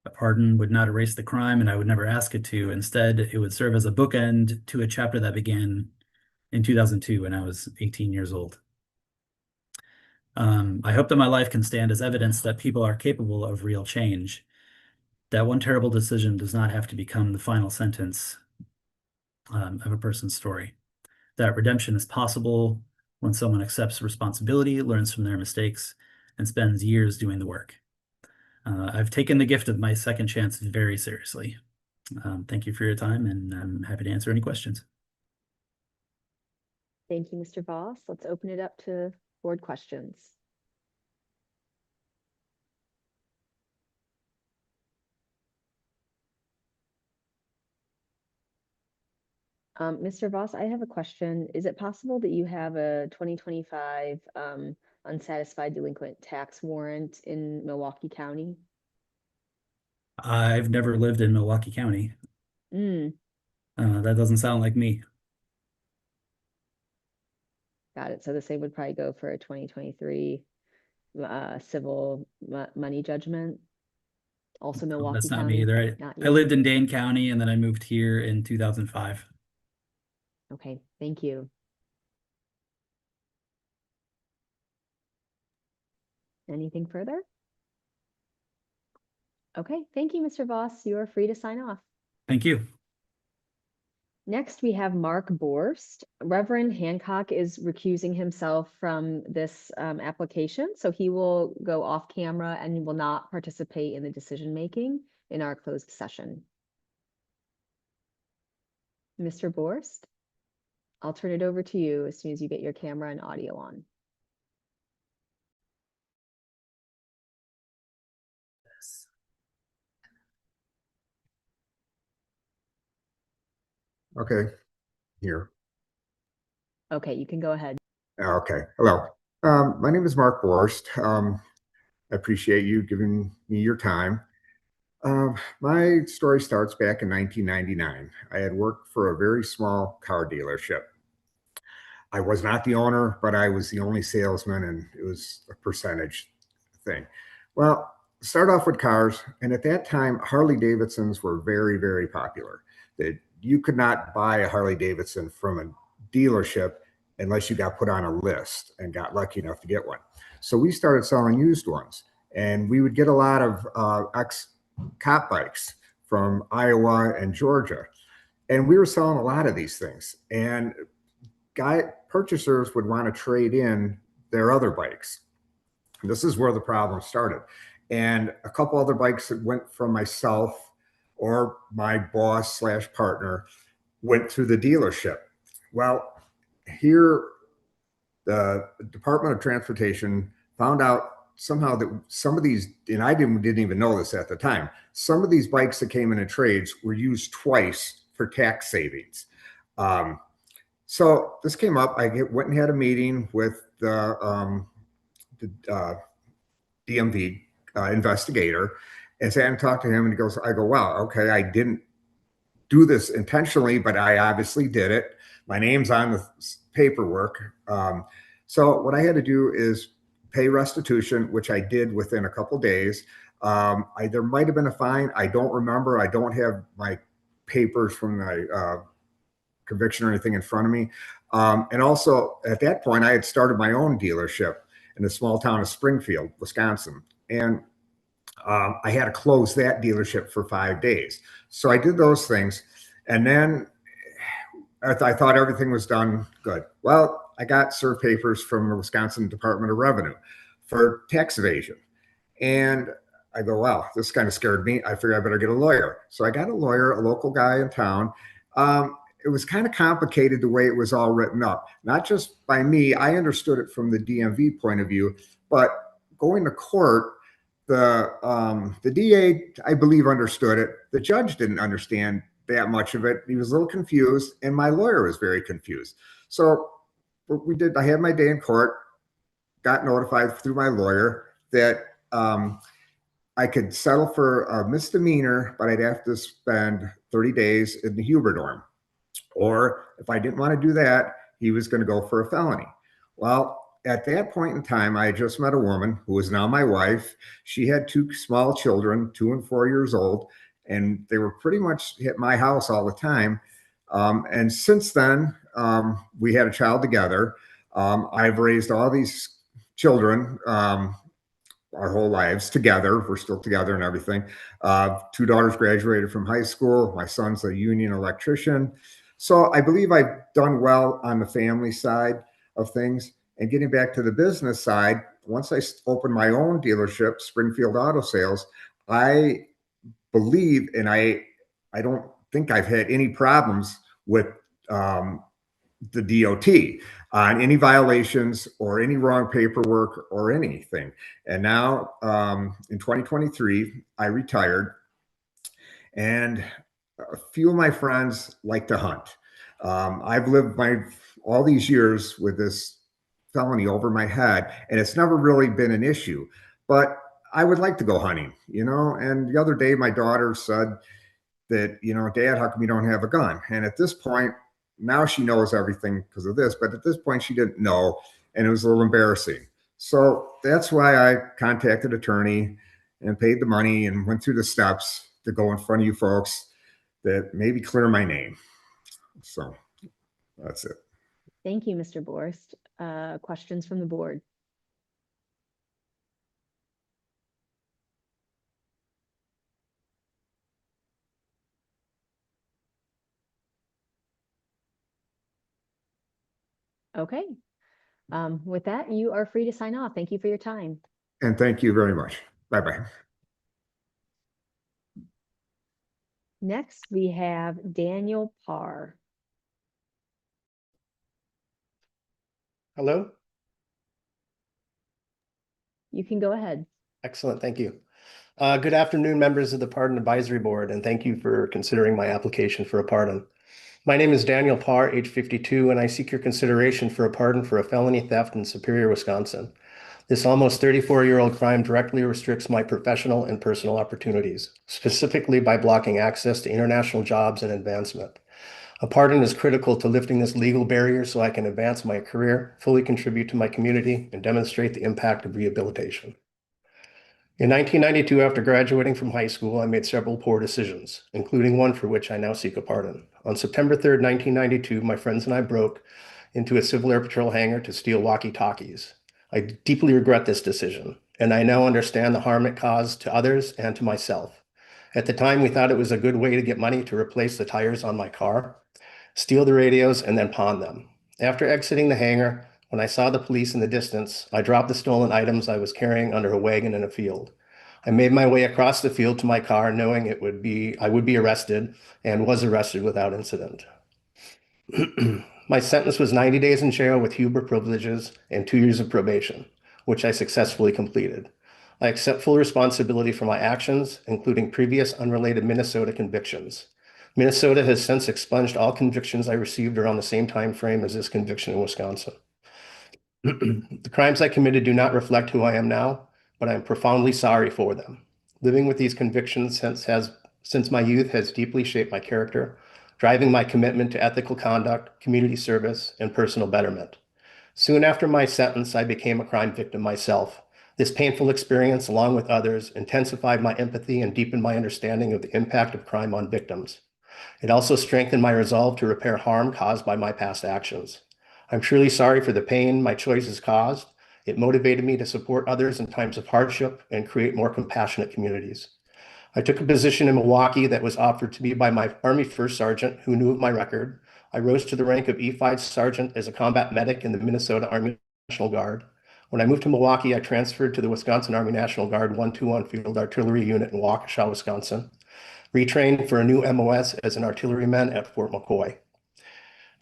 A pardon would not erase the crime, and I would never ask it to. Instead, it would serve as a bookend to a chapter that began in 2002 when I was 18 years old. I hope that my life can stand as evidence that people are capable of real change, that one terrible decision does not have to become the final sentence of a person's story, that redemption is possible when someone accepts responsibility, learns from their mistakes, and spends years doing the work. I've taken the gift of my second chance very seriously. Thank you for your time, and I'm happy to answer any questions. Thank you, Mr. Voss. Let's open it up to board questions. Mr. Voss, I have a question. Is it possible that you have a 2025 unsatisfied delinquent tax warrant in Milwaukee County? I've never lived in Milwaukee County. Mm, That doesn't sound like me. got it. So the same would probably go for a 2023 civil money judgment. Also Milwaukee That's not County? me either. Not I you. lived in Dane County and then I moved here in 2005. Okay, thank you. Anything further? Okay, thank you, Mr. Voss. You are free to sign off. Thank you. Next, we have Mark Borst. Reverend Hancock is recusing himself from this application, so he will go off camera and will not participate in the decision-making in our closed session. Mr. Borst, I'll turn it over to you as soon as you get your camera and audio on. Okay, here. Okay, you can go ahead. Okay, hello. My name is Mark Borst. I appreciate you giving me your time. My story starts back in 1999. I had worked for a very small car dealership. I was not the owner, but I was the only salesman, and it was a percentage thing. Well, start off with cars, and at that time, Harley Davidsons were very, very popular. That you could not buy a Harley Davidson from a dealership unless you got put on a list and got lucky enough to get one. So we started selling used ones, and we would get a lot of ex-cop bikes from Iowa and Georgia. And we were selling a lot of these things. And purchasers would want to trade in their other bikes. And this is where the problem started. And a couple other bikes that went from myself or my boss / partner went through the dealership. Well, here, the Department of Transportation found out somehow that some of these, and I didn't even know this at the time, some of these bikes that came in trades were used twice for tax savings. So this came up. I went and had a meeting with the DMV investigator and sat and talked to him, and he goes, I go, wow, okay, I didn't do this intentionally, but I obviously did it. My name's on the paperwork. So what I had to do is pay restitution, which I did within a couple days. There might have been a fine. I don't remember. I don't have my papers from my conviction or anything in front of me. And also at that point, I had started my own dealership in the small town of Springfield, Wisconsin. And I had to close that dealership for 5 days. So I did those things. And then I thought everything was done good. Well, I got served papers from the Wisconsin Department of Revenue for tax evasion. And I go, wow, this kind of scared me. I figured I better get a lawyer. So I got a lawyer, a local guy in town. It was kind of complicated the way it was all written up, not just by me. I understood it from the DMV point of view, but going to court, the DA, I believe, understood it. The judge didn't understand that much of it. He was a little confused, and my lawyer was very confused. So what we did, I had my day in court, got notified through my lawyer that I could settle for a misdemeanor, but I'd have to spend 30 days in the Huber dorm. Or if I didn't want to do that, he was going to go for a felony. Well, at that point in time, I had just met a woman who is now my wife. She had 2 small children, 2 and 4 years old, and they were pretty much at my house all the time. And since then, we had a child together. I've raised all these children our whole lives together. We're still together and everything. 2 daughters graduated from high school. My son's a union electrician. So I believe I've done well on the family side of things. And getting back to the business side, once I opened my own dealership, Springfield Auto Sales, I believe, and I don't think I've had any problems with the DOT on any violations or any wrong paperwork or anything. And now in 2023, I retired, and a few of my friends like to hunt. I've lived all these years with this felony over my head, and it's never really been an issue. But I would like to go hunting, And the other day, my daughter said that, Dad, how come you don't have a gun? And at this point, now she knows everything because of this, but at this point she didn't know, and it was a little embarrassing. So that's why I contacted an attorney and paid the money and went through the steps to go in front of you folks that maybe clear my name. So that's it. Thank you, Mr. Borst. Questions from the board? Okay. With that, you are free to sign off. Thank you for your time. And thank you very much. Bye-bye. Next, we have Daniel Parr. Hello? You can go ahead. Excellent, thank you. Good afternoon, members of the Pardon Advisory Board, and thank you for considering my application for a pardon. My name is Daniel Parr, age 52, and I seek your consideration for a pardon for a felony theft in Superior, Wisconsin. This almost 34-year-old crime directly restricts my professional and personal opportunities, specifically by blocking access to international jobs and advancement. A pardon is critical to lifting this legal barrier so I can advance my career, fully contribute to my community, and demonstrate the impact of rehabilitation. In 1992, after graduating from high school, I made several poor decisions, including one for which I now seek a pardon. On September 3rd, 1992, my friends and I broke into a Civil Air Patrol hangar to steal walkie-talkies. I deeply regret this decision, and I now understand the harm it caused to others and to myself. At the time, we thought it was a good way to get money to replace the tires on my car, steal the radios, and then pawn them. After exiting the hangar, when I saw the police in the distance, I dropped the stolen items I was carrying under a wagon in a field. I made my way across the field to my car, knowing I would be arrested, and was arrested without incident. My sentence was 90 days in jail with Huber privileges and 2 years of probation, which I successfully completed. I accept full responsibility for my actions, including previous unrelated Minnesota convictions. Minnesota has since expunged all convictions I received around the same time frame as this conviction in Wisconsin. The crimes I committed do not reflect who I am now, but I am profoundly sorry for them. Living with these convictions since my youth has deeply shaped my character, driving my commitment to ethical conduct, community service, and personal betterment. Soon after my sentence, I became a crime victim myself. This painful experience, along with others, intensified my empathy and deepened my understanding of the impact of crime on victims. It also strengthened my resolve to repair harm caused by my past actions. I'm truly sorry for the pain my choices caused. It motivated me to support others in times of hardship and create more compassionate communities. I took a position in Milwaukee that was offered to me by my Army First Sergeant who knew of my record. I rose to the rank of E5 Sergeant as a combat medic in the Minnesota Army National Guard. When I moved to Milwaukee, I transferred to the Wisconsin Army National Guard 121 Field Artillery Unit in Waukesha, Wisconsin, retrained for a new MOS as an artilleryman at Fort McCoy.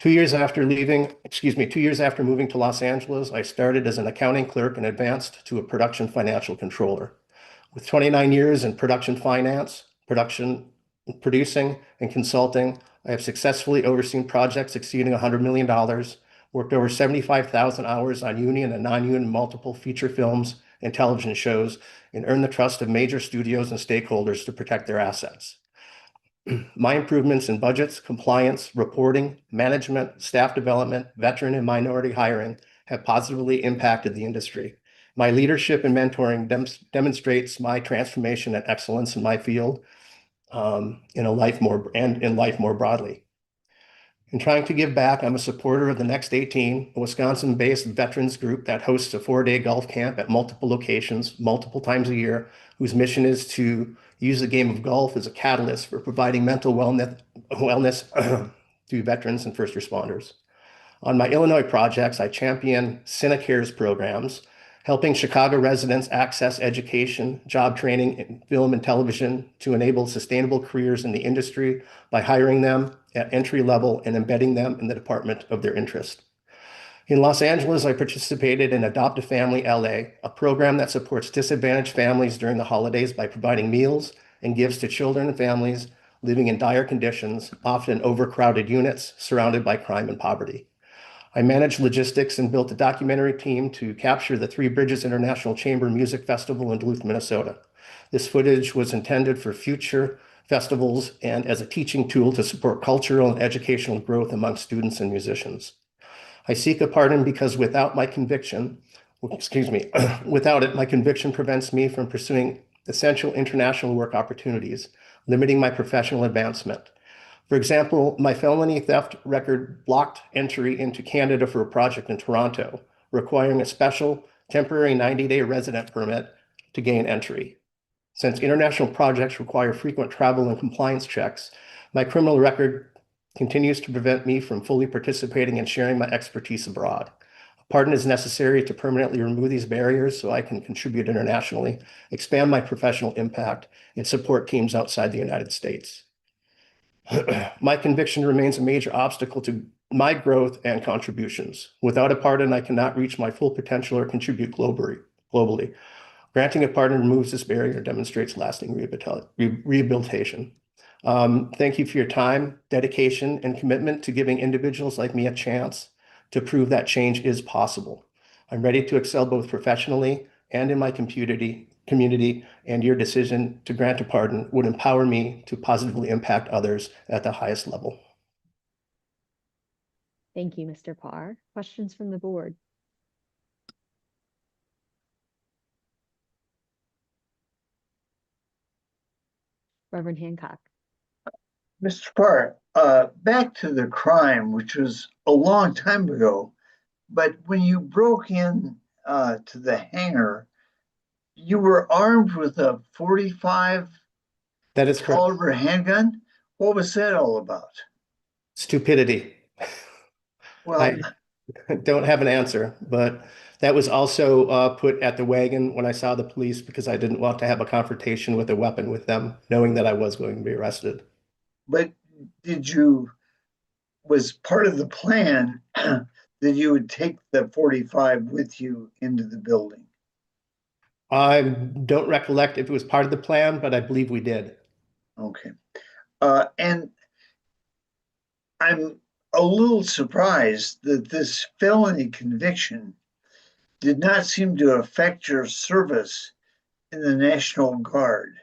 2 years after moving to Los Angeles, I started as an accounting clerk and advanced to a production financial controller. With 29 years in production finance, producing, and consulting, I have successfully overseen projects exceeding $100 million, worked over 75,000 hours on union and non-union multiple feature films and television shows, and earned the trust of major studios and stakeholders to protect their assets. My improvements in budgets, compliance, reporting, management, staff development, veteran and minority hiring have positively impacted the industry. My leadership and mentoring demonstrates my transformation and excellence in my field, in life more broadly. In trying to give back, I'm a supporter of the Next 18, a Wisconsin-based veterans group that hosts a 4-day golf camp at multiple locations, multiple times a year, whose mission is to use the game of golf as a catalyst for providing mental wellness to veterans and first responders. On my Illinois projects, I champion CineCares programs, helping Chicago residents access education, job training in film and television to enable sustainable careers in the industry by hiring them at entry level and embedding them in the department of their interest. In Los Angeles, I participated in Adopt a Family LA, a program that supports disadvantaged families during the holidays by providing meals and gifts to children and families living in dire conditions, often in overcrowded units, surrounded by crime and poverty. I managed logistics and built a documentary team to capture the Three Bridges International Chamber Music Festival in Duluth, Minnesota. This footage was intended for future festivals and as a teaching tool to support cultural and educational growth among students and musicians. I seek a pardon because without my conviction, without it, my conviction prevents me from pursuing essential international work opportunities, limiting my professional advancement. For example, my felony theft record blocked entry into Canada for a project in Toronto, requiring a special temporary 90-day resident permit to gain entry. Since international projects require frequent travel and compliance checks, my criminal record continues to prevent me from fully participating and sharing my expertise abroad. A pardon is necessary to permanently remove these barriers so I can contribute internationally, expand my professional impact, and support teams outside the United States. My conviction remains a major obstacle to my growth and contributions. Without a pardon, I cannot reach my full potential or contribute globally. Granting a pardon removes this barrier and demonstrates lasting rehabilitation. Thank you for your time, dedication, and commitment to giving individuals like me a chance to prove that change is possible. I'm ready to excel both professionally and in my community, and your decision to grant a pardon would empower me to positively impact others at the highest level. Thank you, Mr. Parr. Questions from the board? Reverend Hancock. Mr. Parr, back to the crime, which was a long time ago, but when you broke in to the hangar, you were armed with a .45 That is correct. caliber handgun. What was that all about? Stupidity. Well, I don't have an answer, but that was also put at the wagon when I saw the police because I didn't want to have a confrontation with a weapon with them, knowing that I was going to be arrested. but was part of the plan that you would take the .45 with you into the building? I don't recollect if it was part of the plan, but I believe we did. Okay. And I'm a little surprised that this felony conviction did not seem to affect your service in the National Guard.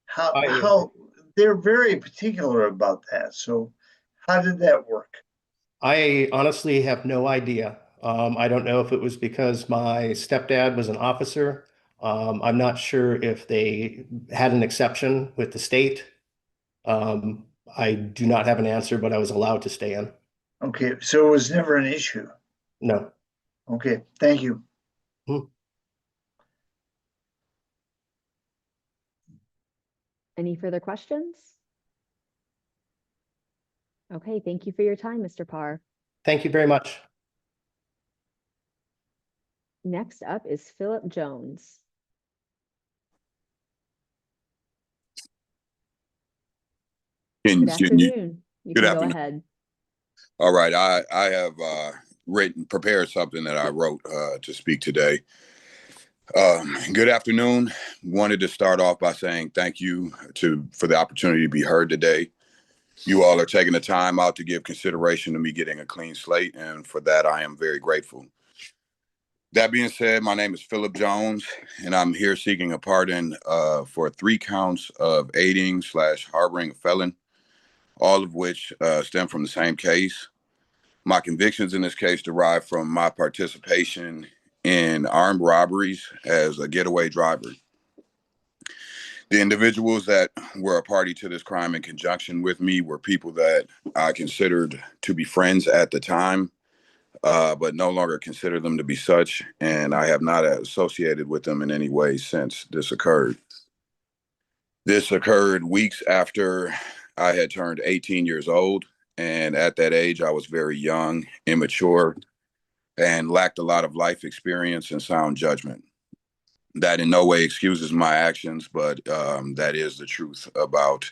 How they're very particular about that. So how did that work? I honestly have no idea. I don't know if it was because my stepdad was an officer. I'm not sure if they had an exception with the state. I do not have an answer, but I was allowed to stay in. Okay, so it was never an issue. No. Okay, thank you. Any further questions? Okay, thank you for your time, Mr. Parr. Thank you very much. Next up is Philip Jones. Good afternoon. You good can go afternoon. ahead. All right, I have prepared something that I wrote to speak today. Good afternoon. Wanted to start off by saying thank you for the opportunity to be heard today. You all are taking the time out to give consideration to me getting a clean slate, and for that I am very grateful. That being said, my name is Philip Jones, and I'm here seeking a pardon for 3 counts of aiding/harboring a felon, all of which stem from the same case. My convictions in this case derive from my participation in armed robberies as a getaway driver. The individuals that were a party to this crime in conjunction with me were people that I considered to be friends at the time, but no longer consider them to be such, and I have not associated with them in any way since this occurred. This occurred weeks after I had turned 18 years old, and at that age, I was very young, immature, and lacked a lot of life experience and sound judgment. That in no way excuses my actions, but that is the truth about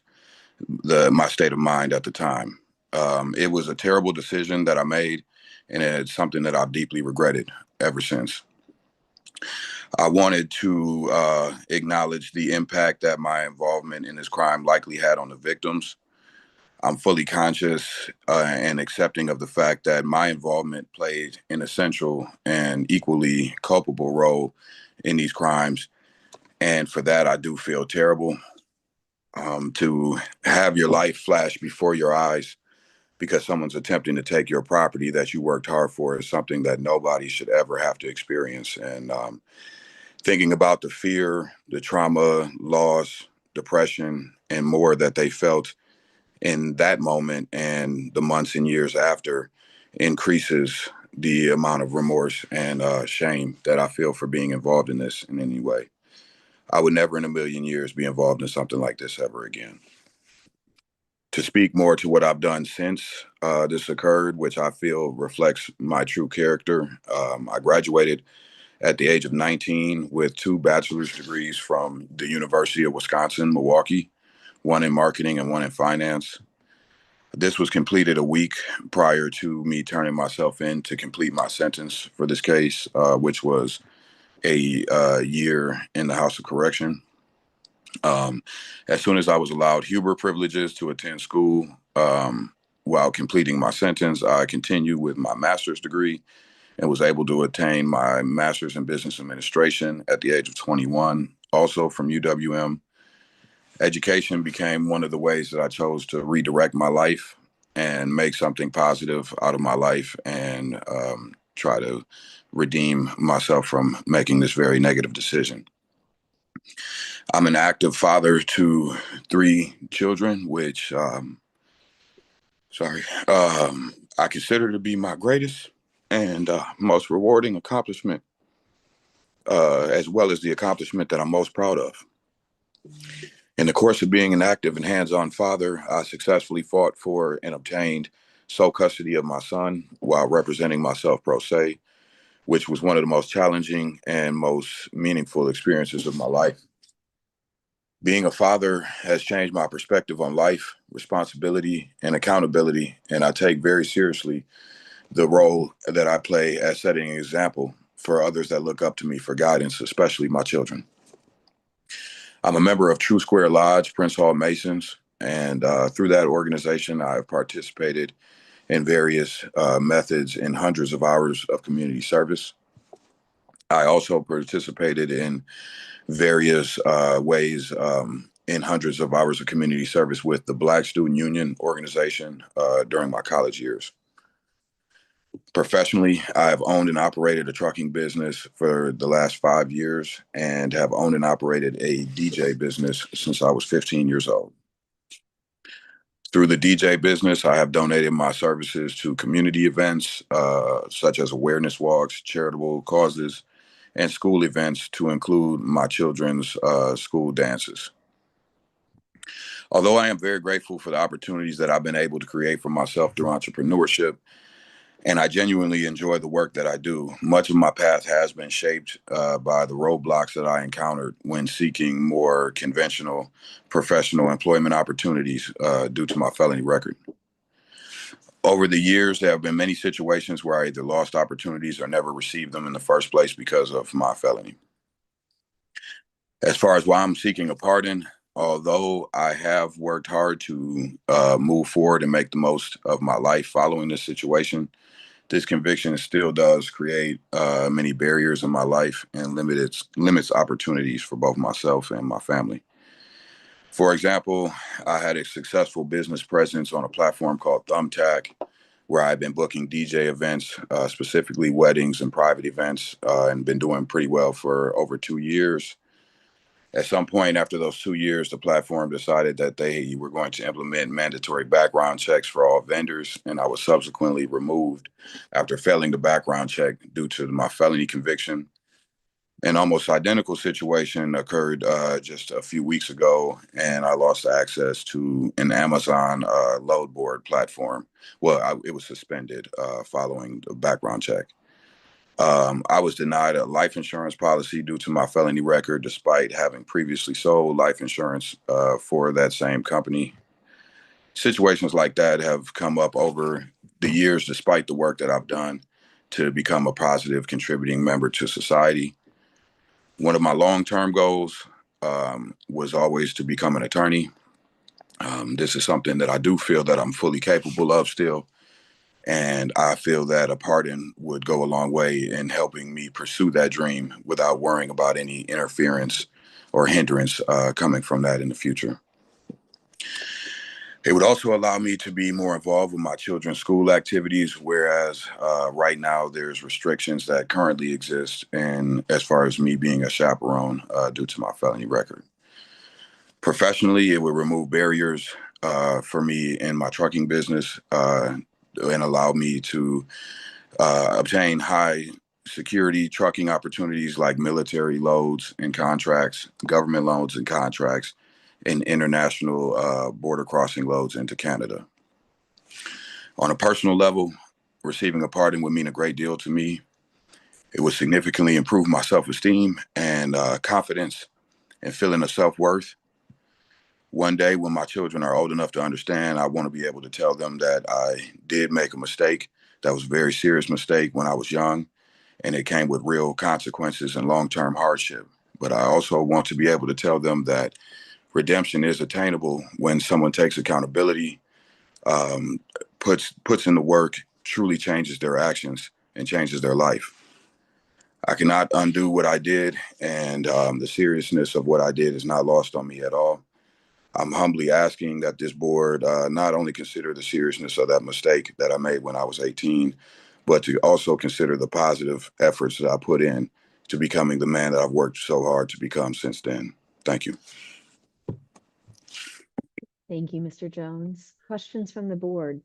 my state of mind at the time. It was a terrible decision that I made, and it's something that I've deeply regretted ever since. I wanted to acknowledge the impact that my involvement in this crime likely had on the victims. I'm fully conscious and accepting of the fact that my involvement played an essential and equally culpable role in these crimes. And for that, I do feel terrible. To have your life flash before your eyes because someone's attempting to take your property that you worked hard for is something that nobody should ever have to experience. And thinking about the fear, the trauma, loss, depression, and more that they felt in that moment and the months and years after increases the amount of remorse and shame that I feel for being involved in this in any way. I would never in a million years be involved in something like this ever again. To speak more to what I've done since this occurred, which I feel reflects my true character, I graduated at the age of 19 with 2 bachelor's degrees from the University of Wisconsin-Milwaukee, one in marketing and one in finance. This was completed a week prior to me turning myself in to complete my sentence for this case, which was a year in the House of Correction. As soon as I was allowed Huber privileges to attend school while completing my sentence, I continued with my master's degree and was able to attain my master's in business administration at the age of 21, also from UWM. Education became one of the ways that I chose to redirect my life and make something positive out of my life and try to redeem myself from making this very negative decision. I'm an active father to 3 children, which, I consider to be my greatest and most rewarding accomplishment, as well as the accomplishment that I'm most proud of. In the course of being an active and hands-on father, I successfully fought for and obtained sole custody of my son while representing myself pro se, which was one of the most challenging and most meaningful experiences of my life. Being a father has changed my perspective on life, responsibility, and accountability, and I take very seriously the role that I play as setting an example for others that look up to me for guidance, especially my children. I'm a member of True Square Lodge, Prince Hall Masons, and through that organization, I have participated in various methods in hundreds of hours of community service. I also participated in various ways in hundreds of hours of community service with the Black Student Union organization during my college years. Professionally, I have owned and operated a trucking business for the last 5 years and have owned and operated a DJ business since I was 15 years old. Through the DJ business, I have donated my services to community events such as awareness walks, charitable causes, and school events to include my children's school dances. Although I am very grateful for the opportunities that I've been able to create for myself through entrepreneurship, and I genuinely enjoy the work that I do, much of my path has been shaped by the roadblocks that I encountered when seeking more conventional professional employment opportunities due to my felony record. Over the years, there have been many situations where I either lost opportunities or never received them in the first place because of my felony. As far as why I'm seeking a pardon, although I have worked hard to move forward and make the most of my life following this situation, this conviction still does create many barriers in my life and limits opportunities for both myself and my family. For example, I had a successful business presence on a platform called Thumbtack, where I've been booking DJ events, specifically weddings and private events, and been doing pretty well for over 2 years. At some point after those 2 years, the platform decided that they were going to implement mandatory background checks for all vendors, and I was subsequently removed after failing the background check due to my felony conviction. An almost identical situation occurred just a few weeks ago, and I lost access to an Amazon load board platform. Well, it was suspended following the background check. I was denied a life insurance policy due to my felony record, despite having previously sold life insurance for that same company. Situations like that have come up over the years, despite the work that I've done to become a positive contributing member to society. One of my long-term goals was always to become an attorney. This is something that I do feel that I'm fully capable of still. And I feel that a pardon would go a long way in helping me pursue that dream without worrying about any interference or hindrance coming from that in the future. It would also allow me to be more involved with my children's school activities, whereas right now there's restrictions that currently exist, and as far as me being a chaperone due to my felony record. Professionally, it would remove barriers for me in my trucking business and allow me to obtain high security trucking opportunities like military loads and contracts, government loans and contracts, and international border crossing loads into Canada. On a personal level, receiving a pardon would mean a great deal to me. It would significantly improve my self-esteem and confidence and feeling of self-worth. One day when my children are old enough to understand, I want to be able to tell them that I did make a mistake. That was a very serious mistake when I was young, and it came with real consequences and long-term hardship. But I also want to be able to tell them that redemption is attainable when someone takes accountability, puts in the work, truly changes their actions and changes their life. I cannot undo what I did, and the seriousness of what I did is not lost on me at all. I'm humbly asking that this board not only consider the seriousness of that mistake that I made when I was 18, but to also consider the positive efforts that I put in to becoming the man that I've worked so hard to become since then. Thank you. Thank you, Mr. Jones. Questions from the board?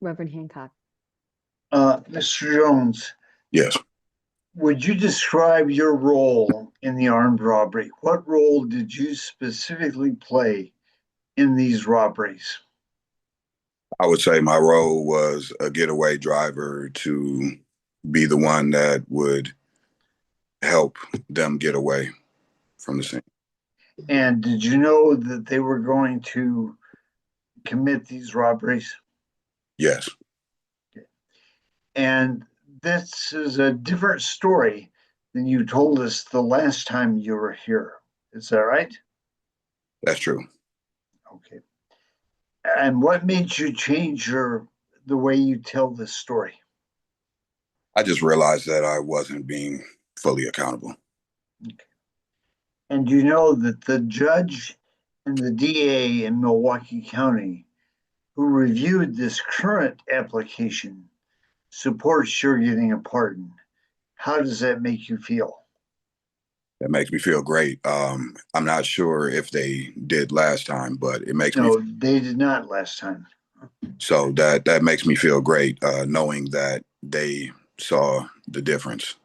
Reverend Hancock. Mr. Jones. Yes. Would you describe your role in the armed robbery? What role did you specifically play in these robberies? I would say my role was a getaway driver to be the one that would help them get away from the scene. And did you know that they were going to commit these robberies? Yes. Okay. And this is a different story than you told us the last time you were here. Is that right? That's true. Okay. And what made you change the way you tell this story? I just realized that I wasn't being fully accountable. Okay. And you know that the judge and the DA in Milwaukee County who reviewed this current application supports your getting a pardon. How does that make you feel? That makes me feel great. I'm not sure if they did last time, but it makes me. No, they did not last time. So that makes me feel great, knowing that they saw the difference.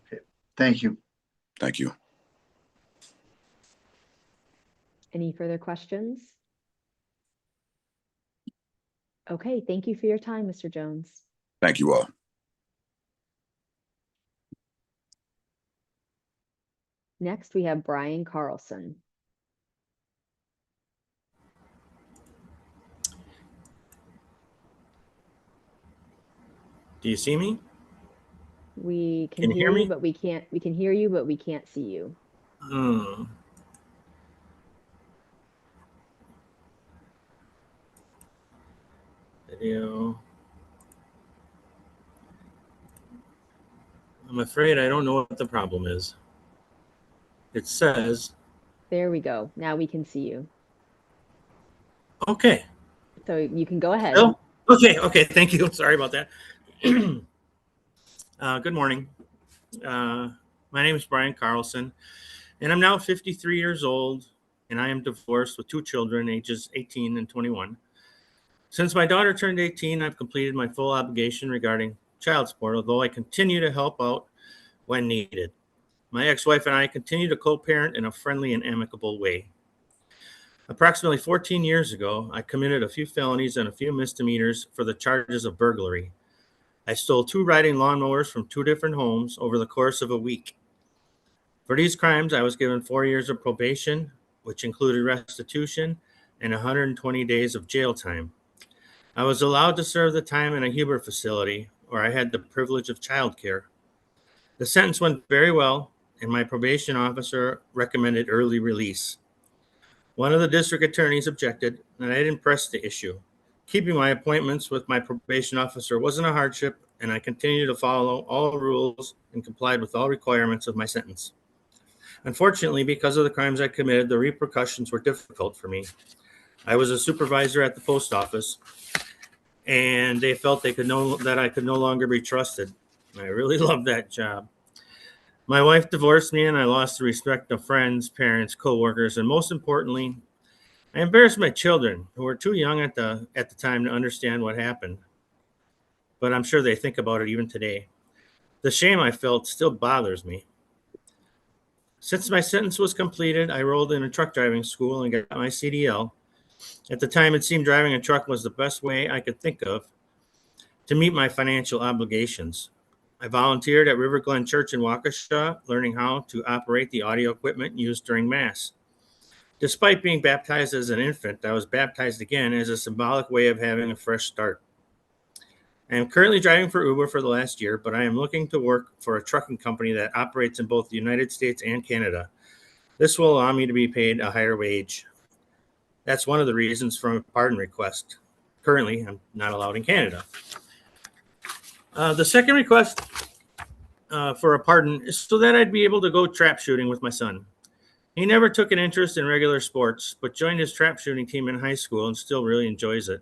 Okay. Thank you. Thank you. Any further questions? Okay, thank you for your time, Mr. Jones. Thank you all. Next, we have Brian Carlson. Do you see me? We Can you hear hear me? you, but we can hear you, but we can't see you. Video. I'm afraid I don't know what the problem is. It says, There we go. Now we can see you. okay. So you can go ahead. Bill? Okay, thank you. Sorry about that. Good morning. My name is Brian Carlson, and I'm now 53 years old, and I am divorced with two children, ages 18 and 21. Since my daughter turned 18, I've completed my full obligation regarding child support, although I continue to help out when needed. My ex-wife and I continue to co-parent in a friendly and amicable way. Approximately 14 years ago, I committed a few felonies and a few misdemeanors for the charges of burglary. I stole 2 riding lawnmowers from 2 different homes over the course of a week. For these crimes, I was given 4 years of probation, which included restitution and 120 days of jail time. I was allowed to serve the time in a Huber facility, where I had the privilege of childcare. The sentence went very well, and my probation officer recommended early release. One of the district attorneys objected, and I didn't press the issue. Keeping my appointments with my probation officer wasn't a hardship, and I continued to follow all rules and complied with all requirements of my sentence. Unfortunately, because of the crimes I committed, the repercussions were difficult for me. I was a supervisor at the post office, and they felt that I could no longer be trusted. I really loved that job. My wife divorced me, and I lost the respect of friends, parents, coworkers, and most importantly, I embarrassed my children, who were too young at the time to understand what happened. But I'm sure they think about it even today. The shame I felt still bothers me. Since my sentence was completed, I enrolled in a truck driving school and got my CDL. At the time, it seemed driving a truck was the best way I could think of to meet my financial obligations. I volunteered at River Glen Church in Waukesha, learning how to operate the audio equipment used during Mass. Despite being baptized as an infant, I was baptized again as a symbolic way of having a fresh start. I am currently driving for Uber for the last year, but I am looking to work for a trucking company that operates in both the United States and Canada. This will allow me to be paid a higher wage. That's one of the reasons for a pardon request. Currently, I'm not allowed in Canada. The second request for a pardon is so that I'd be able to go trap shooting with my son. He never took an interest in regular sports, but joined his trap shooting team in high school and still really enjoys it.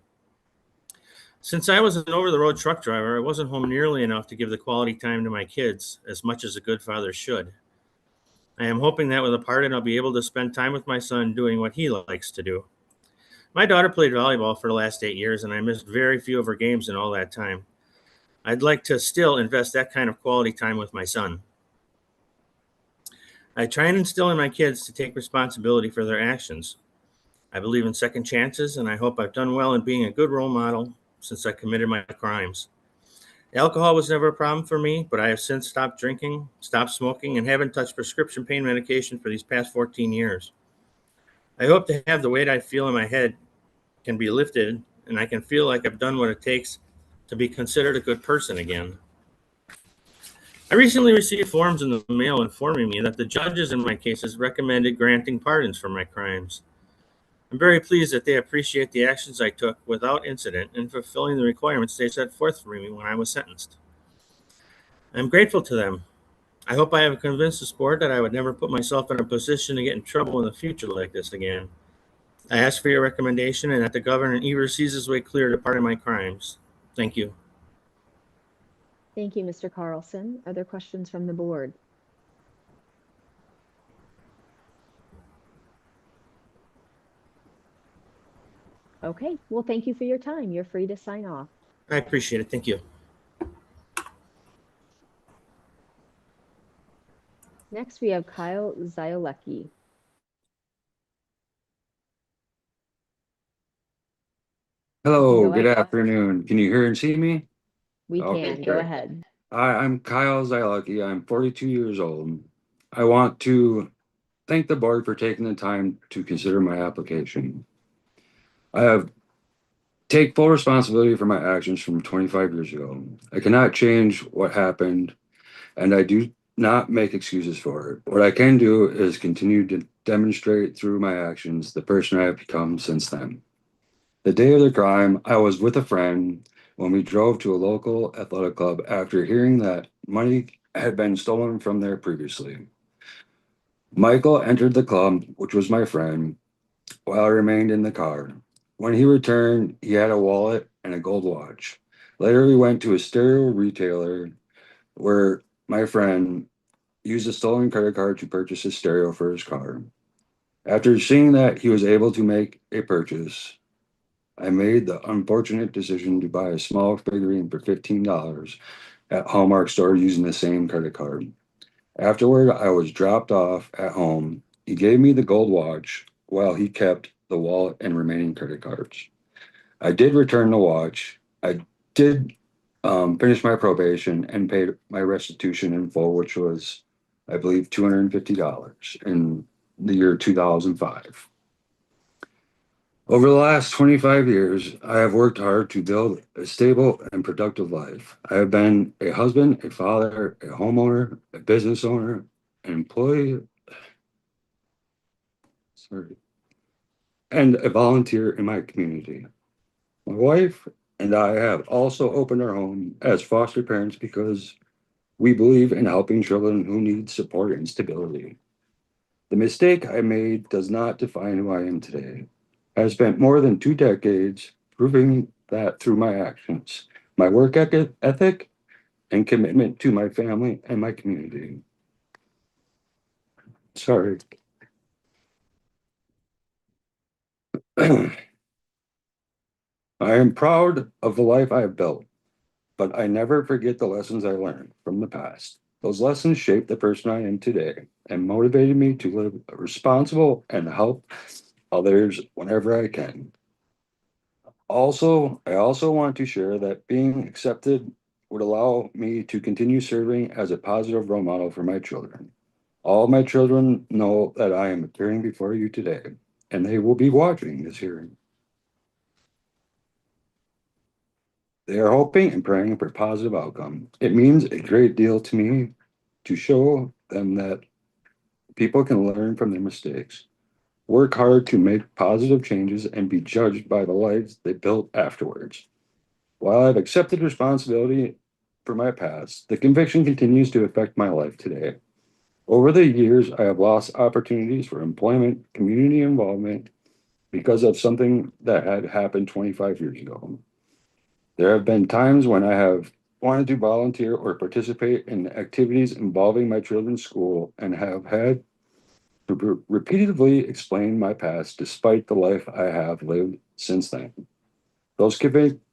Since I was an over-the-road truck driver, I wasn't home nearly enough to give the quality time to my kids as much as a good father should. I am hoping that with a pardon, I'll be able to spend time with my son doing what he likes to do. My daughter played volleyball for the last 8 years, and I missed very few of her games in all that time. I'd like to still invest that kind of quality time with my son. I try and instill in my kids to take responsibility for their actions. I believe in second chances, and I hope I've done well in being a good role model since I committed my crimes. Alcohol was never a problem for me, but I have since stopped drinking, stopped smoking, and haven't touched prescription pain medication for these past 14 years. I hope to have the weight I feel in my head can be lifted, and I can feel like I've done what it takes to be considered a good person again. I recently received forms in the mail informing me that the judges in my cases recommended granting pardons for my crimes. I'm very pleased that they appreciate the actions I took without incident in fulfilling the requirements they set forth for me when I was sentenced. I'm grateful to them. I hope I have convinced the sport that I would never put myself in a position to get in trouble in the future like this again. I ask for your recommendation and that the governor either sees his way clear to pardon my crimes. Thank you. Thank you, Mr. Carlson. Are there questions from the board? Okay, well, thank you for your time. You're free to sign off. I appreciate it. Thank you. Next, we have Kyle Ziolecki. Hello, Go good ahead. afternoon. Can you hear and see me? We Okay, can. Go great. ahead. I'm Kyle Zielecki. I'm 42 years old. I want to thank the board for taking the time to consider my application. I take full responsibility for my actions from 25 years ago. I cannot change what happened, and I do not make excuses for it. What I can do is continue to demonstrate through my actions the person I have become since then. The day of the crime, I was with a friend when we drove to a local athletic club after hearing that money had been stolen from there previously. Michael entered the club, which was my friend, while I remained in the car. When he returned, he had a wallet and a gold watch. Later, we went to a stereo retailer where my friend used a stolen credit card to purchase a stereo for his car. After seeing that he was able to make a purchase, I made the unfortunate decision to buy a small figurine for $15 at Hallmark store using the same credit card. Afterward, I was dropped off at home. He gave me the gold watch while he kept the wallet and remaining credit cards. I did return the watch. I did finish my probation and paid my restitution in full, which was, I believe, $250 in the year 2005. Over the last 25 years, I have worked hard to build a stable and productive life. I have been a husband, a father, a homeowner, a business owner, an employee, and a volunteer in my community. My wife and I have also opened our home as foster parents because we believe in helping children who need support and stability. The mistake I made does not define who I am today. I have spent more than 2 decades proving that through my actions, my work ethic, and commitment to my family and my community. Sorry. I am proud of the life I have built, but I never forget the lessons I learned from the past. Those lessons shaped the person I am today and motivated me to live responsible and help others whenever I can. I also want to share that being accepted would allow me to continue serving as a positive role model for my children. All my children know that I am appearing before you today, and they will be watching this hearing. They are hoping and praying for a positive outcome. It means a great deal to me to show them that people can learn from their mistakes, work hard to make positive changes, and be judged by the lives they built afterwards. While I've accepted responsibility for my past, the conviction continues to affect my life today. Over the years, I have lost opportunities for employment, community involvement because of something that had happened 25 years ago. There have been times when I have wanted to volunteer or participate in activities involving my children's school and have had to repeatedly explain my past despite the life I have lived since then. Those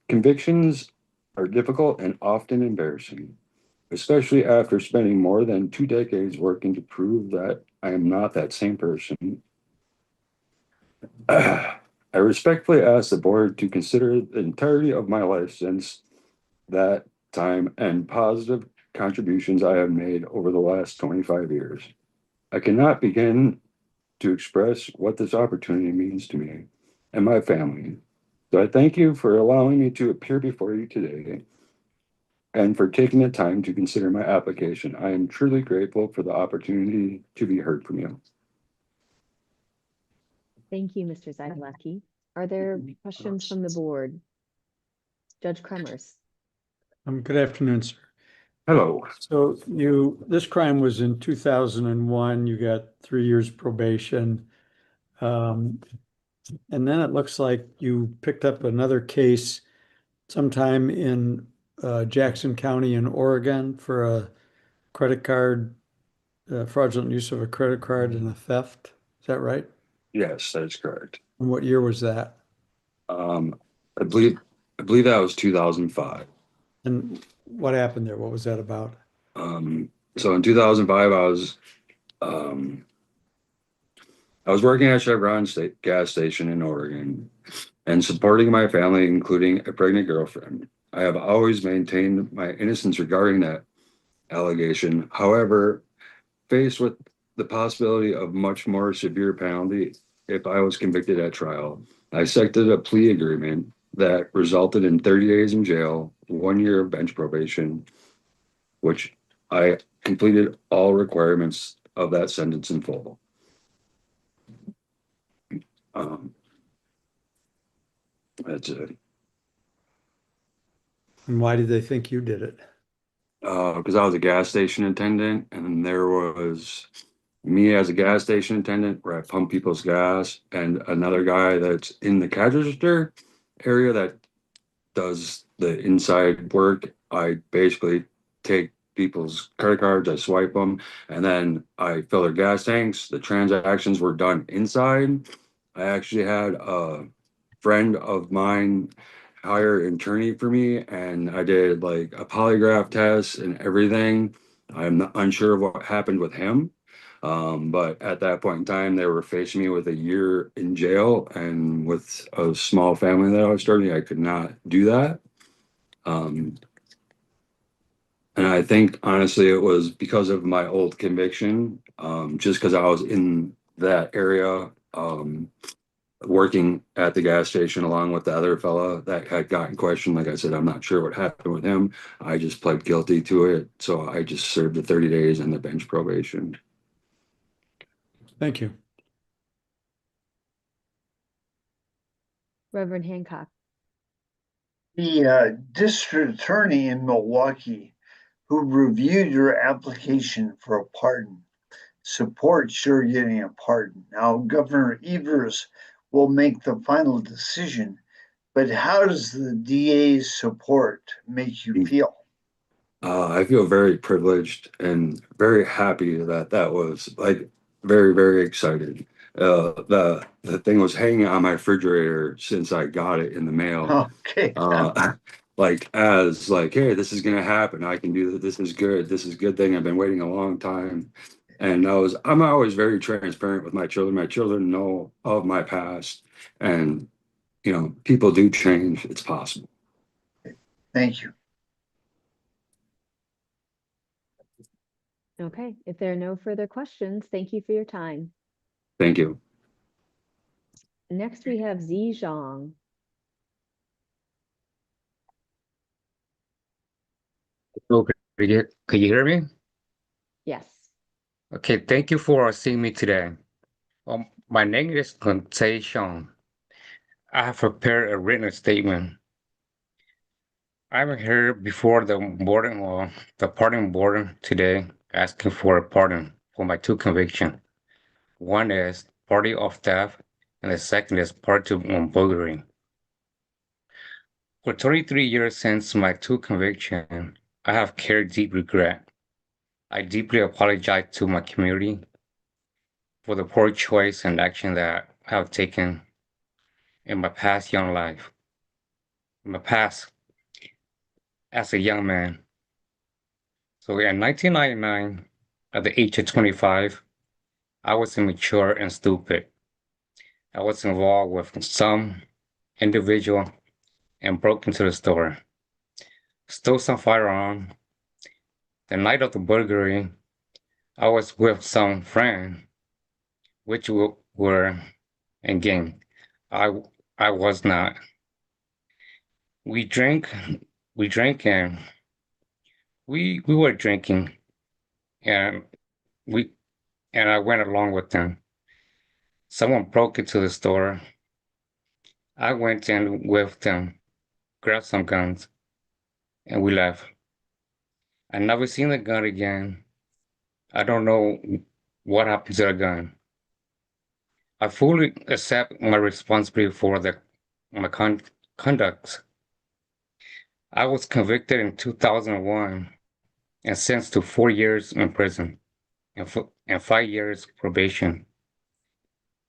convictions are difficult and often embarrassing, especially after spending more than 2 decades working to prove that I am not that same person. I respectfully ask the board to consider the entirety of my life since that time and positive contributions I have made over the last 25 years. I cannot begin to express what this opportunity means to me and my family. So I thank you for allowing me to appear before you today and for taking the time to consider my application. I am truly grateful for the opportunity to be heard from you. Thank you, Mr. Zagalaki. Are there questions from the board? Judge Kremers. Good afternoon, sir. Hello. So this crime was in 2001. You got 3 years probation. And then it looks like you picked up another case sometime in Jackson County in Oregon for a credit card, fraudulent use of a credit card and a theft. Is that right? Yes, that is correct. And what year was that? I believe that was 2005. And what happened there? What was that about? So in 2005, I was working at Chevron gas station in Oregon and supporting my family, including a pregnant girlfriend. I have always maintained my innocence regarding that allegation. However, faced with the possibility of much more severe penalty if I was convicted at trial, I accepted a plea agreement that resulted in 30 days in jail, 1 year of bench probation, which I completed all requirements of that sentence in full. That's it. And why did they think you did it? Because I was a gas station attendant, and there was me as a gas station attendant where I pump people's gas, and another guy that's in the cash register area that does the inside work. I basically take people's credit cards, I swipe them, and then I fill their gas tanks. The transactions were done inside. I actually had a friend of mine hire an attorney for me, and I did like a polygraph test and everything. I'm not unsure of what happened with him. But at that point in time, they were facing me with a year in jail, and with a small family that I was starting, I could not do that. And I think honestly, it was because of my old conviction, just because I was in that area. working at the gas station along with the other fella that had gotten questioned. Like I said, I'm not sure what happened with him. I just pled guilty to it. So I just served the 30 days and the bench probation. Thank you. Reverend Hancock. The district attorney in Milwaukee who reviewed your application for a pardon supports your getting a pardon. Now, Governor Evers will make the final decision, but how does the DA's support make you feel? I feel very privileged and very happy that that was like very, very excited. The thing was hanging on my refrigerator since I got it in the mail. Okay. Like as like, hey, this is gonna happen. I can do this. This is good. This is a good thing. I've been waiting a long time. And I'm always very transparent with my children. My children know of my past, and people do change. It's possible. Thank you. Okay, if there are no further questions, thank you for your time. Thank you. Next, we have Zi Zhang. Okay, could you hear me? Yes. Okay, thank you for seeing me today. My name is Contagion. I have prepared a written statement. I'm here before the pardon board today asking for a pardon for my two convictions. One is party of theft, and the second is party of burglary. For 33 years since my two convictions, I have carried deep regret. I deeply apologize to my community for the poor choice and action that I have taken in my past young life. In my past, as a young man. So in 1999, at the age of 25, I was immature and stupid. I was involved with some individual and broke into the store, stole some firearm. The night of the burglary, I was with some friends, which were in gang. I was not. We drank and we were drinking, and I went along with them. Someone broke into the store. I went in with them, grabbed some guns, and we left. I never seen the gun again. I don't know what happened to the gun. I fully accept my responsibility for my conduct. I was convicted in 2001 and sentenced to 4 years in prison and 5 years probation.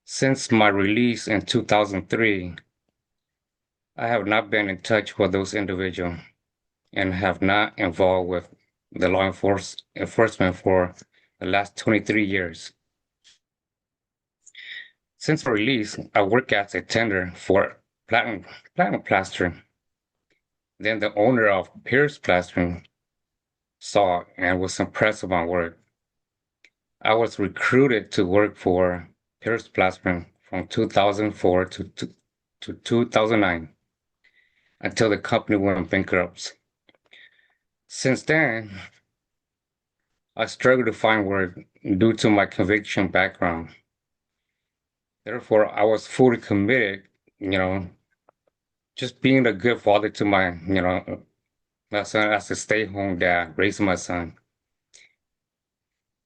Since my release in 2003, I have not been in touch with those individuals and have not involved with the law enforcement for the last 23 years. Since my release, I work as a tender for Platinum Plastering. Then the owner of Pierce Plastering saw and was impressed with my work. I was recruited to work for Pierce Plastering from 2004 to 2009 until the company went bankrupt. Since then, I struggled to find work due to my conviction background. Therefore, I was fully committed, just being a good father to my son as a stay-home dad, raising my son.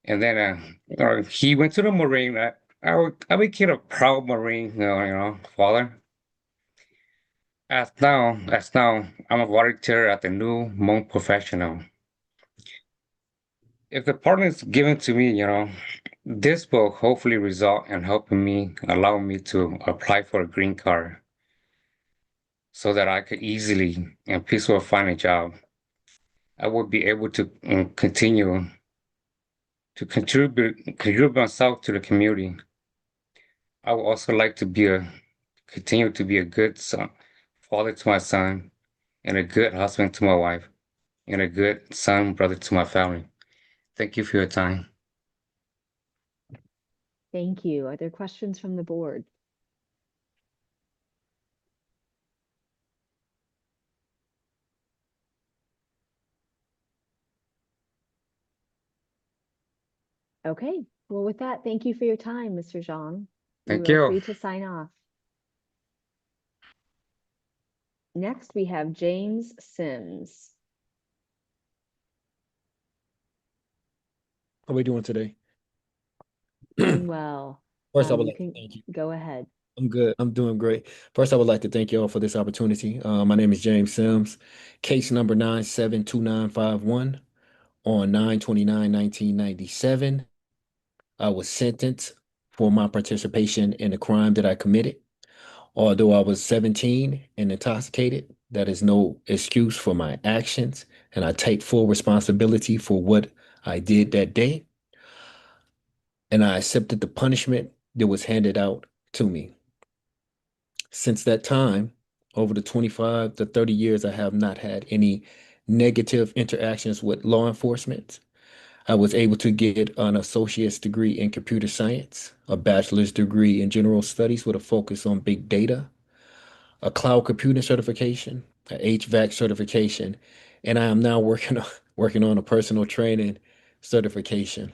And then he went to the Marine. I became a proud Marine, father. As now, I'm a volunteer at the New Hmong Professional. If the pardon is given to me, this will hopefully result in allow me to apply for a green card so that I could easily and peacefully find a job. I will be able to continue to contribute myself to the community. I would also like to continue to be a good son, father to my son, and a good husband to my wife, and a good son, brother to my family. Thank you for your time. Thank you. Are there questions from the board? Okay, well, with that, thank you for your time, Mr. Zhang. Thank You are you. free to sign off. Next, we have James Sims. How are we doing today? Doing well. First, I would You like to can thank you. go ahead. I'm good. I'm doing great. First, I would like to thank you all for this opportunity. My name is James Sims, case number 972951 on 9/29/1997. I was sentenced for my participation in a crime that I committed. Although I was 17 and intoxicated, that is no excuse for my actions, and I take full responsibility for what I did that day. And I accepted the punishment that was handed out to me. Since that time, over the 25 to 30 years, I have not had any negative interactions with law enforcement. I was able to get an associate's degree in computer science, a bachelor's degree in general studies with a focus on big data, a cloud computing certification, an HVAC certification, and I am now working on a personal training certification.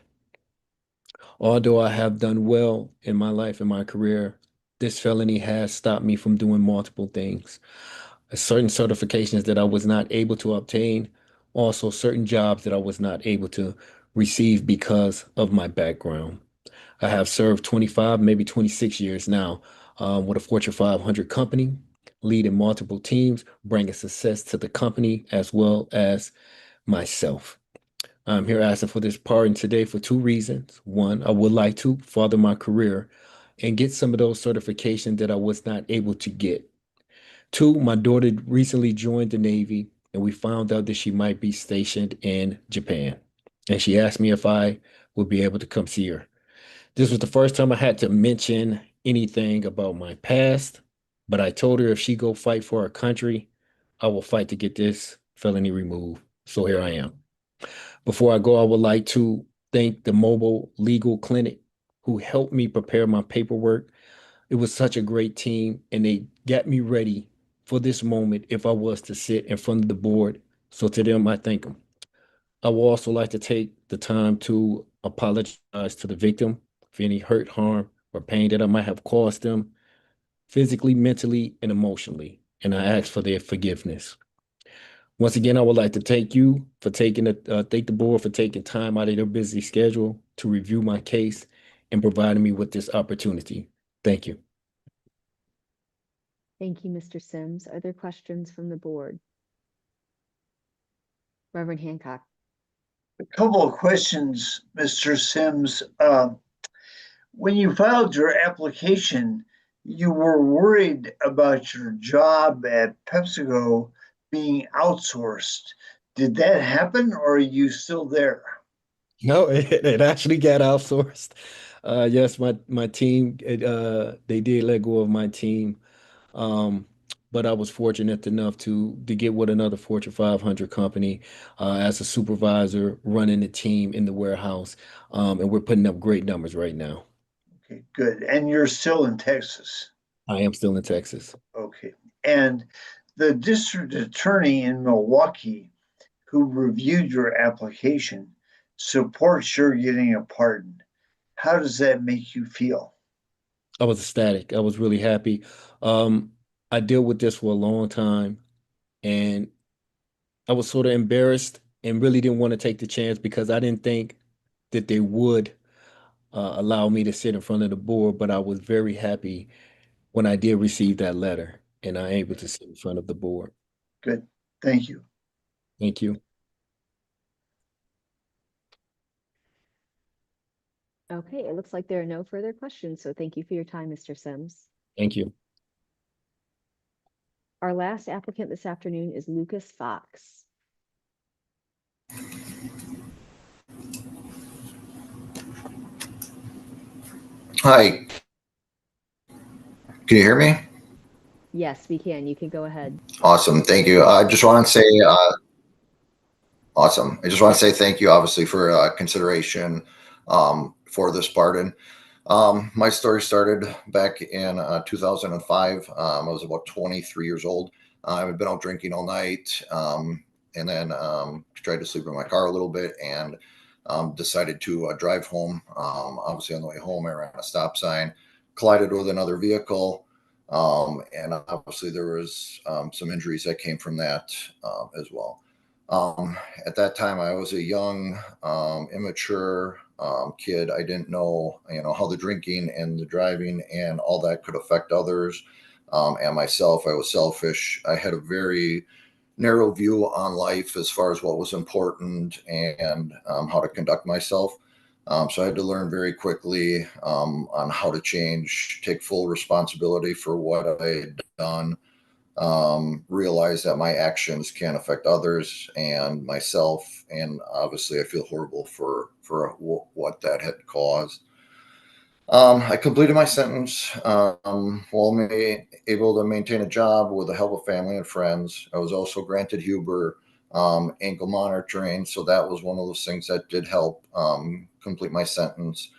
Although I have done well in my life and my career, this felony has stopped me from doing multiple things. Certain certifications that I was not able to obtain, also certain jobs that I was not able to receive because of my background. I have served 25, maybe 26 years now with a Fortune 500 company, leading multiple teams, bringing success to the company as well as myself. I'm here asking for this pardon today for two reasons. One, I would like to further my career and get some of those certifications that I was not able to get. Two, my daughter recently joined the Navy and we found out that she might be stationed in Japan. And she asked me if I would be able to come see her. This was the first time I had to mention anything about my past, but I told her if she go fight for our country, I will fight to get this felony removed. So here I am. Before I go, I would like to thank the Mobile Legal Clinic who helped me prepare my paperwork. It was such a great team, and they got me ready for this moment if I was to sit in front of the board. So to them, I thank them. I would also like to take the time to apologize to the victim for any hurt, harm, or pain that I might have caused them physically, mentally, and emotionally. And I ask for their forgiveness. Once again, I would like to thank you for thank the board for taking time out of their busy schedule to review my case and providing me with this opportunity. Thank you. Thank you, Mr. Sims. Are there questions from the board? Reverend Hancock. A couple of questions, Mr. Sims. When you filed your application, you were worried about your job at PepsiCo being outsourced. Did that happen, or are you still there? No, it actually got outsourced. Yes, my team, they did let go of my team. But I was fortunate enough to get with another Fortune 500 company as a supervisor running the team in the warehouse. And we're putting up great numbers right now. Okay, good. And you're still in Texas? I am still in Texas. Okay. And the district attorney in Milwaukee who reviewed your application supports your getting a pardon. How does that make you feel? I was ecstatic. I was really happy. I dealt with this for a long time, and I was sort of embarrassed and really didn't want to take the chance because I didn't think that they would allow me to sit in front of the board. But I was very happy when I did receive that letter and I'm able to sit in front of the board. Good. Thank you. Thank you. Okay, it looks like there are no further questions, so thank you for your time, Mr. Sims. Thank you. Our last applicant this afternoon is Lucas Fox. Hi. Can you hear me? Yes, we can. You can go ahead. Awesome. Thank you. I just want to say, awesome. I just want to say thank you, obviously, for consideration for this pardon. My story started back in 2005. I was about 23 years old. I had been out drinking all night and then tried to sleep in my car a little bit and decided to drive home. Obviously on the way home, I ran a stop sign, collided with another vehicle. And obviously there was some injuries that came from that as well. At that time, I was a young, immature kid. I didn't know, how the drinking and the driving and all that could affect others and myself. I was selfish. I had a very narrow view on life as far as what was important and how to conduct myself. So I had to learn very quickly on how to change, take full responsibility for what I had done, realize that my actions can affect others and myself. And obviously I feel horrible for what that had caused. I completed my sentence while able to maintain a job with the help of family and friends. I was also granted Huber ankle monitoring. So that was one of those things that did help complete my sentence.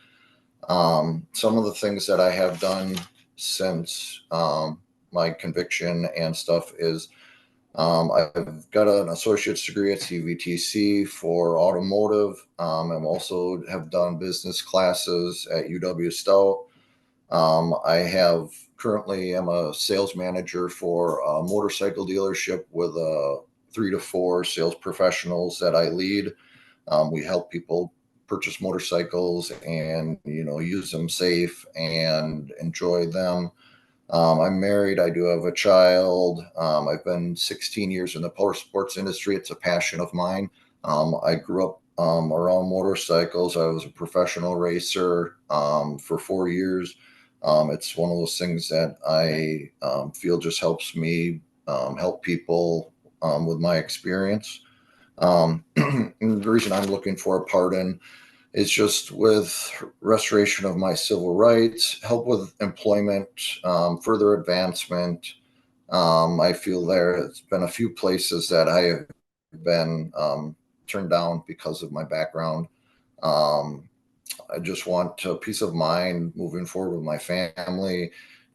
Some of the things that I have done since my conviction and stuff is I've got an associate's degree at CVTC for automotive. I also have done business classes at UW Stout. I have currently am a sales manager for a motorcycle dealership with 3 to 4 sales professionals that I lead. We help people purchase motorcycles and use them safe and enjoy them. I'm married. I do have a child. I've been 16 years in the power sports industry. It's a passion of mine. I grew up around motorcycles. I was a professional racer for 4 years. It's one of those things that I feel just helps me help people with my experience. And the reason I'm looking for a pardon is just with restoration of my civil rights, help with employment, further advancement. I feel there's been a few places that I have been turned down because of my background. I just want peace of mind moving forward with my family,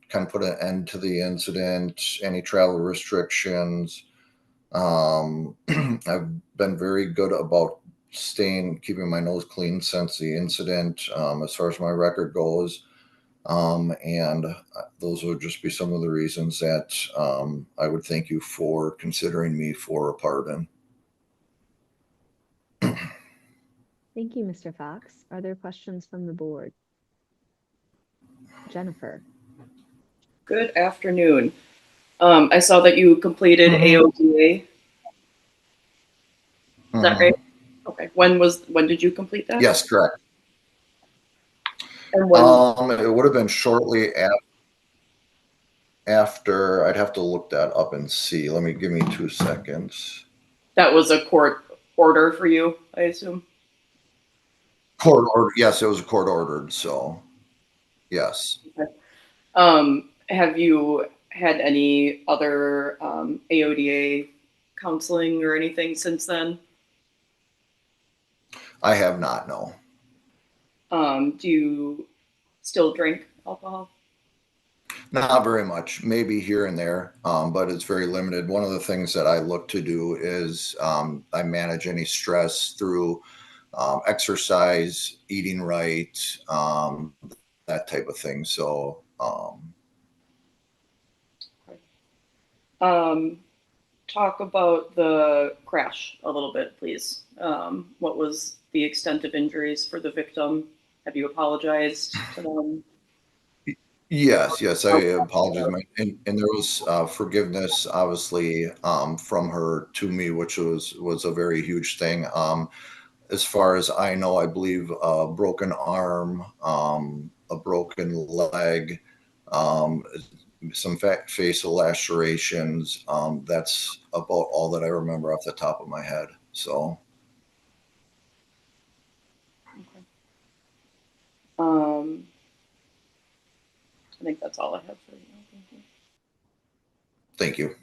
kind of put an end to the incident, any travel restrictions. I've been very good about keeping my nose clean since the incident, as far as my record goes. And those would just be some of the reasons that I would thank you for considering me for a pardon. Thank you, Mr. Fox. Are there questions from the board? Jennifer. Good afternoon. I saw that you completed AODA. Is that right? Okay. When did you complete that? Yes, correct. And when? It would have been shortly after. I'd have to look that up and see. Give me 2 seconds. That was a court order for you, I assume. Court order. Yes, it was court ordered. So, yes. Okay. Have you had any other AODA counseling or anything since then? I have not, no. Do you still drink alcohol? Not very much, maybe here and there, but it's very limited. One of the things that I look to do is I manage any stress through exercise, eating right, that type of thing. So, talk about the crash a little bit, please. What was the extent of injuries for the victim? Have you apologized to them? Yes, I apologize. And there was forgiveness, obviously, from her to me, which was a very huge thing. As far as I know, I believe a broken arm, a broken leg, some facial lacerations. That's about all that I remember off the top of my head. So. Okay. I think that's all I have for you. Thank you. Thank you.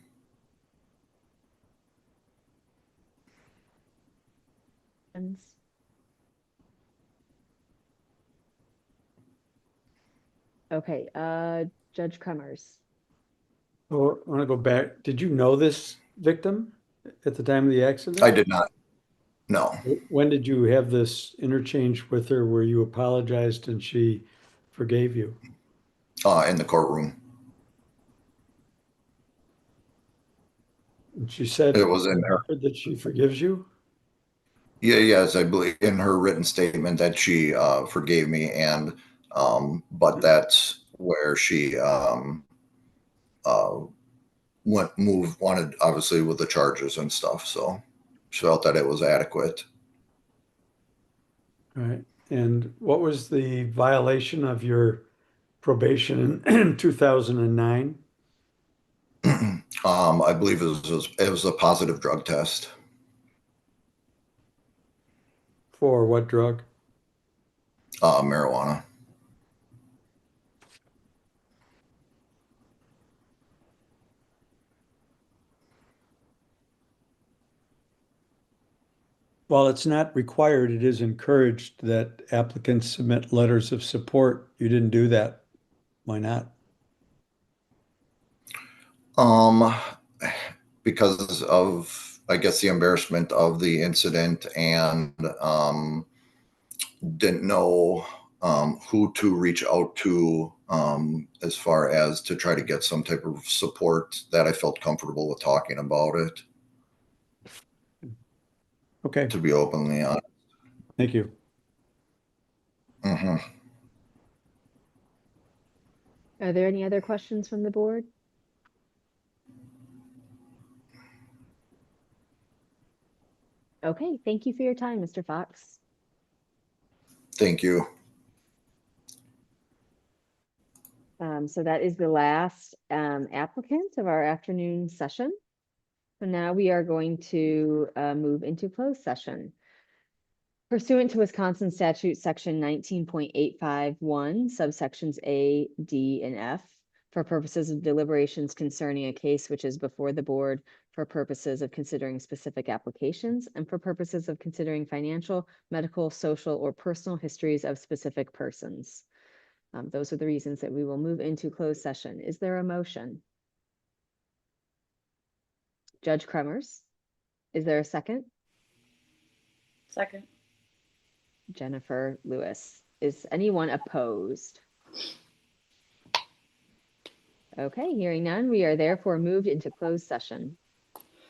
Okay, Judge Kremers. Oh, I want to go back. Did you know this victim at the time of the accident? I did not. No, When did you have this interchange with her where you apologized and she forgave you? in the courtroom. And she said It was in her. that she forgives you? Yeah, yes, I believe in her written statement that she forgave me, and but that's where she wanted obviously with the charges and stuff. So she felt that it was adequate. All right. And what was the violation of your probation in 2009? I believe it was a positive drug test. For what drug? Marijuana. While it's not required, it is encouraged that applicants submit letters of support. You didn't do that. Why not? Because of, I guess, the embarrassment of the incident, and didn't know who to reach out to as far as to try to get some type of support that I felt comfortable with talking about it. Okay. To be openly honest. Thank you. Mm-hmm. Are there any other questions from the board? Okay, thank you for your time, Mr. Fox. Thank you. So that is the last applicant of our afternoon session. So now we are going to move into closed session. Pursuant to Wisconsin statute section 19.851, subsections A, D, and F, for purposes of deliberations concerning a case which is before the board, for purposes of considering specific applications, and for purposes of considering financial, medical, social, or personal histories of specific persons. Those are the reasons that we will move into closed session. Is there a motion? Judge Kremers, is there a second? Second. Jennifer Lewis. Is anyone opposed? Okay, hearing none, we are therefore moved into closed session.